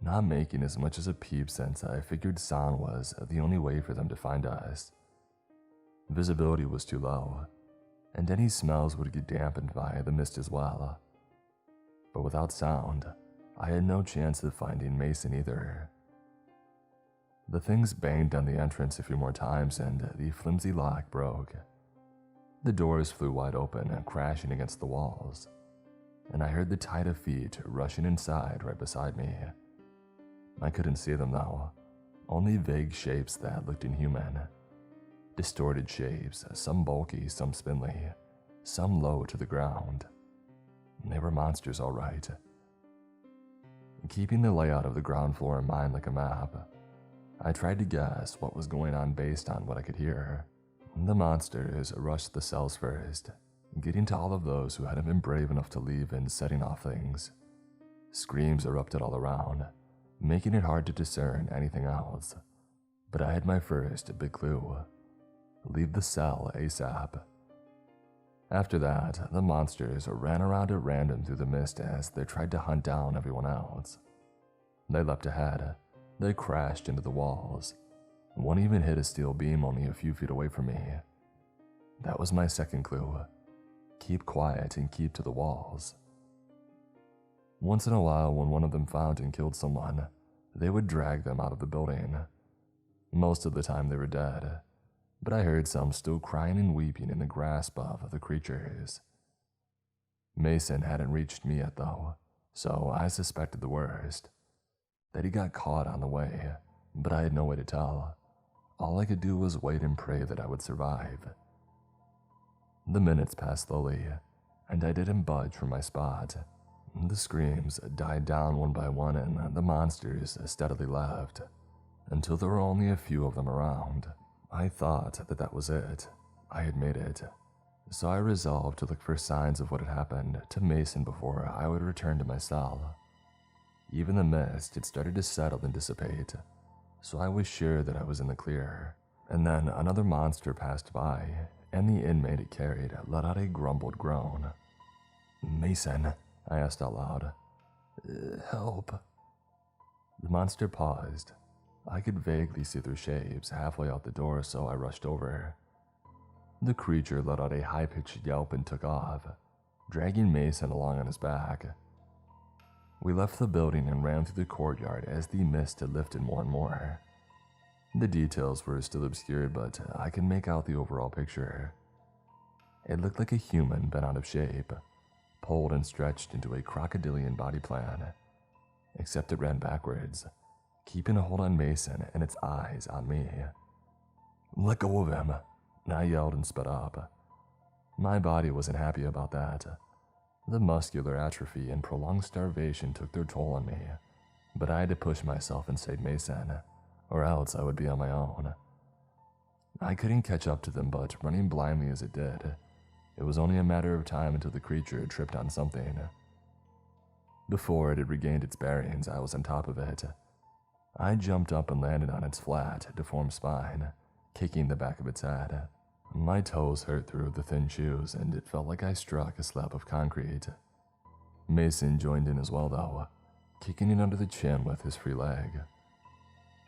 not making as much as a peep since I figured sound was the only way for them to find us. Visibility was too low, and any smells would get dampened by the mist as well. But without sound, I had no chance of finding Mason either. The things banged on the entrance a few more times and the flimsy lock broke. The doors flew wide open, crashing against the walls, and I heard the tide of feet rushing inside right beside me. I couldn't see them though, only vague shapes that looked inhuman. Distorted shapes, some bulky, some spindly, some low to the ground. They were monsters, all right. Keeping the layout of the ground floor in mind like a map, I tried to guess what was going on based on what I could hear. The monsters rushed the cells first, getting to all of those who hadn't been brave enough to leave and setting off things. Screams erupted all around, making it hard to discern anything else. But I had my first big clue. Leave the cell ASAP. After that, the monsters ran around at random through the mist as they tried to hunt down everyone else. They leapt ahead. They crashed into the walls. One even hit a steel beam only a few feet away from me. That was my second clue. Keep quiet and keep to the walls. Once in a while, when one of them found and killed someone, they would drag them out of the building. Most of the time they were dead, but I heard some still crying and weeping in the grasp of the creatures. Mason hadn't reached me yet though, so I suspected the worst. That he got caught on the way, but I had no way to tell. All I could do was wait and pray that I would survive. The minutes passed slowly, and I didn't budge from my spot. The screams died down one by one and the monsters steadily left, until there were only a few of them around. I thought that was it. I had made it. So I resolved to look for signs of what had happened to Mason before I would return to my cell. Even the mist had started to settle and dissipate, so I was sure that I was in the clear. And then another monster passed by, and the inmate it carried let out a grumbled groan. "Mason," I asked out loud. "Help." The monster paused. I could vaguely see their shapes halfway out the door, so I rushed over. The creature let out a high-pitched yelp and took off, dragging Mason along on his back. We left the building and ran through the courtyard as the mist had lifted more and more. The details were still obscured, but I could make out the overall picture. It looked like a human bent out of shape, pulled and stretched into a crocodilian body plan, except it ran backwards, keeping a hold on Mason and its eyes on me. "Let go of him," I yelled and sped up. My body wasn't happy about that. The muscular atrophy and prolonged starvation took their toll on me, but I had to push myself and save Mason, or else I would be on my own. I couldn't catch up to them, but running blindly as it did, it was only a matter of time until the creature tripped on something. Before it had regained its bearings, I was on top of it. I jumped up and landed on its flat, deformed spine, kicking the back of its head. My toes hurt through the thin shoes, and it felt like I struck a slab of concrete. Mason joined in as well, though, kicking it under the chin with his free leg.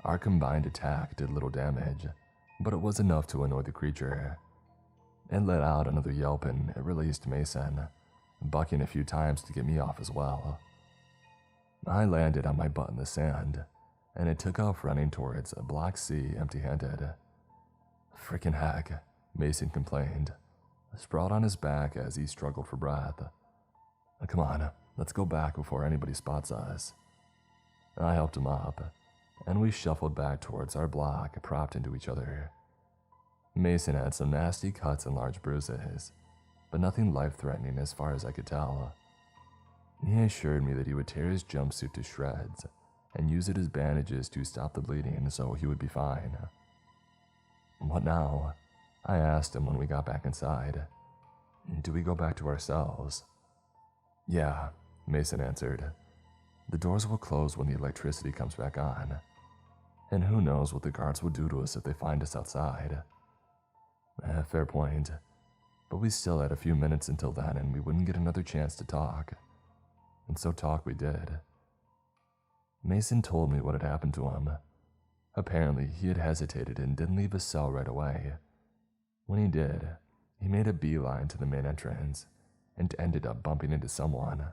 Our combined attack did little damage, but it was enough to annoy the creature. It let out another yelp and it released Mason, bucking a few times to get me off as well. I landed on my butt in the sand, and it took off running towards Block C empty-handed. "Frickin' heck," Mason complained, sprawled on his back as he struggled for breath. "Come on, let's go back before anybody spots us." I helped him up, and we shuffled back towards our block, propped into each other. Mason had some nasty cuts and large bruises, but nothing life-threatening as far as I could tell. He assured me that he would tear his jumpsuit to shreds and use it as bandages to stop the bleeding so he would be fine. "What now?" I asked him when we got back inside. "Do we go back to our cells?" "Yeah," Mason answered. "The doors will close when the electricity comes back on. And who knows what the guards will do to us if they find us outside." Fair point. But we still had a few minutes until then, and we wouldn't get another chance to talk. And so talk we did. Mason told me what had happened to him. Apparently, he had hesitated and didn't leave his cell right away. When he did, he made a beeline to the main entrance and ended up bumping into someone.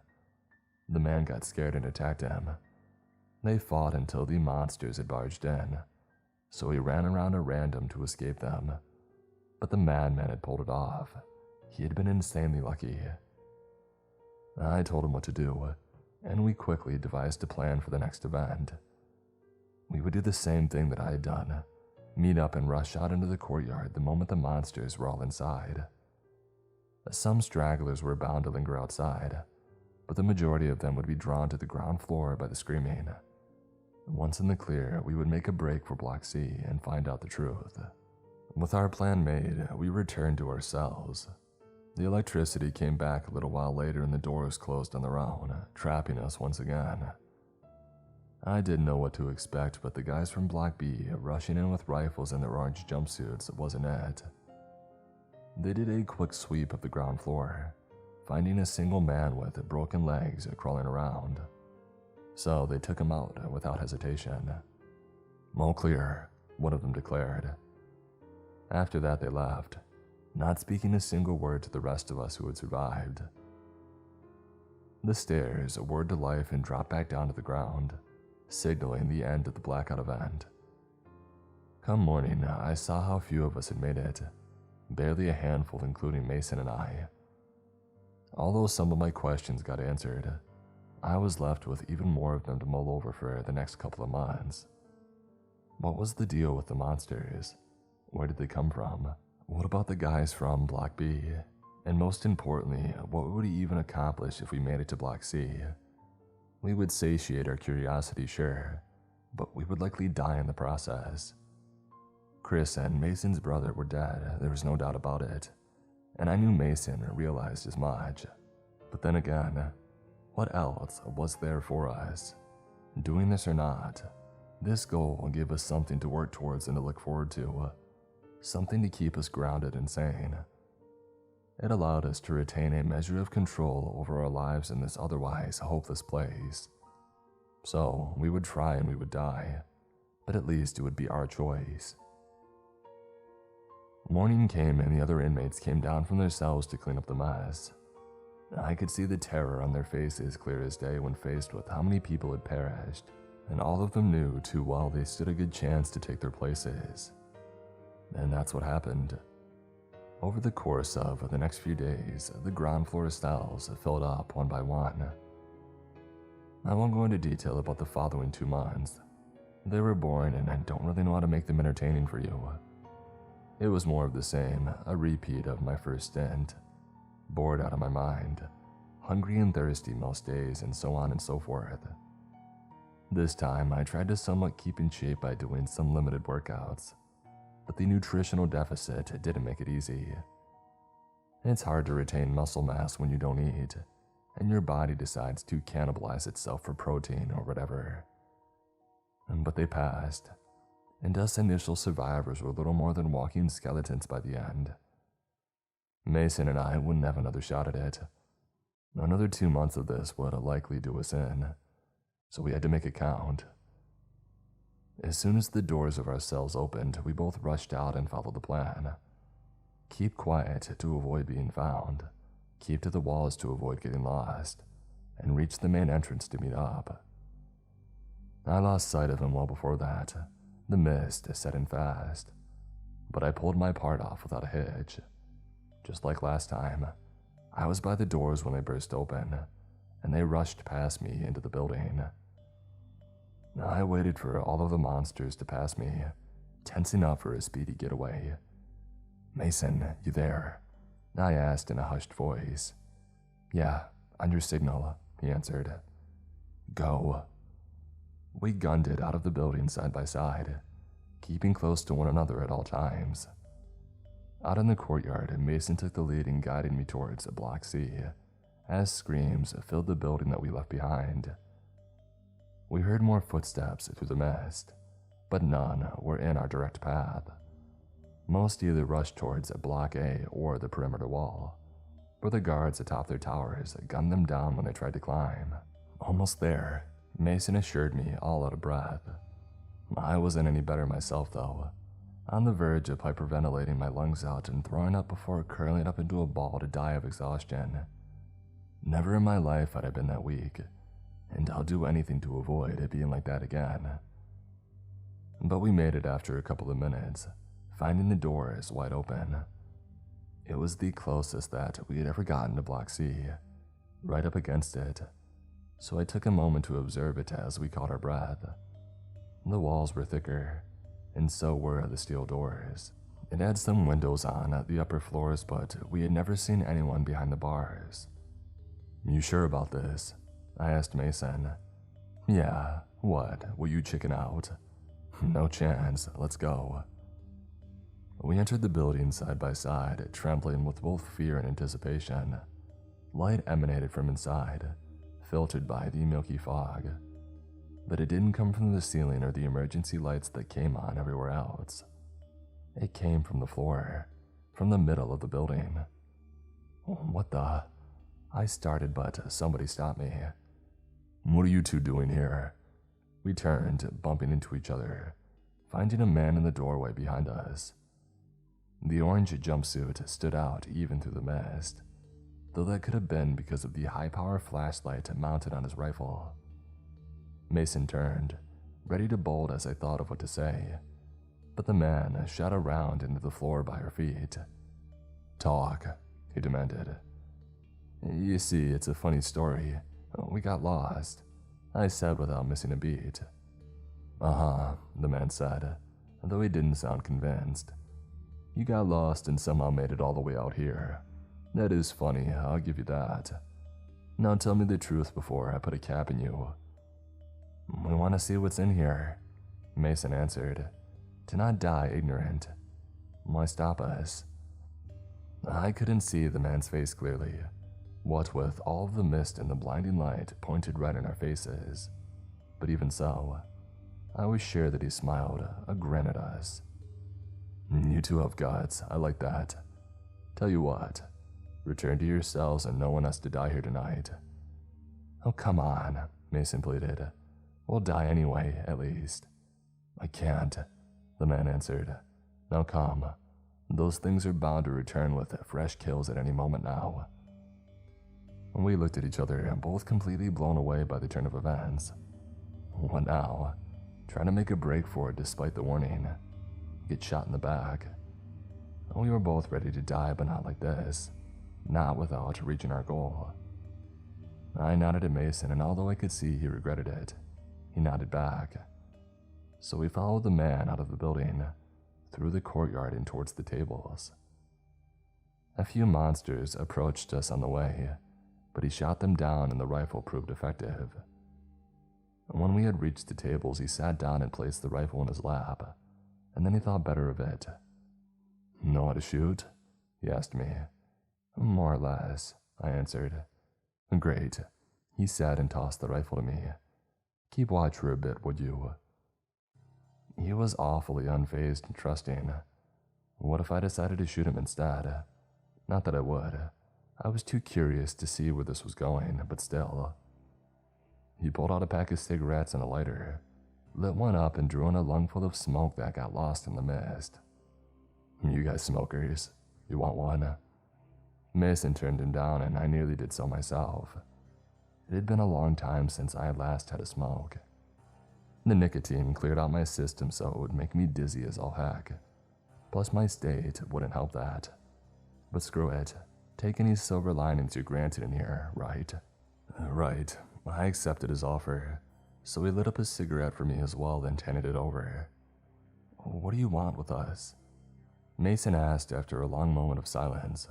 The man got scared and attacked him. They fought until the monsters had barged in, so he ran around at random to escape them. But the madman had pulled it off. He had been insanely lucky. I told him what to do, and we quickly devised a plan for the next event. We would do the same thing that I had done, meet up and rush out into the courtyard the moment the monsters were all inside. Some stragglers were bound to linger outside, but the majority of them would be drawn to the ground floor by the screaming. Once in the clear, we would make a break for Block C and find out the truth. With our plan made, we returned to our cells. The electricity came back a little while later and the doors closed on their own, trapping us once again. I didn't know what to expect, but the guys from Block B rushing in with rifles and their orange jumpsuits wasn't it. They did a quick sweep of the ground floor, finding a single man with broken legs crawling around. So they took him out without hesitation. "All clear," one of them declared. After that they left, not speaking a single word to the rest of us who had survived. The stairs whirred to life and dropped back down to the ground, signaling the end of the blackout event. Come morning, I saw how few of us had made it, barely a handful including Mason and I. Although some of my questions got answered, I was left with even more of them to mull over for the next couple of months. What was the deal with the monsters? Where did they come from? What about the guys from Block B? And most importantly, what would we even accomplish if we made it to Block C? We would satiate our curiosity, sure, but we would likely die in the process. Chris and Mason's brother were dead, there was no doubt about it, and I knew Mason realized as much. But then again, what else was there for us? Doing this or not, this goal gave us something to work towards and to look forward to, something to keep us grounded and sane. It allowed us to retain a measure of control over our lives in this otherwise hopeless place. So we would try and we would die, but at least it would be our choice. Morning came and the other inmates came down from their cells to clean up the mess. I could see the terror on their faces clear as day when faced with how many people had perished, and all of them knew too well they stood a good chance to take their places. And that's what happened. Over the course of the next few days, the ground floor cells filled up one by one. I won't go into detail about the following 2 months. They were boring and I don't really know how to make them entertaining for you. It was more of the same, a repeat of my first stint. Bored out of my mind, hungry and thirsty most days, and so on and so forth. This time, I tried to somewhat keep in shape by doing some limited workouts, but the nutritional deficit didn't make it easy. It's hard to retain muscle mass when you don't eat, and your body decides to cannibalize itself for protein or whatever. But they passed, and us initial survivors were little more than walking skeletons by the end. Mason and I wouldn't have another shot at it. Another 2 months of this would likely do us in, so we had to make it count. As soon as the doors of our cells opened, we both rushed out and followed the plan. Keep quiet to avoid being found, keep to the walls to avoid getting lost, and reach the main entrance to meet up. I lost sight of him well before that. The mist set in fast, but I pulled my part off without a hitch. Just like last time, I was by the doors when they burst open, and they rushed past me into the building. I waited for all of the monsters to pass me, tensing up for a speedy getaway. "Mason, you there?" I asked in a hushed voice. "Yeah, on your signal," he answered. "Go." We gunned it out of the building side by side, keeping close to one another at all times. Out in the courtyard, Mason took the lead and guided me towards Block C, as screams filled the building that we left behind. We heard more footsteps through the mist, but none were in our direct path. Most either rushed towards Block A or the perimeter wall, where the guards atop their towers gunned them down when they tried to climb. Almost there, Mason assured me, all out of breath. I wasn't any better myself though, on the verge of hyperventilating my lungs out and throwing up before curling up into a ball to die of exhaustion. Never in my life had I been that weak, and I'll do anything to avoid it being like that again. But we made it after a couple of minutes, finding the doors wide open. It was the closest that we had ever gotten to Block C, right up against it, so I took a moment to observe it as we caught our breath. The walls were thicker, and so were the steel doors. It had some windows on at the upper floors, but we had never seen anyone behind the bars. You sure about this? I asked Mason. Yeah, what? Will you chicken out? No chance, let's go. We entered the building side by side, trembling with both fear and anticipation. Light emanated from inside, filtered by the milky fog. But it didn't come from the ceiling or the emergency lights that came on everywhere else. It came from the floor, from the middle of the building. What the? I started, but somebody stopped me. What are you two doing here? We turned, bumping into each other, finding a man in the doorway behind us. The orange jumpsuit stood out even through the mist, though that could have been because of the high-power flashlight mounted on his rifle. Mason turned, ready to bolt as I thought of what to say, but the man shot around into the floor by our feet. Talk, he demanded. You see, it's a funny story. We got lost, I said without missing a beat. Uh-huh, the man said, though he didn't sound convinced. You got lost and somehow made it all the way out here. That is funny, I'll give you that. Now tell me the truth before I put a cap in you. We want to see what's in here, Mason answered. To not die ignorant. Why stop us? I couldn't see the man's face clearly, what with all of the mist and the blinding light pointed right in our faces. But even so, I was sure that he smiled, a grin at us. You two have guts, I like that. Tell you what, return to yourselves and no one has to die here tonight. Oh, come on, Mason pleaded. We'll die anyway, at least. I can't, the man answered. Now come, those things are bound to return with fresh kills at any moment now. We looked at each other, both completely blown away by the turn of events. What now? Trying to make a break for it despite the warning. Get shot in the back. We were both ready to die, but not like this. Not without reaching our goal. I nodded at Mason, and although I could see he regretted it, he nodded back. So we followed the man out of the building, through the courtyard and towards the tables. A few monsters approached us on the way, but he shot them down and the rifle proved effective. When we had reached the tables, he sat down and placed the rifle in his lap, and then he thought better of it. Know how to shoot? He asked me. More or less, I answered. Great, he said and tossed the rifle to me. Keep watch for a bit, would you? He was awfully unfazed and trusting. What if I decided to shoot him instead? Not that I would. I was too curious to see where this was going, but still. He pulled out a pack of cigarettes and a lighter, lit one up and drew in a lungful of smoke that got lost in the mist. You guys smokers, you want one? Mason turned him down and I nearly did so myself. It had been a long time since I had last had a smoke. The nicotine cleared out my system so it would make me dizzy as all heck. Plus my state wouldn't help that. But screw it, take any silver linings you're granted in here, right? Right, I accepted his offer, so he lit up a cigarette for me as well, then handed it over. What do you want with us? Mason asked after a long moment of silence.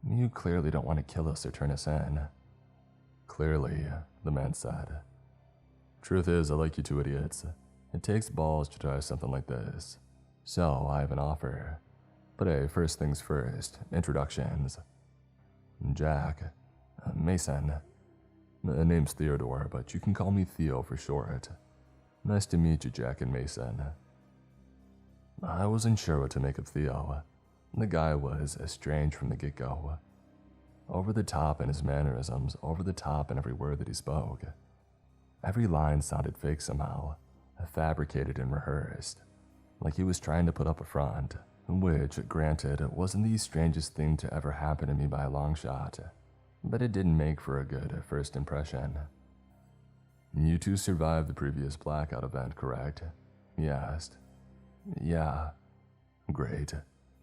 You clearly don't want to kill us or turn us in. Clearly, the man said. Truth is, I like you two idiots. It takes balls to try something like this. So, I have an offer. But hey, first things first, introductions. Jack. Mason. My name's Theodore, but you can call me Theo for short. Nice to meet you, Jack and Mason. I wasn't sure what to make of Theo. The guy was strange from the get-go. Over the top in his mannerisms, over the top in every word that he spoke. Every line sounded fake somehow, fabricated and rehearsed, like he was trying to put up a front, which, granted, wasn't the strangest thing to ever happen to me by a long shot, but it didn't make for a good first impression. You two survived the previous blackout event, correct? He asked. Yeah. Great.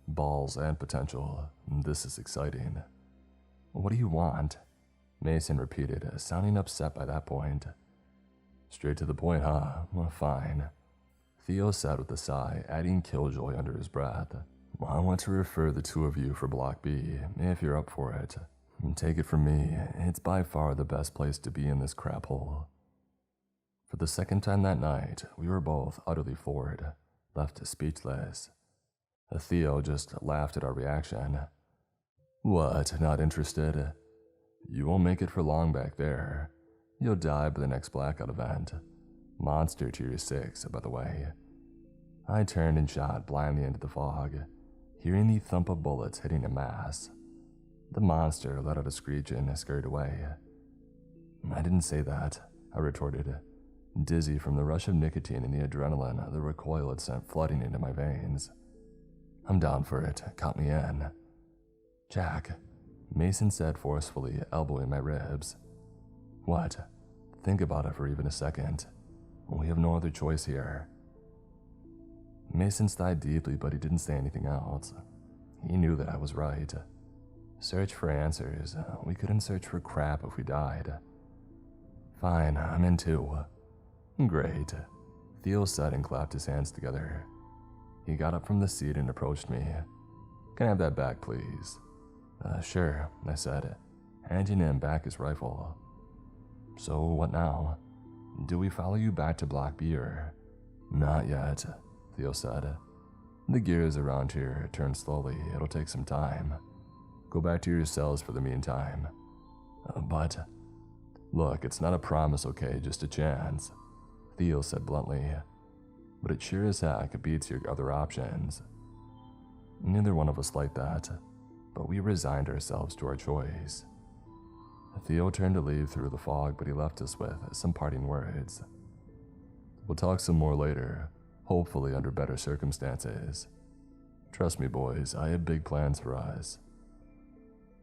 Balls and potential. This is exciting. What do you want? Mason repeated, sounding upset by that point. Straight to the point, huh? Well, fine. Theo said with a sigh, adding killjoy under his breath. I want to refer the two of you for Block B, if you're up for it. Take it from me, it's by far the best place to be in this crap hole. For the second time that night, we were both utterly floored, left speechless. Theo just laughed at our reaction. What, not interested? You won't make it for long back there. You'll die by the next blackout event. Monster Tier 6, by the way. I turned and shot blindly into the fog, hearing the thump of bullets hitting a mass. The monster let out a screech and scurried away. I didn't say that, I retorted, dizzy from the rush of nicotine and the adrenaline the recoil had sent flooding into my veins. I'm down for it, count me in. Jack, Mason said forcefully, elbowing my ribs. What? Think about it for even a second. We have no other choice here. Mason sighed deeply, but he didn't say anything else. He knew that I was right. Search for answers. We couldn't search for crap if we died. Fine, I'm in too. Great, Theo said and clapped his hands together. He got up from the seat and approached me. Can I have that back, please? Sure, I said, handing him back his rifle. So what now? Do we follow you back to Block B or? Not yet, Theo said. The gears around here turn slowly. It'll take some time. Go back to your cells for the meantime. But, look, it's not a promise, okay? Just a chance, Theo said bluntly. But it sure as heck beats your other options. Neither one of us liked that, but we resigned ourselves to our choice. Theo turned to leave through the fog, but he left us with some parting words. We'll talk some more later, hopefully under better circumstances. Trust me, boys, I have big plans for us.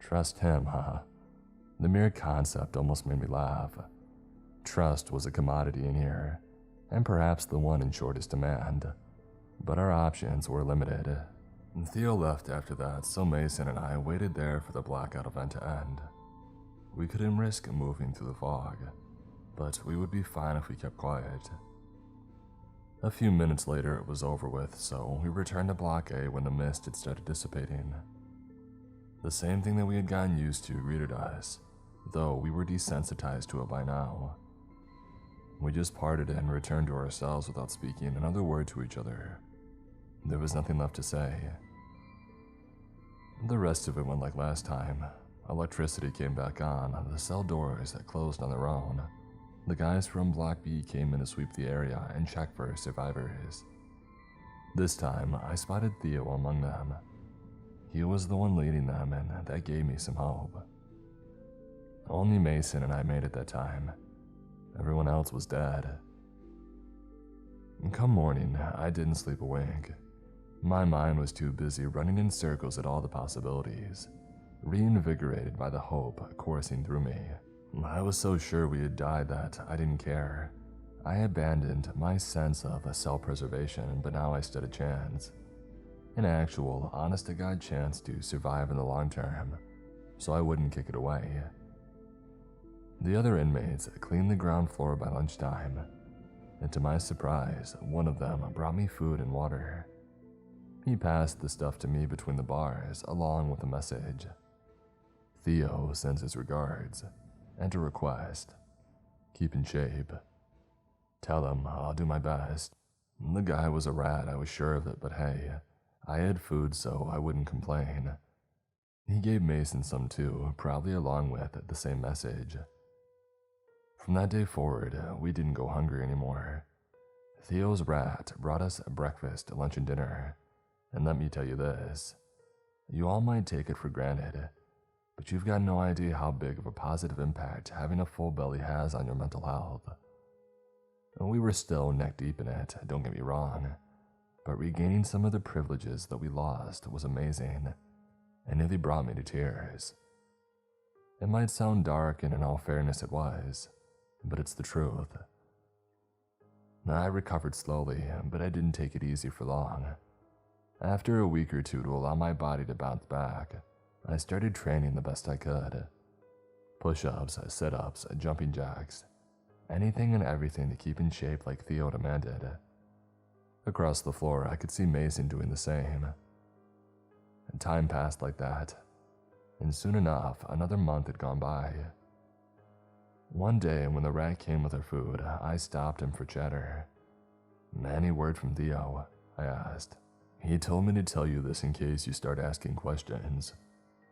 Trust him, huh? The mere concept almost made me laugh. Trust was a commodity in here, and perhaps the one in shortest demand. But our options were limited. Theo left after that, so Mason and I waited there for the blackout event to end. We couldn't risk moving through the fog, but we would be fine if we kept quiet. A few minutes later it was over with, so we returned to Block A when the mist had started dissipating. The same thing that we had gotten used to greeted us, though we were desensitized to it by now. We just parted and returned to our cells without speaking another word to each other. There was nothing left to say. The rest of it went like last time. Electricity came back on, the cell doors that closed on their own. The guys from Block B came in to sweep the area and check for survivors. This time, I spotted Theo among them. He was the one leading them, and that gave me some hope. Only Mason and I made it that time. Everyone else was dead. Come morning, I didn't sleep a wink. My mind was too busy running in circles at all the possibilities, reinvigorated by the hope coursing through me. I was so sure we had died that I didn't care. I abandoned my sense of self-preservation, but now I stood a chance. An actual, honest-to-God chance to survive in the long term, so I wouldn't kick it away. The other inmates cleaned the ground floor by lunchtime, and to my surprise, one of them brought me food and water. He passed the stuff to me between the bars, along with a message. Theo sends his regards, and a request. Keep in shape. Tell him I'll do my best. The guy was a rat, I was sure of it, but hey, I had food so I wouldn't complain. He gave Mason some too, probably along with the same message. From that day forward, we didn't go hungry anymore. Theo's rat brought us breakfast, lunch, and dinner. And let me tell you this, you all might take it for granted, but you've got no idea how big of a positive impact having a full belly has on your mental health. We were still neck deep in it, don't get me wrong, but regaining some of the privileges that we lost was amazing, and nearly brought me to tears. It might sound dark, and in all fairness it was, but it's the truth. I recovered slowly, but I didn't take it easy for long. After a week or two to allow my body to bounce back, I started training the best I could. Push-ups, sit-ups, jumping jacks, anything and everything to keep in shape like Theo demanded. Across the floor, I could see Mason doing the same. And time passed like that, and soon enough, another month had gone by. One day, when the rat came with her food, I stopped him for chatter. "Any word from Theo?" I asked. "He told me to tell you this in case you start asking questions.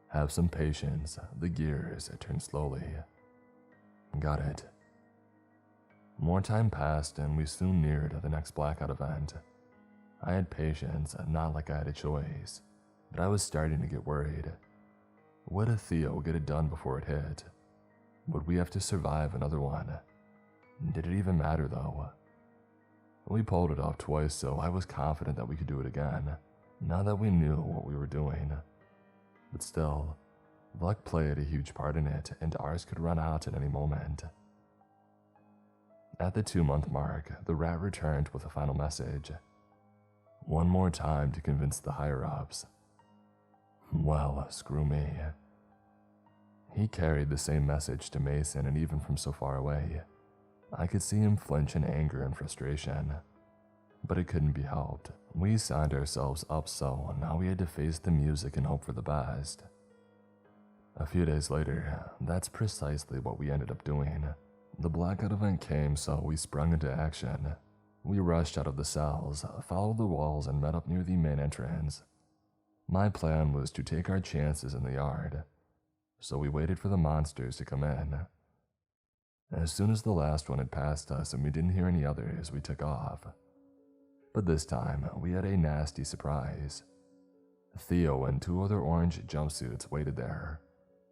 Have some patience, the gears turn slowly." "Got it." More time passed and we soon neared the next blackout event. I had patience, not like I had a choice, but I was starting to get worried. Would Theo get it done before it hit? Would we have to survive another one? Did it even matter though? We pulled it off twice, so I was confident that we could do it again, now that we knew what we were doing. But still, luck played a huge part in it, and ours could run out at any moment. At the 2-month mark, the rat returned with a final message. One more time to convince the higher-ups. Well, screw me. He carried the same message to Mason, and even from so far away, I could see him flinch in anger and frustration. But it couldn't be helped. We signed ourselves up, so now we had to face the music and hope for the best. A few days later, that's precisely what we ended up doing. The blackout event came, so we sprung into action. We rushed out of the cells, followed the walls, and met up near the main entrance. My plan was to take our chances in the yard, so we waited for the monsters to come in. As soon as the last one had passed us and we didn't hear any others, we took off. But this time, we had a nasty surprise. Theo and 2 other orange jumpsuits waited there,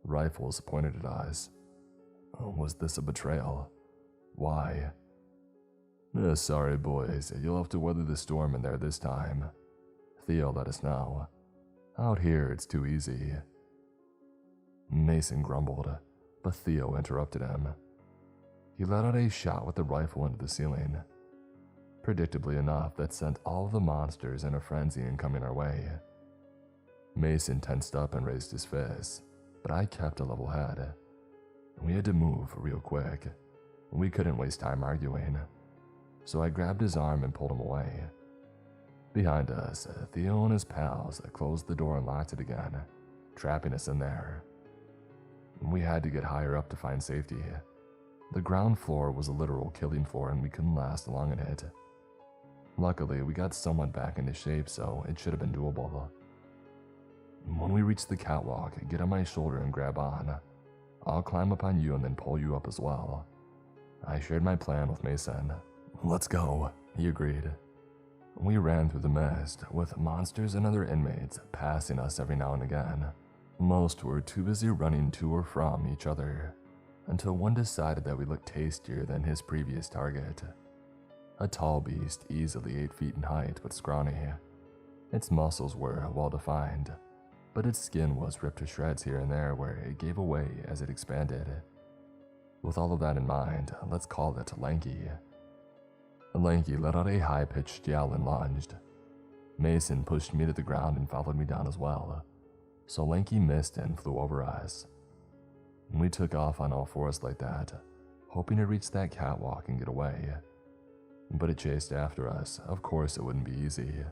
rifles pointed at us. Was this a betrayal? Why? Sorry boys, you'll have to weather the storm in there this time. Theo let us know. Out here it's too easy. Mason grumbled, but Theo interrupted him. He let out a shot with the rifle into the ceiling. Predictably enough, that sent all of the monsters in a frenzy and coming our way. Mason tensed up and raised his fist, but I kept a level head. We had to move real quick. We couldn't waste time arguing, so I grabbed his arm and pulled him away. Behind us, Theo and his pals closed the door and locked it again, trapping us in there. We had to get higher up to find safety. The ground floor was a literal killing floor and we couldn't last long in it. Luckily, we got somewhat back into shape, so it should have been doable. When we reached the catwalk, get on my shoulder and grab on. I'll climb up on you and then pull you up as well. I shared my plan with Mason. Let's go, he agreed. We ran through the mist, with monsters and other inmates passing us every now and again. Most were too busy running to or from each other, until one decided that we looked tastier than his previous target. A tall beast, easily 8 feet in height but scrawny. Its muscles were well defined, but its skin was ripped to shreds here and there where it gave away as it expanded. With all of that in mind, let's call it lanky. Lanky let out a high-pitched yell and lunged. Mason pushed me to the ground and followed me down as well, so Lanky missed and flew over us. We took off on all fours like that, hoping to reach that catwalk and get away. But it chased after us. Of course it wouldn't be easy.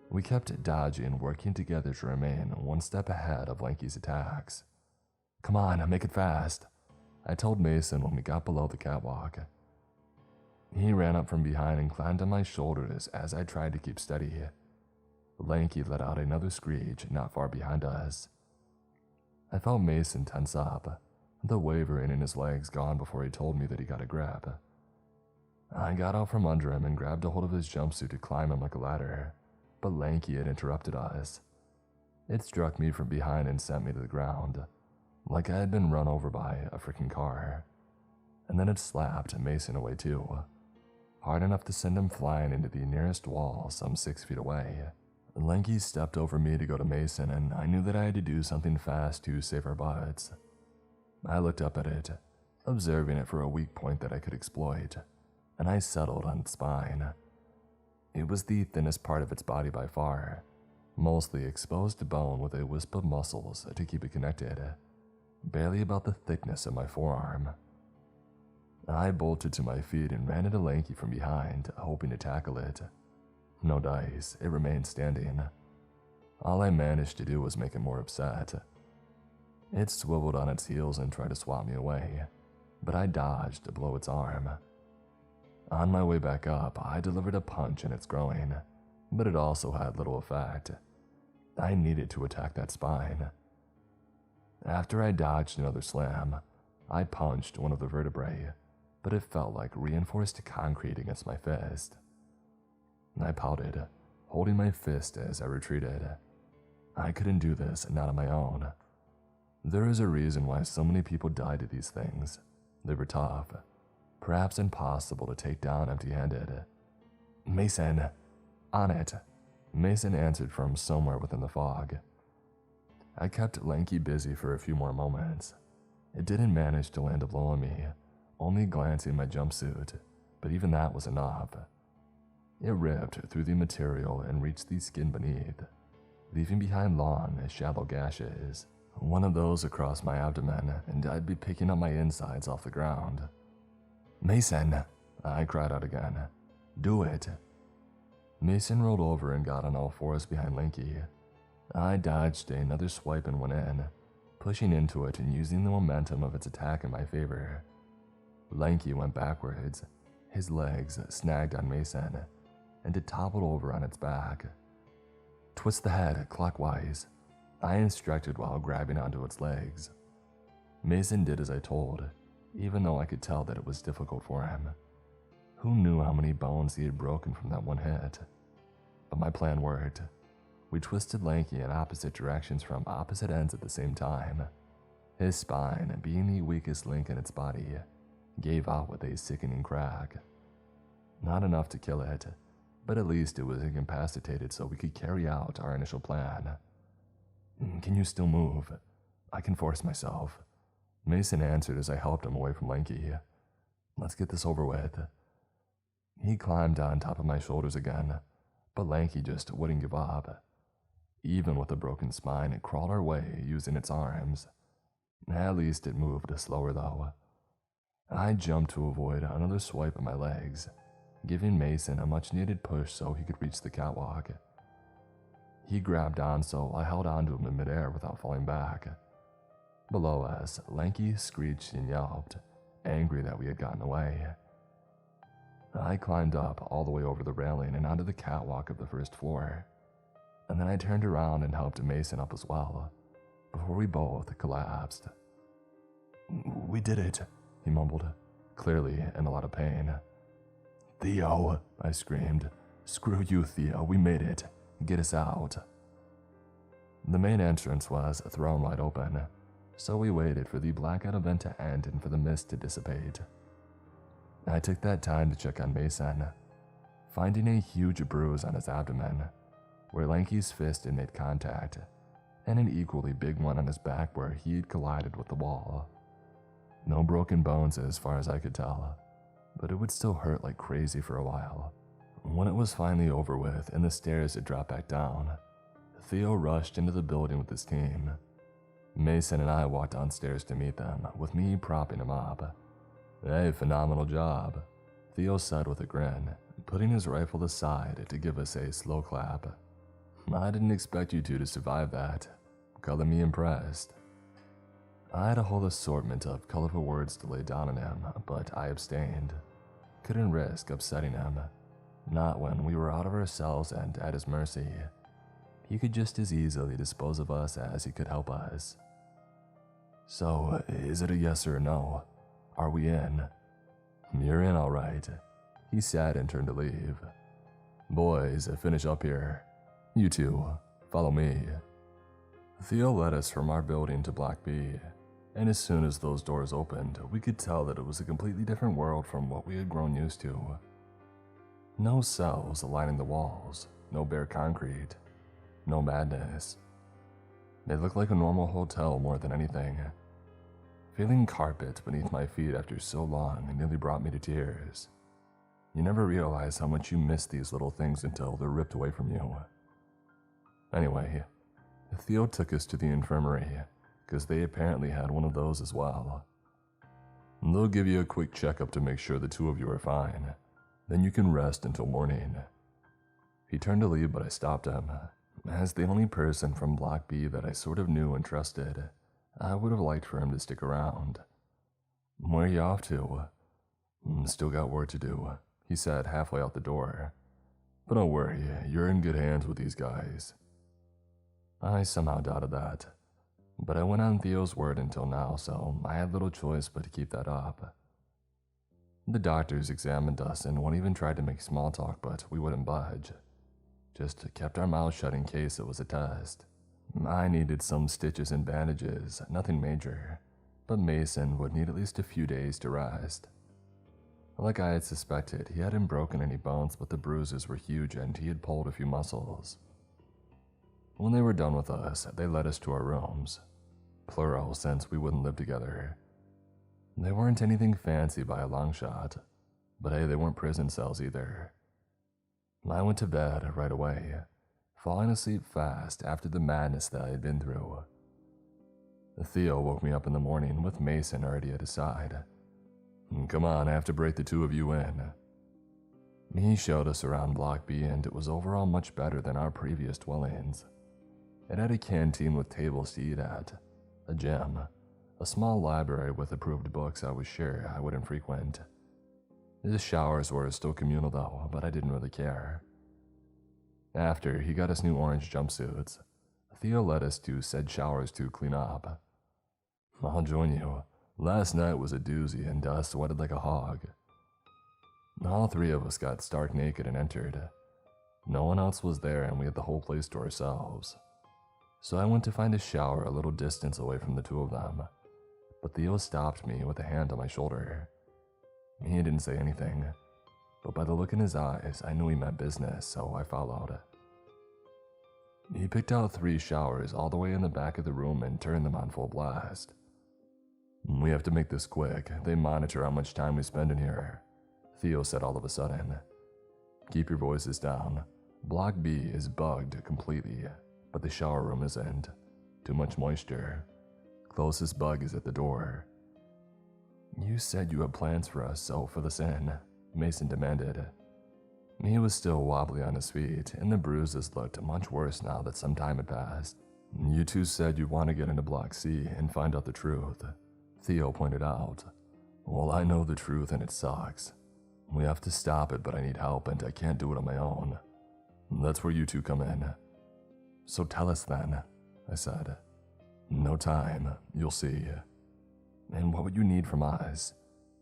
We kept dodging, working together to remain one step ahead of Lanky's attacks. Come on, make it fast, I told Mason when we got below the catwalk. He ran up from behind and climbed on my shoulders as I tried to keep steady. Lanky let out another screech not far behind us. I felt Mason tense up, the wavering in his legs gone before he told me that he got a grab. I got out from under him and grabbed a hold of his jumpsuit to climb him like a ladder, but Lanky had interrupted us. It struck me from behind and sent me to the ground, like I had been run over by a freaking car. And then it slapped Mason away too, hard enough to send him flying into the nearest wall some 6 feet away. Lanky stepped over me to go to Mason, and I knew that I had to do something fast to save our butts. I looked up at it, observing it for a weak point that I could exploit, and I settled on its spine. It was the thinnest part of its body by far, mostly exposed bone with a wisp of muscles to keep it connected, barely about the thickness of my forearm. I bolted to my feet and ran into Lanky from behind, hoping to tackle it. No dice, it remained standing. All I managed to do was make it more upset. It swiveled on its heels and tried to swat me away, but I dodged below its arm. On my way back up, I delivered a punch in its groin, but it also had little effect. I needed to attack that spine. After I dodged another slam, I punched one of the vertebrae, but it felt like reinforced concrete against my fist. I pouted, holding my fist as I retreated. I couldn't do this, not on my own. There is a reason why so many people died to these things. They were tough, perhaps impossible to take down empty-handed. "Mason, on it," Mason answered from somewhere within the fog. I kept Lanky busy for a few more moments. It didn't manage to land a blow on me, only glancing my jumpsuit, but even that was enough. It ripped through the material and reached the skin beneath, leaving behind long, shallow gashes. One of those across my abdomen, and I'd be picking up my insides off the ground. "Mason," I cried out again. "Do it." Mason rolled over and got on all fours behind Lanky. I dodged another swipe and went in, pushing into it and using the momentum of its attack in my favor. Lanky went backwards, his legs snagged on Mason, and it toppled over on its back. "Twist the head clockwise," I instructed while grabbing onto its legs. Mason did as I told, even though I could tell that it was difficult for him. Who knew how many bones he had broken from that one hit? But my plan worked. We twisted Lanky in opposite directions from opposite ends at the same time. His spine, being the weakest link in its body, gave out with a sickening crack. Not enough to kill it, but at least it was incapacitated so we could carry out our initial plan. "Can you still move? I can force myself," Mason answered as I helped him away from Lanky. "Let's get this over with." He climbed on top of my shoulders again, but Lanky just wouldn't give up. Even with a broken spine, it crawled our way using its arms. At least it moved slower though. I jumped to avoid another swipe at my legs, giving Mason a much-needed push so he could reach the catwalk. He grabbed on, so I held onto him in midair without falling back. Below us, Lanky screeched and yelped, angry that we had gotten away. I climbed up all the way over the railing and onto the catwalk of the first floor, and then I turned around and helped Mason up as well, before we both collapsed. "We did it," he mumbled, clearly in a lot of pain. "Theo," I screamed. "Screw you, Theo, we made it. Get us out." The main entrance was thrown wide open, so we waited for the blackout event to end and for the mist to dissipate. I took that time to check on Mason, finding a huge bruise on his abdomen, where Lanky's fist had made contact, and an equally big one on his back where he had collided with the wall. No broken bones as far as I could tell, but it would still hurt like crazy for a while. When it was finally over with and the stairs had dropped back down, Theo rushed into the building with his team. Mason and I walked downstairs to meet them, with me propping him up. "Hey, phenomenal job," Theo said with a grin, putting his rifle aside to give us a slow clap. "I didn't expect you two to survive that. Color me impressed." I had a whole assortment of colorful words to lay down on him, but I abstained. Couldn't risk upsetting him. Not when we were out of ourselves and at his mercy. He could just as easily dispose of us as he could help us. "So, is it a yes or a no? Are we in?" "You're in all right." He said and turned to leave. "Boys, finish up here. You two, follow me." Theo led us from our building to Block B, and as soon as those doors opened, we could tell that it was a completely different world from what we had grown used to. No cells lining the walls, no bare concrete, no madness. It looked like a normal hotel more than anything. Feeling carpet beneath my feet after so long nearly brought me to tears. You never realize how much you miss these little things until they're ripped away from you. Anyway, Theo took us to the infirmary, because they apparently had one of those as well. "They'll give you a quick checkup to make sure the two of you are fine. Then you can rest until morning." He turned to leave, but I stopped him. As the only person from Block B that I sort of knew and trusted, I would have liked for him to stick around. "Where are you off to?" "Still got work to do," he said halfway out the door. "But don't worry, you're in good hands with these guys." I somehow doubted that, but I went on Theo's word until now, so I had little choice but to keep that up. The doctors examined us and one even tried to make small talk, but we wouldn't budge. Just kept our mouths shut in case it was a test. I needed some stitches and bandages, nothing major, but Mason would need at least a few days to rest. Like I had suspected, he hadn't broken any bones, but the bruises were huge and he had pulled a few muscles. When they were done with us, they led us to our rooms. Plural, since we wouldn't live together. They weren't anything fancy by a long shot, but hey, they weren't prison cells either. I went to bed right away, falling asleep fast after the madness that I had been through. Theo woke me up in the morning with Mason already at his side. "Come on, I have to break the two of you in." He showed us around Block B and it was overall much better than our previous dwellings. It had a canteen with tables to eat at, a gym, a small library with approved books I was sure I wouldn't frequent. The showers were still communal though, but I didn't really care. After he got us new orange jumpsuits, Theo led us to said showers to clean up. "I'll join you. Last night was a doozy and I sweated like a hog." All three of us got stark naked and entered. No one else was there and we had the whole place to ourselves. So I went to find a shower a little distance away from the two of them, but Theo stopped me with a hand on my shoulder. He didn't say anything, but by the look in his eyes, I knew he meant business, so I followed. He picked out 3 showers all the way in the back of the room and turned them on full blast. "We have to make this quick. They monitor how much time we spend in here," Theo said all of a sudden. "Keep your voices down. Block B is bugged completely, but the shower room isn't. Too much moisture. Closest bug is at the door." "You said you had plans for us, so fill us in," Mason demanded. He was still wobbly on his feet, and the bruises looked much worse now that some time had passed. "You two said you want to get into Block C and find out the truth," Theo pointed out. "Well, I know the truth and it sucks. We have to stop it, but I need help and I can't do it on my own. That's where you two come in." "So tell us then," I said. "No time, you'll see." "And what would you need from us?"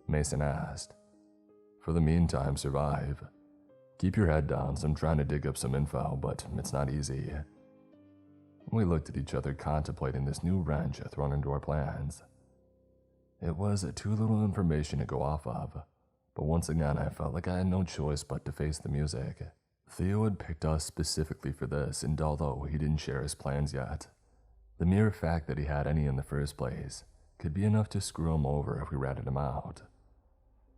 Mason asked. "For the meantime, survive. Keep your head down, so I'm trying to dig up some info, but it's not easy." We looked at each other contemplating this new wrench thrown into our plans. It was too little information to go off of, but once again I felt like I had no choice but to face the music. Theo had picked us specifically for this, and although he didn't share his plans yet, the mere fact that he had any in the first place could be enough to screw him over if we ratted him out.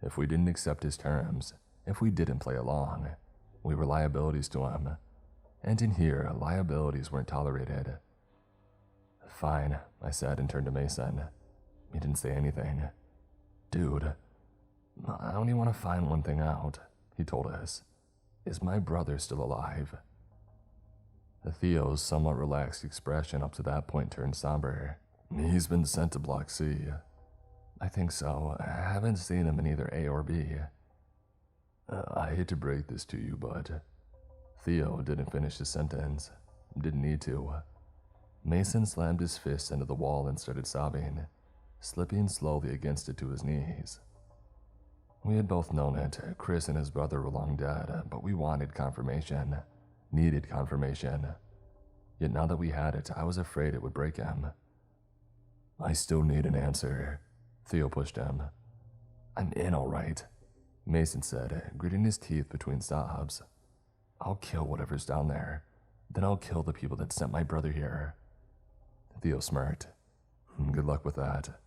If we didn't accept his terms, if we didn't play along, we were liabilities to him, and in here, liabilities weren't tolerated. "Fine," I said and turned to Mason. He didn't say anything. "Dude, I only want to find one thing out," he told us. "Is my brother still alive?" Theo's somewhat relaxed expression up to that point turned somber. "He's been sent to Block C." "I think so. I haven't seen him in either A or B." I hate to break this to you, but..." Theo didn't finish his sentence. Didn't need to. Mason slammed his fist into the wall and started sobbing, slipping slowly against it to his knees. We had both known it. Chris and his brother were long dead, but we wanted confirmation. Needed confirmation. Yet now that we had it, I was afraid it would break him. "I still need an answer," Theo pushed him. "I'm in all right," Mason said, gritting his teeth between sobs. "I'll kill whatever's down there. Then I'll kill the people that sent my brother here." Theo smirked. "Good luck with that."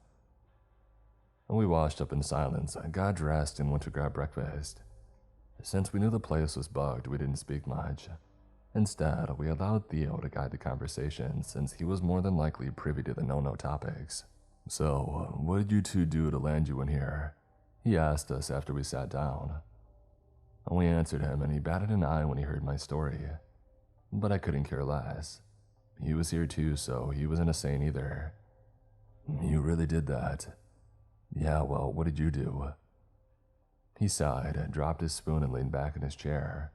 We washed up in silence, got dressed, and went to grab breakfast. Since we knew the place was bugged, we didn't speak much. Instead, we allowed Theo to guide the conversation since he was more than likely privy to the no-no topics. "So, what did you two do to land you in here?" he asked us after we sat down. We answered him and he batted an eye when he heard my story. but I couldn't care less. He was here too, so he wasn't a saint either. You really did that? Yeah, well, what did you do? He sighed, dropped his spoon, and leaned back in his chair.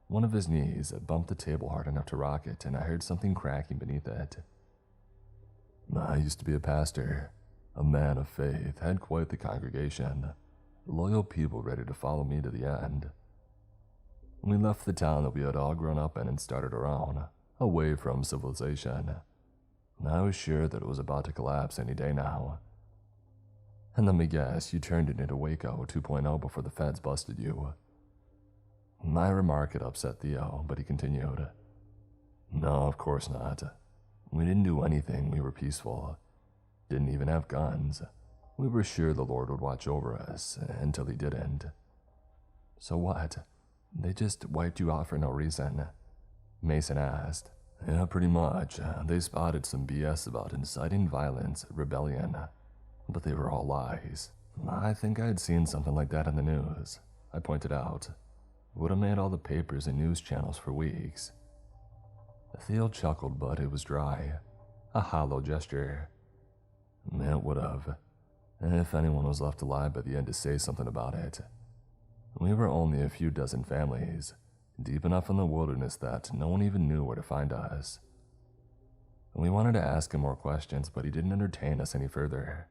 One of his knees bumped the table hard enough to rock it, and I heard something cracking beneath it. I used to be a pastor, a man of faith, had quite the congregation, loyal people ready to follow me to the end. We left the town that we had all grown up in and started our own, away from civilization. I was sure that it was about to collapse any day now. And let me guess, you turned it into Waco 2.0 before the feds busted you. My remark had upset Theo, but he continued. No, of course not. We didn't do anything, we were peaceful. Didn't even have guns. We were sure the Lord would watch over us, until he didn't. So what? They just wiped you out for no reason? Mason asked. Yeah, pretty much. They spotted some BS about inciting violence, rebellion. But they were all lies. I think I had seen something like that in the news, I pointed out. Would have made all the papers and news channels for weeks. Theo chuckled, but it was dry. A hollow gesture. It would have. If anyone was left alive by the end to say something about it. We were only a few dozen families, deep enough in the wilderness that no one even knew where to find us. We wanted to ask him more questions, but he didn't entertain us any further.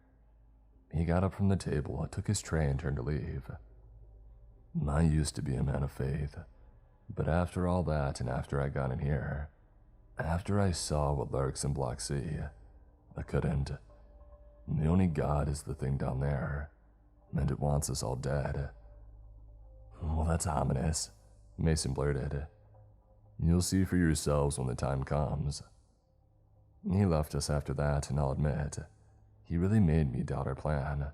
He got up from the table, took his tray, and turned to leave. I used to be a man of faith, but after all that and after I got in here, after I saw what lurks in Block C, I couldn't. The only God is the thing down there, and it wants us all dead. Well, that's ominous, Mason blurted. You'll see for yourselves when the time comes. He left us after that, and I'll admit, he really made me doubt our plan.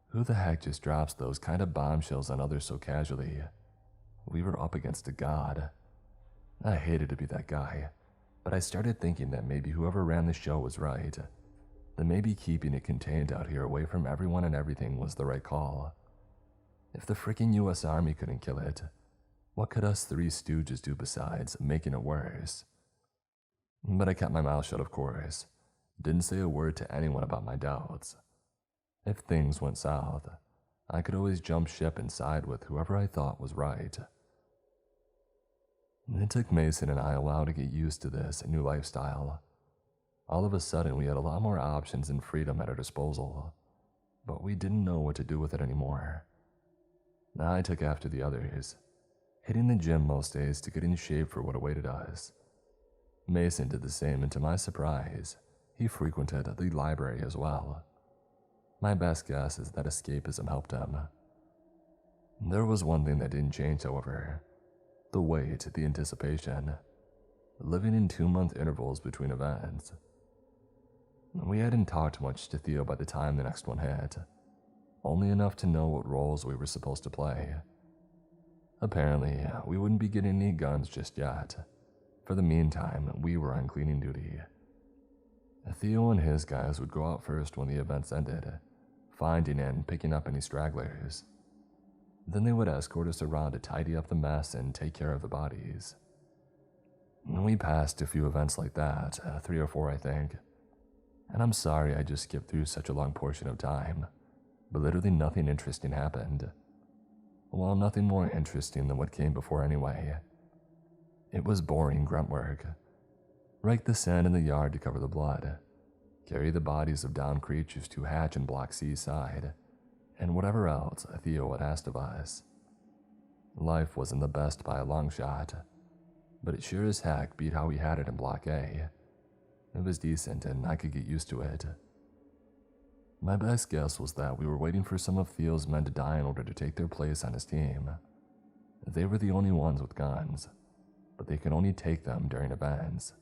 Who the heck just drops those kind of bombshells on others so casually? We were up against a god. I hated to be that guy, but I started thinking that maybe whoever ran the show was right. That maybe keeping it contained out here away from everyone and everything was the right call. If the freaking US Army couldn't kill it, what could us three stooges do besides making it worse? But I kept my mouth shut, of course. Didn't say a word to anyone about my doubts. If things went south, I could always jump ship and side with whoever I thought was right. It took Mason and I a while to get used to this new lifestyle. All of a sudden, we had a lot more options and freedom at our disposal, but we didn't know what to do with it anymore. I took after the others, hitting the gym most days to get in shape for what awaited us. Mason did the same, and to my surprise, he frequented the library as well. My best guess is that escapism helped him. There was one thing that didn't change, however. The wait, the anticipation. Living in 2-month intervals between events. We hadn't talked much to Theo by the time the next one hit. Only enough to know what roles we were supposed to play. Apparently, we wouldn't be getting any guns just yet. For the meantime, we were on cleaning duty. Theo and his guys would go out first when the events ended, finding and picking up any stragglers. Then they would escort us around to tidy up the mess and take care of the bodies. We passed a few events like that, 3 or 4 I think. And I'm sorry I just skipped through such a long portion of time, but literally nothing interesting happened. Well, nothing more interesting than what came before anyway. It was boring grunt work. Rake the sand in the yard to cover the blood, carry the bodies of downed creatures to hatch in Block C's side, and whatever else Theo had asked of us. Life wasn't the best by a long shot, but it sure as heck beat how we had it in Block A. It was decent and I could get used to it. My best guess was that we were waiting for some of Theo's men to die in order to take their place on his team. They were the only ones with guns, but they could only take them during events.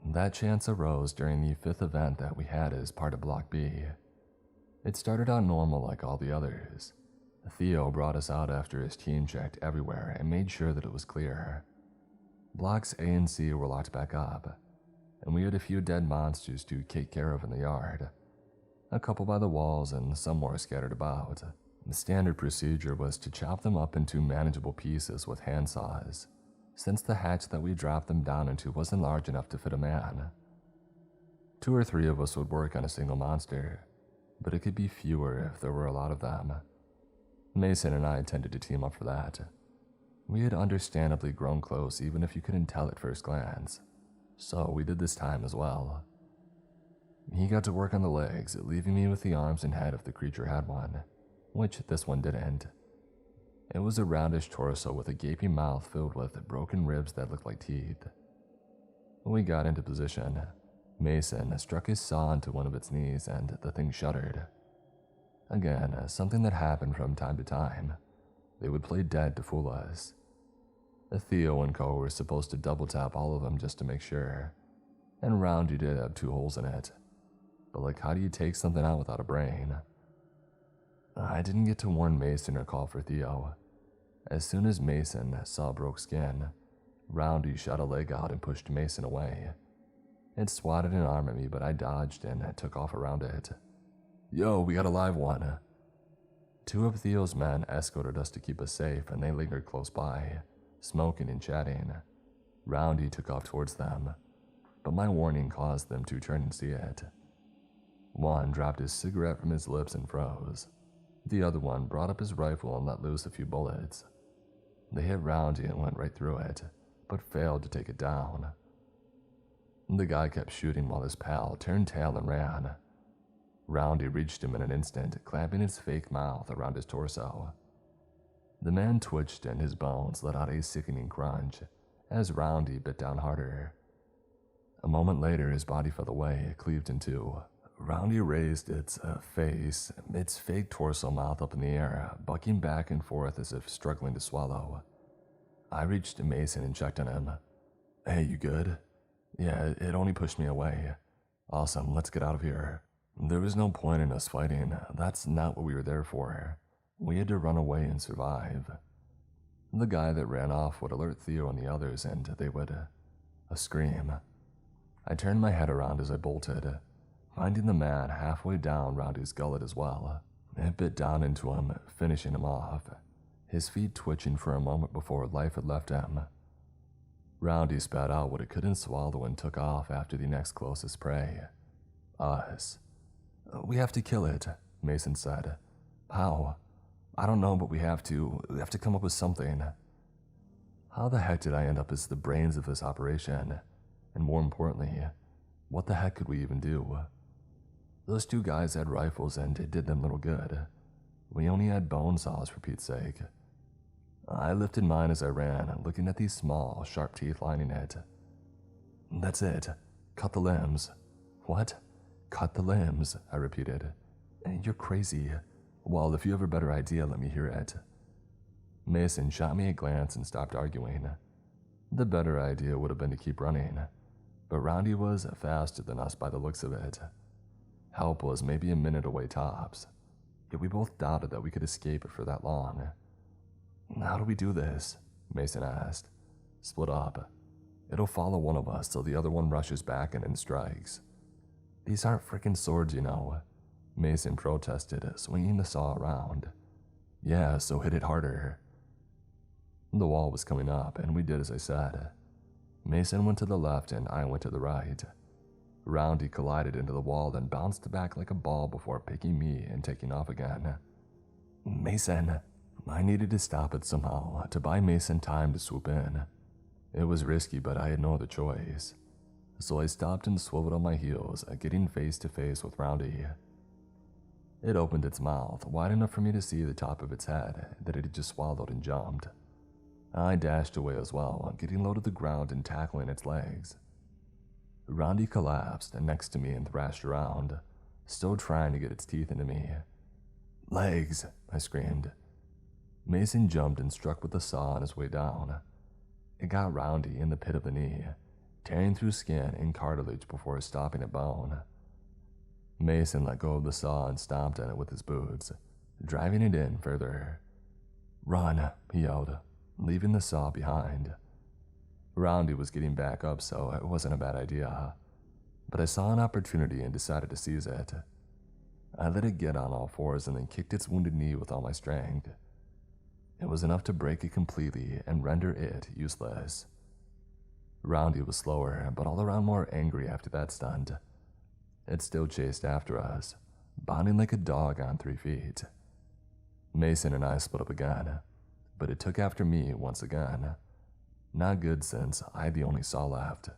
That chance arose during the 5th event that we had as part of Block B. It started out normal like all the others. Theo brought us out after his team checked everywhere and made sure that it was clear. Blocks A and C were locked back up, and we had a few dead monsters to take care of in the yard. A couple by the walls and some more scattered about. The standard procedure was to chop them up into manageable pieces with handsaws, since the hatch that we dropped them down into wasn't large enough to fit a man. 2 or 3 of us would work on a single monster, but it could be fewer if there were a lot of them. Mason and I tended to team up for that. We had understandably grown close even if you couldn't tell at first glance, so we did this time as well. He got to work on the legs, leaving me with the arms and head if the creature had one, which this one didn't. It was a roundish torso with a gaping mouth filled with broken ribs that looked like teeth. When we got into position, Mason struck his saw into one of its knees and the thing shuddered. Again, something that happened from time to time. They would play dead to fool us. Theo and co were supposed to double tap all of them just to make sure, and Roundy did have 2 holes in it. But like, how do you take something out without a brain? I didn't get to warn Mason or call for Theo. As soon as Mason saw broke skin, Roundy shot a leg out and pushed Mason away. It swatted an arm at me, but I dodged and took off around it. Yo, we got a live one. 2 of Theo's men escorted us to keep us safe, and they lingered close by, smoking and chatting. Roundy took off towards them, but my warning caused them to turn and see it. One dropped his cigarette from his lips and froze. The other one brought up his rifle and let loose a few bullets. They hit Roundy and went right through it, but failed to take it down. The guy kept shooting while his pal turned tail and ran. Roundy reached him in an instant, clamping his fake mouth around his torso. The man twitched and his bones let out a sickening crunch as Roundy bit down harder. A moment later, his body fell away, cleaved in 2. Roundy raised its face, its fake torso mouth up in the air, bucking back and forth as if struggling to swallow. I reached to Mason and checked on him. Hey, you good? Yeah, it only pushed me away. Awesome, let's get out of here. There was no point in us fighting. That's not what we were there for. We had to run away and survive. The guy that ran off would alert Theo and the others, and they would scream. I turned my head around as I bolted, finding the man halfway down Roundy's gullet as well. It bit down into him, finishing him off, his feet twitching for a moment before life had left him. Roundy spat out what it couldn't swallow and took off after the next closest prey. Us. We have to kill it, Mason said. How? I don't know, but we have to come up with something. How the heck did I end up as the brains of this operation? And more importantly, what the heck could we even do? Those 2 guys had rifles and it did them little good. We only had bone saws for Pete's sake. I lifted mine as I ran, looking at these small, sharp teeth lining it. That's it. Cut the limbs. What? Cut the limbs, I repeated. You're crazy. Well, if you have a better idea, let me hear it. Mason shot me a glance and stopped arguing. The better idea would have been to keep running, but Roundy was faster than us by the looks of it. Help was maybe a minute away tops, yet we both doubted that we could escape it for that long. How do we do this? Mason asked. Split up. It'll follow one of us till the other one rushes back and then strikes. These aren't frickin' swords, you know, Mason protested, swinging the saw around. Yeah, so hit it harder. The wall was coming up, and we did as I said. Mason went to the left and I went to the right. Roundy collided into the wall, then bounced back like a ball before picking me and taking off again. Mason. I needed to stop it somehow, to buy Mason time to swoop in. It was risky, but I had no other choice. So I stopped and swiveled on my heels, getting face to face with Roundy. It opened its mouth, wide enough for me to see the top of its head that it had just swallowed and jumped. I dashed away as well, getting low to the ground and tackling its legs. Roundy collapsed next to me and thrashed around, still trying to get its teeth into me. Legs, I screamed. Mason jumped and struck with the saw on his way down. It got Roundy in the pit of the knee, tearing through skin and cartilage before stopping at bone. Mason let go of the saw and stomped on it with his boots, driving it in further. Run, he yelled, leaving the saw behind. Roundy was getting back up, so it wasn't a bad idea, but I saw an opportunity and decided to seize it. I let it get on all fours and then kicked its wounded knee with all my strength. It was enough to break it completely and render it useless. Roundy was slower, but all around more angry after that stunt. It still chased after us, bounding like a dog on 3 feet. Mason and I split up again, but it took after me once again. Not good since I had the only saw left.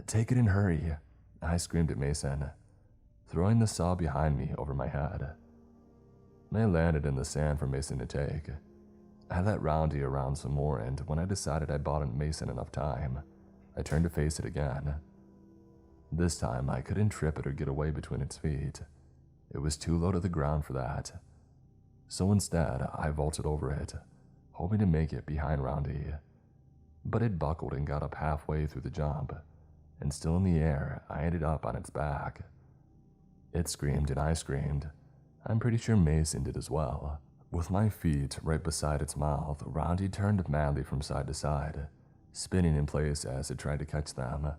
"Take it and hurry," I screamed at Mason, throwing the saw behind me over my head. It landed in the sand for Mason to take. I let Roundy around some more, and when I decided I bought Mason enough time, I turned to face it again. This time I couldn't trip it or get away between its feet. It was too low to the ground for that. So instead, I vaulted over it, hoping to make it behind Roundy. But it buckled and got up halfway through the jump, and still in the air, I ended up on its back. It screamed and I screamed. I'm pretty sure Mason did as well. With my feet right beside its mouth, Roundy turned madly from side to side, spinning in place as it tried to catch them.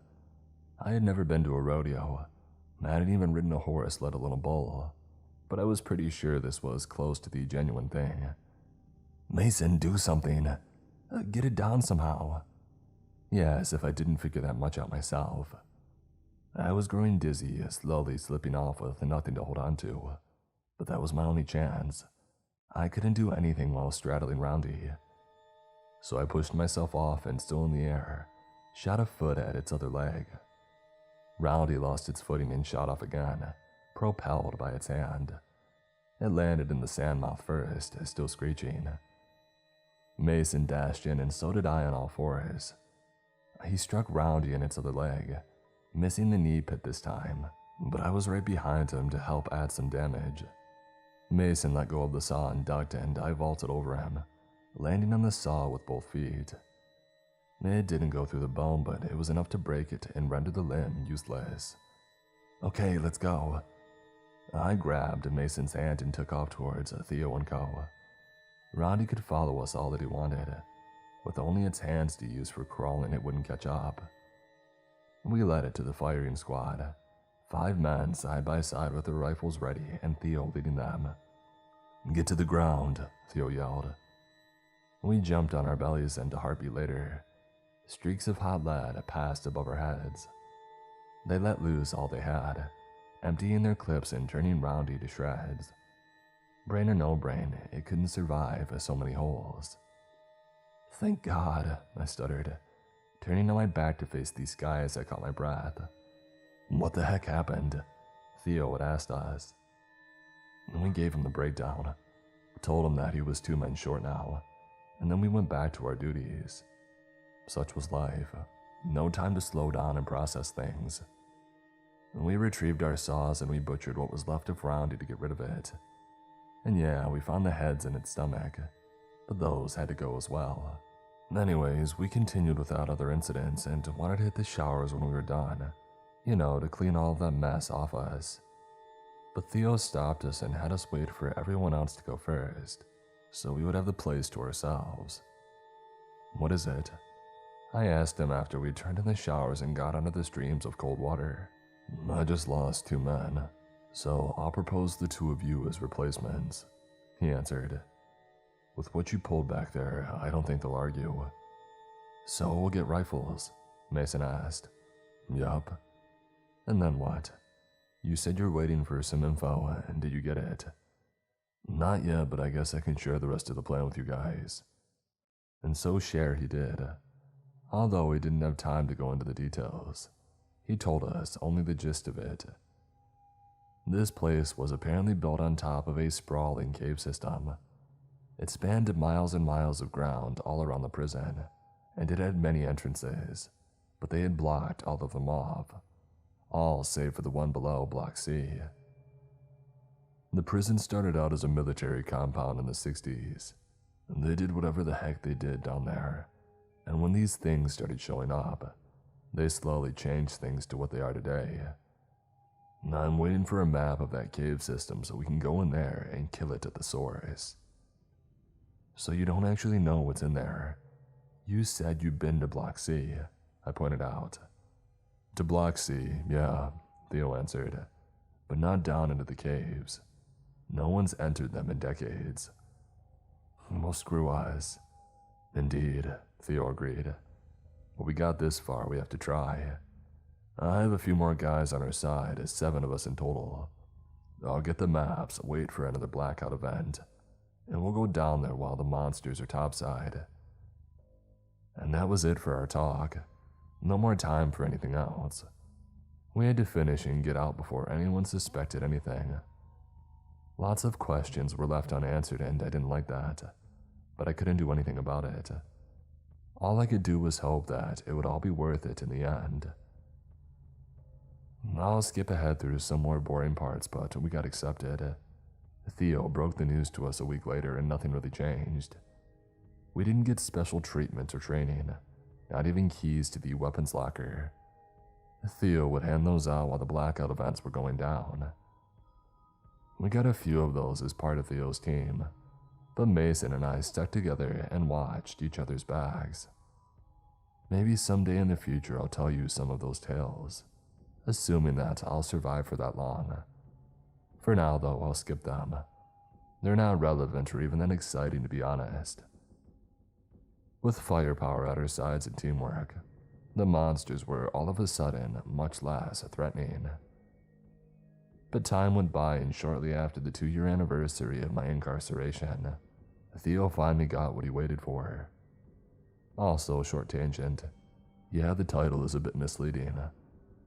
I had never been to a rodeo. I hadn't even ridden a horse, let alone a bull, but I was pretty sure this was close to the genuine thing. "Mason, do something. Get it down somehow." Yeah, as if I didn't figure that much out myself. I was growing dizzy, slowly slipping off with nothing to hold on to, but that was my only chance. I couldn't do anything while straddling Roundy. So I pushed myself off and, still in the air, shot a foot at its other leg. Roundy lost its footing and shot off again, propelled by its hand. It landed in the sand mouth first, still screeching. Mason dashed in, and so did I on all fours. He struck Roundy in its other leg, missing the knee pit this time, but I was right behind him to help add some damage. Mason let go of the saw and ducked, and I vaulted over him, landing on the saw with both feet. It didn't go through the bone, but it was enough to break it and render the limb useless. "Okay, let's go." I grabbed Mason's hand and took off towards Theo and Co. Roundy could follow us all that he wanted. With only its hands to use for crawling, it wouldn't catch up. We led it to the firing squad, 5 men side by side with their rifles ready and Theo leading them. "Get to the ground," Theo yelled. We jumped on our bellies, and a heartbeat later, streaks of hot lead passed above our heads. They let loose all they had, emptying their clips and turning Roundy to shreds. Brain or no brain, it couldn't survive so many holes. "Thank God," I stuttered, turning on my back to face these guys. I caught my breath. "What the heck happened?" Theo had asked us. We gave him the breakdown, told him that he was 2 men short now, and then we went back to our duties. Such was life. No time to slow down and process things. We retrieved our saws and we butchered what was left of Roundy to get rid of it. And yeah, we found the heads in its stomach, but those had to go as well. Anyways, we continued without other incidents and wanted to hit the showers when we were done, to clean all of that mess off us. But Theo stopped us and had us wait for everyone else to go first, so we would have the place to ourselves. "What is it?" I asked him after we turned in the showers and got under the streams of cold water. "I just lost 2 men, so I'll propose the 2 of you as replacements," he answered. "With what you pulled back there, I don't think they'll argue." "So we'll get rifles?" Mason asked. "Yup." "And then what? You said you're waiting for some info, and did you get it?" "Not yet, but I guess I can share the rest of the plan with you guys." And so share he did. Although he didn't have time to go into the details, he told us only the gist of it. This place was apparently built on top of a sprawling cave system. It spanned miles and miles of ground all around the prison, and it had many entrances, but they had blocked all of them off, all save for the one below Block C. The prison started out as a military compound in the 60s. They did whatever the heck they did down there, and when these things started showing up, they slowly changed things to what they are today. I'm waiting for a map of that cave system so we can go in there and kill it at the source. "So you don't actually know what's in there? You said you'd been to Block C," I pointed out. "To Block C, yeah," Theo answered, "but not down into the caves. No one's entered them in decades." Well, screw us. Indeed, Theo agreed. Well, we got this far, we have to try. I have a few more guys on our side, 7 of us in total. I'll get the maps, wait for another blackout event, and we'll go down there while the monsters are topside. And that was it for our talk. No more time for anything else. We had to finish and get out before anyone suspected anything. Lots of questions were left unanswered and I didn't like that, but I couldn't do anything about it. All I could do was hope that it would all be worth it in the end. I'll skip ahead through some more boring parts, but we got accepted. Theo broke the news to us a week later and nothing really changed. We didn't get special treatment or training, not even keys to the weapons locker. Theo would hand those out while the blackout events were going down. We got a few of those as part of Theo's team, but Mason and I stuck together and watched each other's bags. Maybe someday in the future I'll tell you some of those tales, assuming that I'll survive for that long. For now though, I'll skip them. They're not relevant or even that exciting, to be honest. With firepower at our sides and teamwork, the monsters were all of a sudden much less threatening. But time went by, and shortly after the 2-year anniversary of my incarceration, Theo finally got what he waited for. Also, short tangent, yeah, the title is a bit misleading.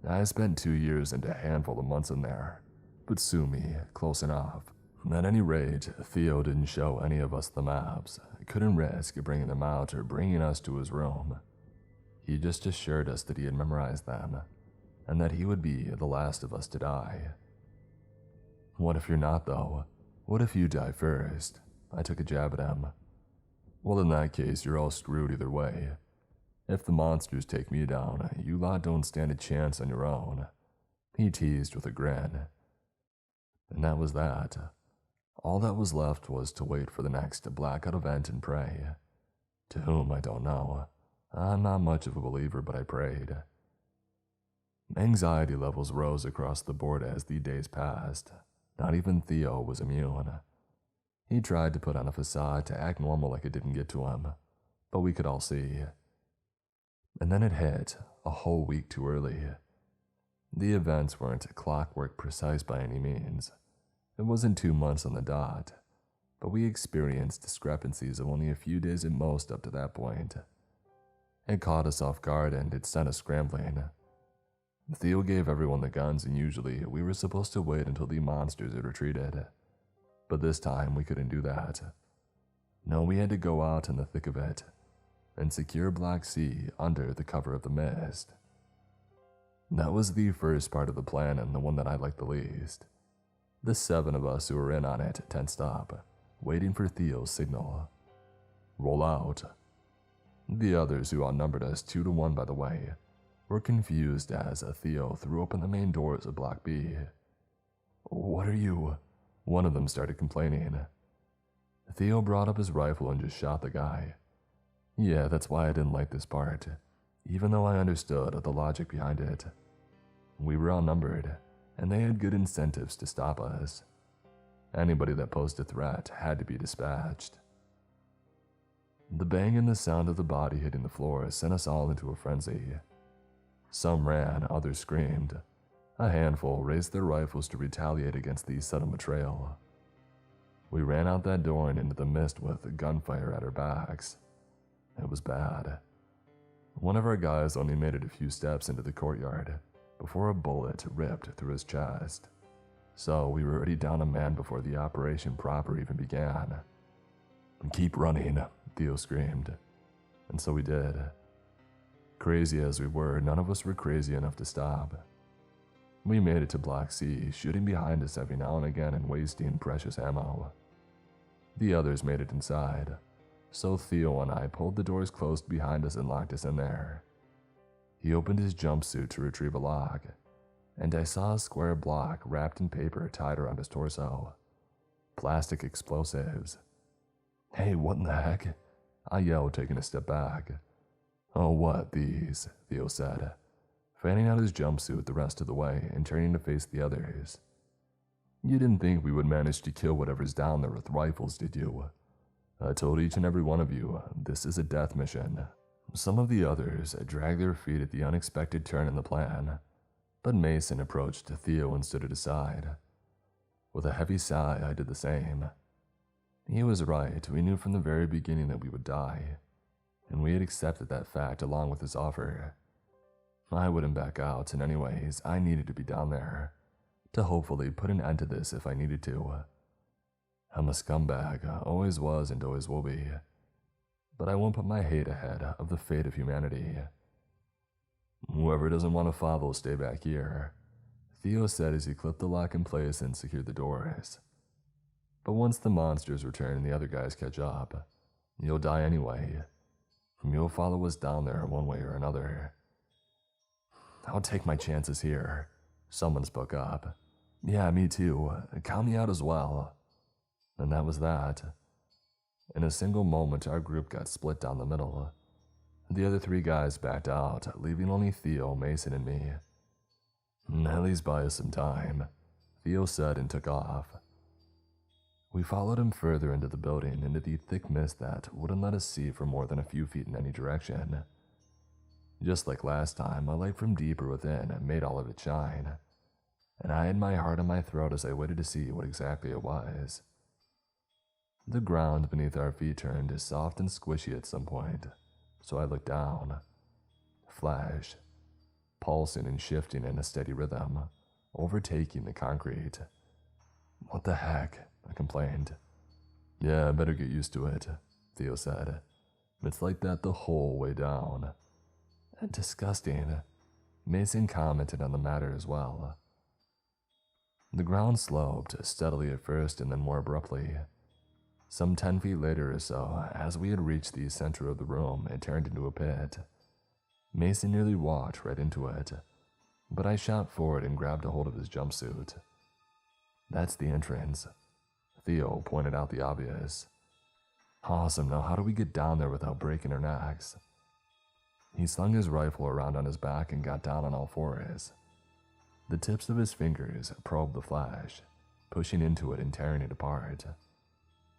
I spent 2 years and a handful of months in there, but sue me, close enough. At any rate, Theo didn't show any of us the maps, couldn't risk bringing them out or bringing us to his room. He just assured us that he had memorized them, and that he would be the last of us to die. What if you're not, though? What if you die first? I took a jab at him. Well, in that case, you're all screwed either way. If the monsters take me down, you lot don't stand a chance on your own. He teased with a grin. And that was that. All that was left was to wait for the next blackout event and pray. To whom, I don't know. I'm not much of a believer, but I prayed. Anxiety levels rose across the board as the days passed. Not even Theo was immune. He tried to put on a facade to act normal like it didn't get to him, but we could all see. And then it hit, a whole week too early. The events weren't clockwork precise by any means. It wasn't 2 months on the dot, but we experienced discrepancies of only a few days at most up to that point. It caught us off guard and it sent us scrambling. Theo gave everyone the guns, and usually we were supposed to wait until the monsters had retreated. But this time we couldn't do that. No, we had to go out in the thick of it and secure Black Sea under the cover of the mist. That was the first part of the plan and the one that I liked the least. The 7 of us who were in on it tensed up, waiting for Theo's signal. Roll out. The others, who outnumbered us 2 to 1 by the way, were confused as Theo threw open the main doors of Block B. What are you? One of them started complaining. Theo brought up his rifle and just shot the guy. Yeah, that's why I didn't like this part, even though I understood the logic behind it. We were outnumbered, and they had good incentives to stop us. Anybody that posed a threat had to be dispatched. The bang and the sound of the body hitting the floor sent us all into a frenzy. Some ran, others screamed. A handful raised their rifles to retaliate against the sudden betrayal. We ran out that door and into the mist with gunfire at our backs. It was bad. One of our guys only made it a few steps into the courtyard before a bullet ripped through his chest. So we were already down a man before the operation proper even began. Keep running, Theo screamed. And so we did. Crazy as we were, none of us were crazy enough to stop. We made it to Black Sea, shooting behind us every now and again and wasting precious ammo. The others made it inside, so Theo and I pulled the doors closed behind us and locked us in there. He opened his jumpsuit to retrieve a lock, and I saw a square block wrapped in paper tied around his torso. Plastic explosives. Hey, what in the heck? I yelled, taking a step back. Oh, what, these? Theo said, fanning out his jumpsuit the rest of the way and turning to face the others. You didn't think we would manage to kill whatever's down there with rifles, did you? I told each and every one of you, this is a death mission. Some of the others dragged their feet at the unexpected turn in the plan, but Mason approached Theo and stood at his side. With a heavy sigh, I did the same. He was right, we knew from the very beginning that we would die, and we had accepted that fact along with his offer. I wouldn't back out, and anyways, I needed to be down there, to hopefully put an end to this if I needed to. I'm a scumbag, always was and always will be, but I won't put my hate ahead of the fate of humanity. Whoever doesn't want to follow, stay back here, Theo said as he clipped the lock in place and secured the doors. But once the monsters return and the other guys catch up, you'll die anyway. You'll follow us down there one way or another. I'll take my chances here, someone spoke up. Yeah, me too, count me out as well. And that was that. In a single moment, our group got split down the middle. The other 3 guys backed out, leaving only Theo, Mason, and me. At least buy us some time, Theo said and took off. We followed him further into the building, into the thick mist that wouldn't let us see for more than a few feet in any direction. Just like last time, a light from deeper within made all of it shine, and I had my heart in my throat as I waited to see what exactly it was. The ground beneath our feet turned soft and squishy at some point, so I looked down. Flash, pulsing and shifting in a steady rhythm, overtaking the concrete. What the heck? I complained. Yeah, I better get used to it, Theo said. It's like that the whole way down. Disgusting. Mason commented on the matter as well. The ground sloped, steadily at first and then more abruptly. Some 10 feet later or so, as we had reached the center of the room, it turned into a pit. Mason nearly walked right into it, but I shot forward and grabbed a hold of his jumpsuit. That's the entrance. Theo pointed out the obvious. Awesome, now how do we get down there without breaking our necks? He slung his rifle around on his back and got down on all fours. The tips of his fingers probed the flash, pushing into it and tearing it apart.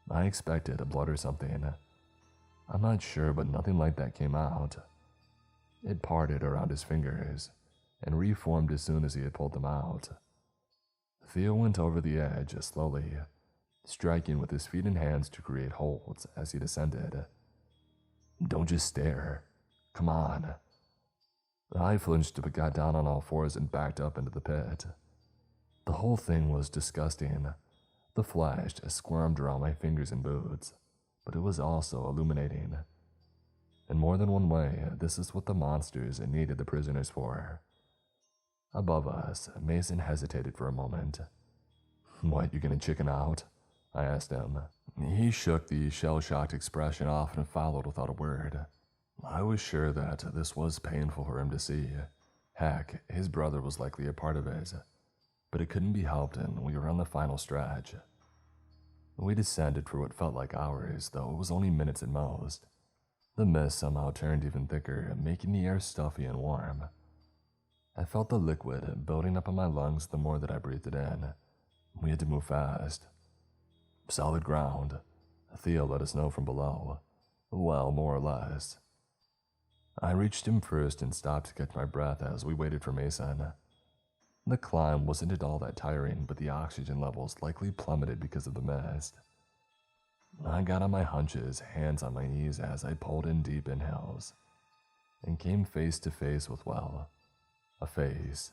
I expected blood or something. I'm not sure, but nothing like that came out. It parted around his fingers and reformed as soon as he had pulled them out. Theo went over the edge slowly, striking with his feet and hands to create holds as he descended. Don't just stare. Come on. I flinched but got down on all fours and backed up into the pit. The whole thing was disgusting. The flash squirmed around my fingers and boots, but it was also illuminating. In more than one way, this is what the monsters needed the prisoners for. Above us, Mason hesitated for a moment. What, you gonna chicken out? I asked him. He shook the shell-shocked expression off and followed without a word. I was sure that this was painful for him to see. Heck, his brother was likely a part of it. But it couldn't be helped and we were on the final stretch. We descended for what felt like hours, though it was only minutes at most. The mist somehow turned even thicker, making the air stuffy and warm. I felt the liquid building up in my lungs the more that I breathed it in. We had to move fast. Solid ground, Theo let us know from below. Well, more or less. I reached him first and stopped to catch my breath as we waited for Mason. The climb wasn't at all that tiring, but the oxygen levels likely plummeted because of the mist. I got on my hunches, hands on my knees as I pulled in deep inhales, and came face to face with, well, a face.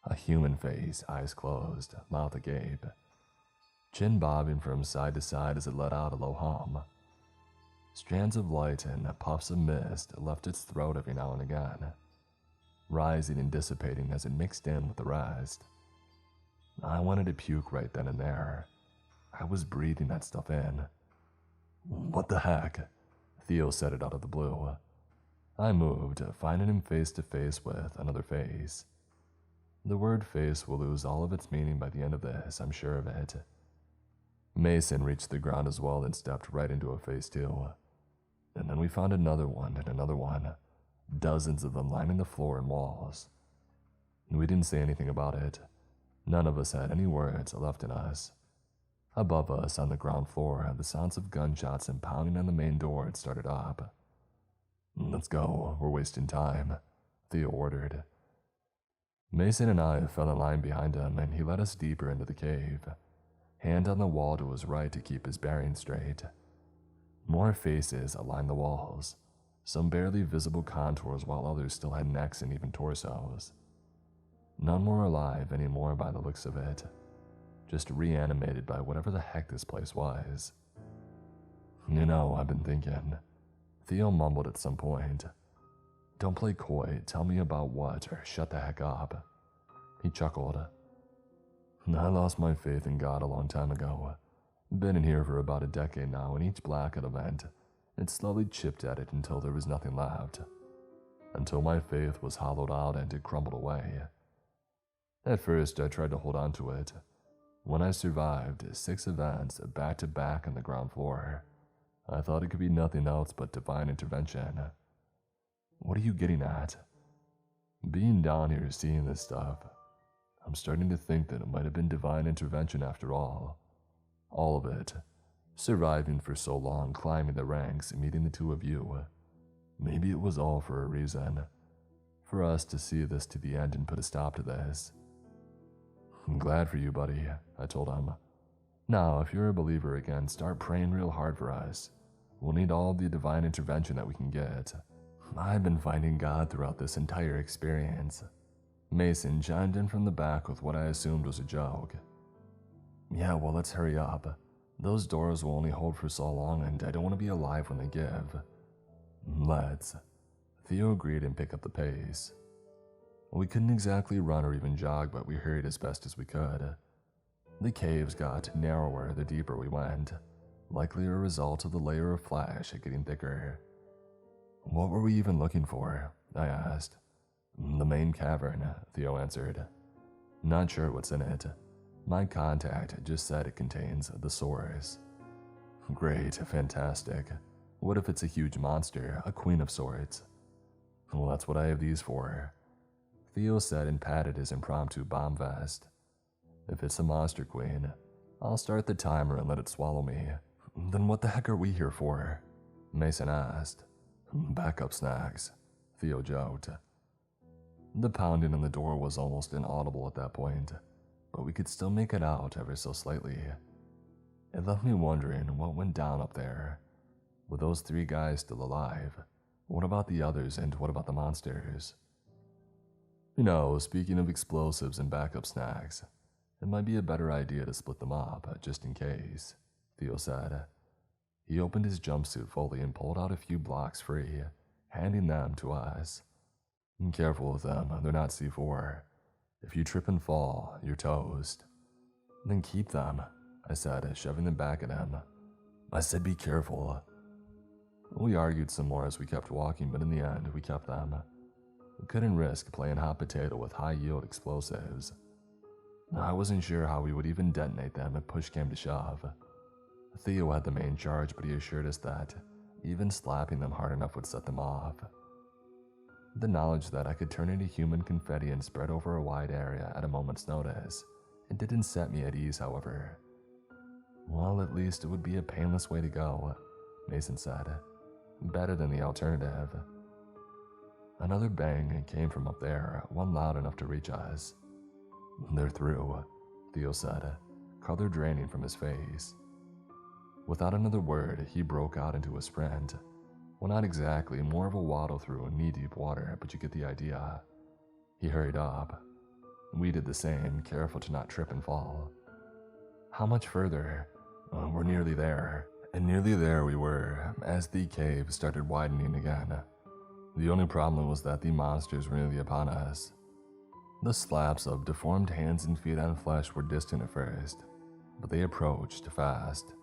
A human face, eyes closed, mouth agape. Chin bobbing from side to side as it let out a low hum. Strands of light and puffs of mist left its throat every now and again, rising and dissipating as it mixed in with the rest. I wanted to puke right then and there. I was breathing that stuff in. What the heck? Theo said it out of the blue. I moved, finding him face to face with another face. The word face will lose all of its meaning by the end of this, I'm sure of it. Mason reached the ground as well and stepped right into a face too. And then we found another one and another one, dozens of them lining the floor and walls. We didn't say anything about it. None of us had any words left in us. Above us on the ground floor, the sounds of gunshots and pounding on the main door had started up. "Let's go, we're wasting time," Theo ordered. Mason and I fell in line behind him, and he led us deeper into the cave, hand on the wall to his right to keep his bearings straight. More faces lined the walls, some barely visible contours while others still had necks and even torsos. None were alive anymore by the looks of it, just reanimated by whatever the heck this place was. "You know, I've been thinking," Theo mumbled at some point. "Don't play coy, tell me about what, or shut the heck up." He chuckled. "I lost my faith in God a long time ago. Been in here for about a decade now, and each blackout event, it slowly chipped at it until there was nothing left. Until my faith was hollowed out and it crumbled away. At first, I tried to hold on to it. When I survived 6 events back to back on the ground floor, I thought it could be nothing else but divine intervention." "What are you getting at?" "Being down here seeing this stuff, I'm starting to think that it might have been divine intervention after all. All of it. Surviving for so long, climbing the ranks, meeting the two of you. Maybe it was all for a reason. For us to see this to the end and put a stop to this." "I'm glad for you, buddy," I told him. "Now, if you're a believer again, start praying real hard for us. We'll need all the divine intervention that we can get." "I've been finding God throughout this entire experience." Mason chimed in from the back with what I assumed was a joke. "Yeah, well, let's hurry up. Those doors will only hold for so long, and I don't want to be alive when they give." "Let's." Theo agreed and picked up the pace. We couldn't exactly run or even jog, but we hurried as best as we could. The caves got narrower the deeper we went, likely a result of the layer of flesh getting thicker. "What were we even looking for?" I asked. "The main cavern," Theo answered. "Not sure what's in it. My contact just said it contains the source." "Great, fantastic. What if it's a huge monster, a queen of sorts?" "Well, that's what I have these for," Theo said and patted his impromptu bomb vest. "If it's a monster queen, I'll start the timer and let it swallow me." "Then what the heck are we here for?" Mason asked. "Backup snacks," Theo joked. The pounding on the door was almost inaudible at that point, but we could still make it out ever so slightly. It left me wondering what went down up there. Were those 3 guys still alive? What about the others, and what about the monsters? "You know, speaking of explosives and backup snacks, it might be a better idea to split them up, just in case," Theo said. He opened his jumpsuit fully and pulled out a few blocks free, handing them to us. "Careful with them, they're not C4. If you trip and fall, you're toast." "Then keep them," I said, shoving them back at him. "I said be careful." We argued some more as we kept walking, but in the end, we kept them. We couldn't risk playing hot potato with high-yield explosives. I wasn't sure how we would even detonate them if push came to shove. Theo had the main charge, but he assured us that even slapping them hard enough would set them off. The knowledge that I could turn into human confetti and spread over a wide area at a moment's notice, it didn't set me at ease, however. "Well, at least it would be a painless way to go," Mason said. "Better than the alternative." Another bang came from up there, one loud enough to reach us. "They're through," Theo said, color draining from his face. Without another word, he broke out into a sprint. Well, not exactly, more of a waddle through knee-deep water, but you get the idea. He hurried up. We did the same, careful to not trip and fall. "How much further?" "We're nearly there." And nearly there we were, as the cave started widening again. The only problem was that the monsters were nearly upon us. The slaps of deformed hands and feet on flesh were distant at first, but they approached fast.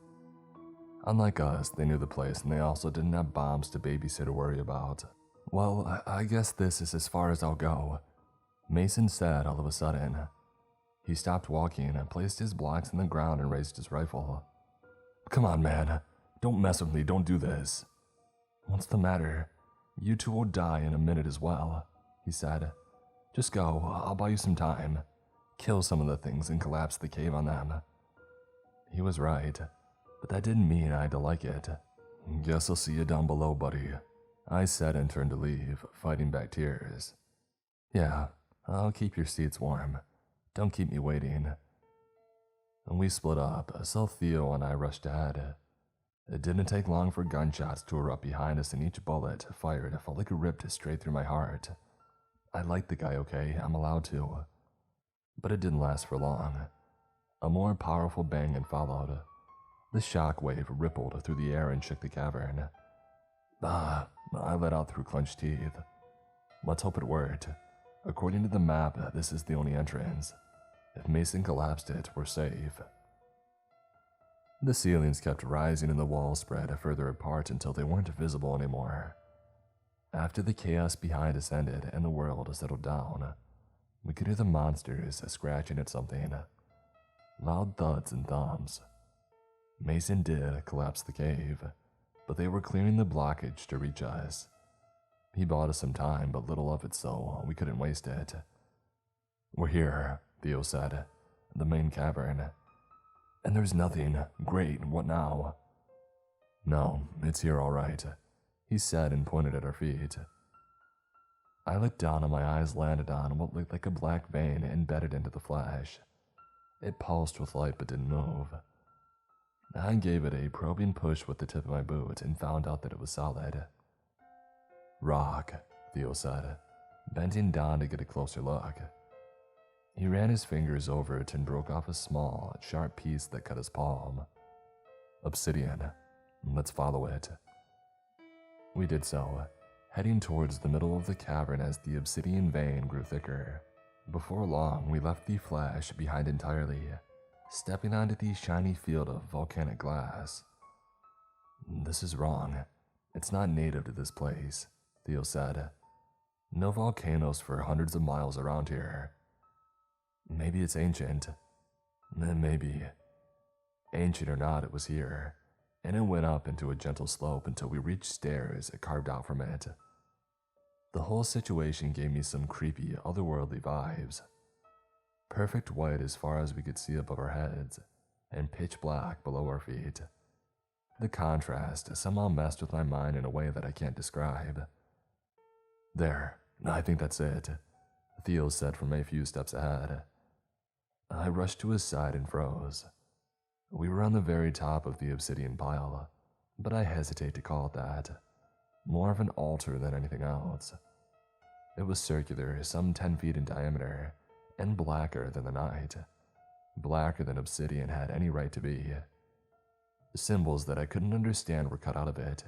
Unlike us, they knew the place, and they also didn't have bombs to babysit or worry about. "Well, I guess this is as far as I'll go," Mason said all of a sudden. He stopped walking and placed his blocks in the ground and raised his rifle. "Come on, man. Don't mess with me. Don't do this." "What's the matter? You two will die in a minute as well," he said. "Just go. I'll buy you some time. Kill some of the things and collapse the cave on them." He was right, but that didn't mean I had to like it. Guess I'll see you down below, buddy, I said and turned to leave, fighting back tears. Yeah, I'll keep your seats warm. Don't keep me waiting. And we split up, so Theo and I rushed ahead. It didn't take long for gunshots to erupt behind us, and each bullet fired felt like it ripped straight through my heart. I liked the guy, okay, I'm allowed to. But it didn't last for long. A more powerful bang followed. The shockwave rippled through the air and shook the cavern. I let out through clenched teeth. Let's hope it worked. According to the map, this is the only entrance. If Mason collapsed it, we're safe. The ceilings kept rising and the walls spread further apart until they weren't visible anymore. After the chaos behind us ended and the world settled down, we could hear the monsters scratching at something. Loud thuds and thumps. Mason did collapse the cave, but they were clearing the blockage to reach us. He bought us some time, but little of it, so we couldn't waste it. We're here, Theo said, the main cavern. And there's nothing. Great, what now? No, it's here all right, he said and pointed at our feet. I looked down and my eyes landed on what looked like a black vein embedded into the flesh. It pulsed with light but didn't move. I gave it a probing push with the tip of my boot and found out that it was solid. Rock, Theo said, bending down to get a closer look. He ran his fingers over it and broke off a small, sharp piece that cut his palm. Obsidian. Let's follow it. We did so, heading towards the middle of the cavern as the obsidian vein grew thicker. Before long, we left the flesh behind entirely, stepping onto the shiny field of volcanic glass. This is wrong. It's not native to this place, Theo said. No volcanoes for hundreds of miles around here. Maybe it's ancient. Maybe. Ancient or not, it was here, and it went up into a gentle slope until we reached stairs carved out from it. The whole situation gave me some creepy, otherworldly vibes. Perfect white as far as we could see above our heads, and pitch black below our feet. The contrast somehow messed with my mind in a way that I can't describe. There, I think that's it, Theo said from a few steps ahead. I rushed to his side and froze. We were on the very top of the obsidian pile, but I hesitate to call it that. More of an altar than anything else. It was circular, some 10 feet in diameter, and blacker than the night. Blacker than obsidian had any right to be. Symbols that I couldn't understand were cut out of it,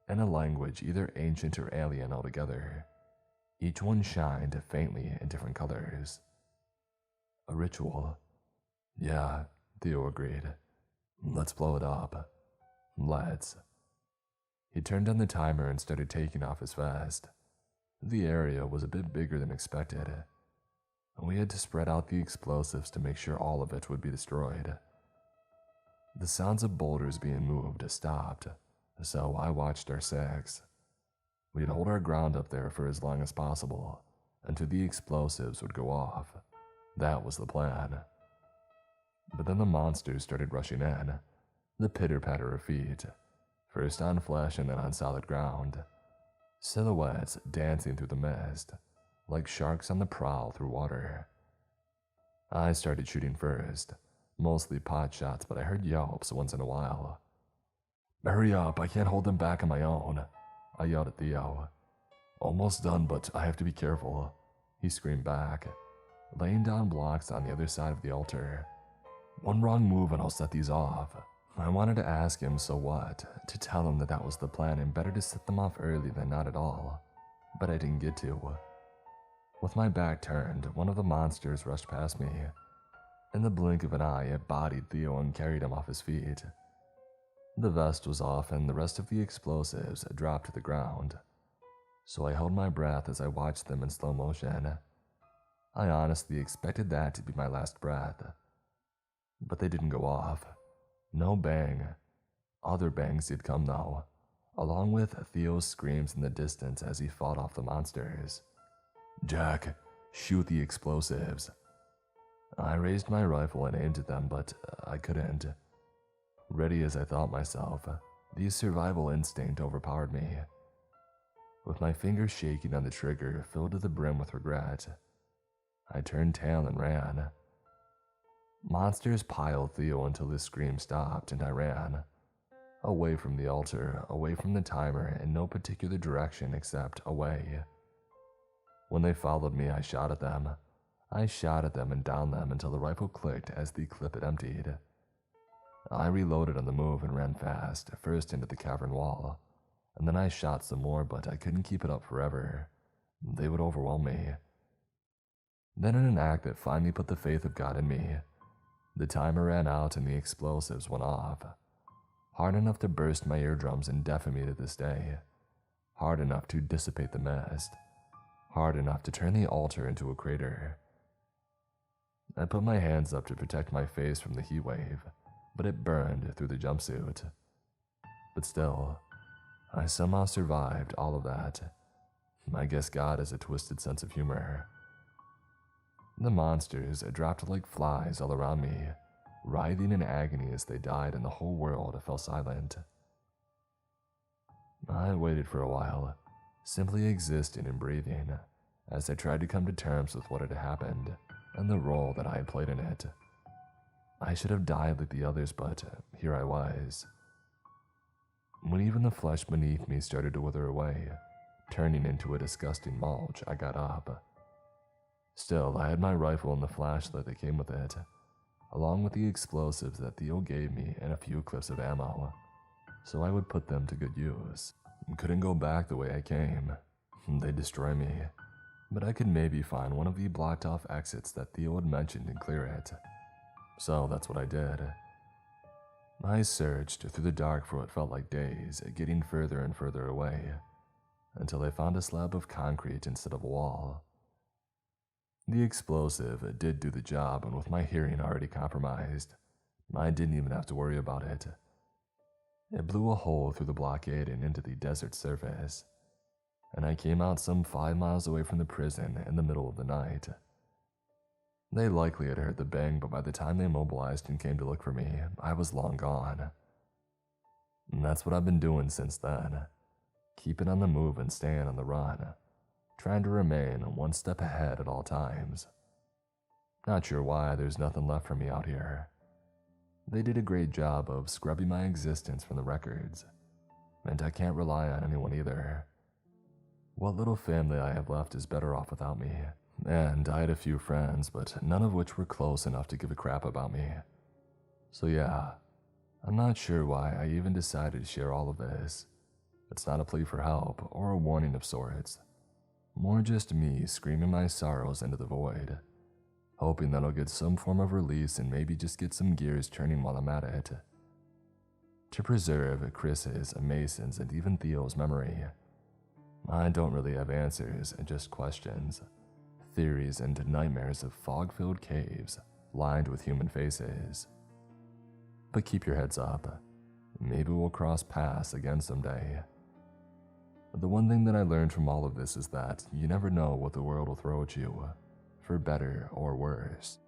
and a language either ancient or alien altogether. Each one shined faintly in different colors. A ritual. Yeah, Theo agreed. Let's blow it up. Let's. He turned on the timer and started taking off his vest. The area was a bit bigger than expected. We had to spread out the explosives to make sure all of it would be destroyed. The sounds of boulders being moved stopped, so I watched our six. We'd hold our ground up there for as long as possible, until the explosives would go off. That was the plan. But then the monsters started rushing in, the pitter-patter of feet, first on flesh and then on solid ground. Silhouettes dancing through the mist, like sharks on the prowl through water. I started shooting first, mostly pot shots, but I heard yelps once in a while. Hurry up, I can't hold them back on my own, I yelled at Theo. Almost done, but I have to be careful, he screamed back, laying down blocks on the other side of the altar. One wrong move and I'll set these off. I wanted to ask him so what, to tell him that that was the plan and better to set them off early than not at all, but I didn't get to. With my back turned, one of the monsters rushed past me. In the blink of an eye, it bodied Theo and carried him off his feet. The vest was off and the rest of the explosives dropped to the ground, so I held my breath as I watched them in slow motion. I honestly expected that to be my last breath. But they didn't go off. No bang. Other bangs did come though, along with Theo's screams in the distance as he fought off the monsters. Jack, shoot the explosives. I raised my rifle and aimed at them, but I couldn't. Ready as I thought myself, the survival instinct overpowered me. With my fingers shaking on the trigger filled to the brim with regret, I turned tail and ran. Monsters piled Theo until his scream stopped, and I ran. Away from the altar, away from the timer, in no particular direction except away. When they followed me, I shot at them. I shot at them and downed them until the rifle clicked as the clip had emptied. I reloaded on the move and ran fast, first into the cavern wall, and then I shot some more, but I couldn't keep it up forever. They would overwhelm me. Then in an act that finally put the faith of God in me, the timer ran out and the explosives went off. Hard enough to burst my eardrums and deafen me to this day. Hard enough to dissipate the mist. Hard enough to turn the altar into a crater. I put my hands up to protect my face from the heat wave, but it burned through the jumpsuit. But still, I somehow survived all of that. I guess God has a twisted sense of humor. The monsters dropped like flies all around me, writhing in agony as they died, and the whole world fell silent. I waited for a while, simply existing and breathing, as I tried to come to terms with what had happened and the role that I had played in it. I should have died like the others, but here I was. When even the flesh beneath me started to wither away, turning into a disgusting mulch, I got up. Still, I had my rifle and the flashlight that came with it, along with the explosives that Theo gave me and a few clips of ammo, so I would put them to good use. Couldn't go back the way I came. They'd destroy me, but I could maybe find one of the blocked off exits that Theo had mentioned and clear it. So that's what I did. I searched through the dark for what felt like days, getting further and further away, until I found a slab of concrete instead of a wall. The explosive did do the job, and with my hearing already compromised, I didn't even have to worry about it. It blew a hole through the blockade and into the desert surface, and I came out some 5 miles away from the prison in the middle of the night. They likely had heard the bang, but by the time they mobilized and came to look for me, I was long gone. And that's what I've been doing since then, keeping on the move and staying on the run, trying to remain one step ahead at all times. Not sure why there's nothing left for me out here. They did a great job of scrubbing my existence from the records, and I can't rely on anyone either. What little family I have left is better off without me, and I had a few friends, but none of which were close enough to give a crap about me. So yeah, I'm not sure why I even decided to share all of this. It's not a plea for help or a warning of sorts. More just me screaming my sorrows into the void, hoping that I'll get some form of release and maybe just get some gears turning while I'm at it. To preserve Chris's, Mason's, and even Theo's memory, I don't really have answers, just questions, theories, and nightmares of fog-filled caves lined with human faces. But keep your heads up. Maybe we'll cross paths again someday. The one thing that I learned from all of this is that you never know what the world will throw at you, for better or worse.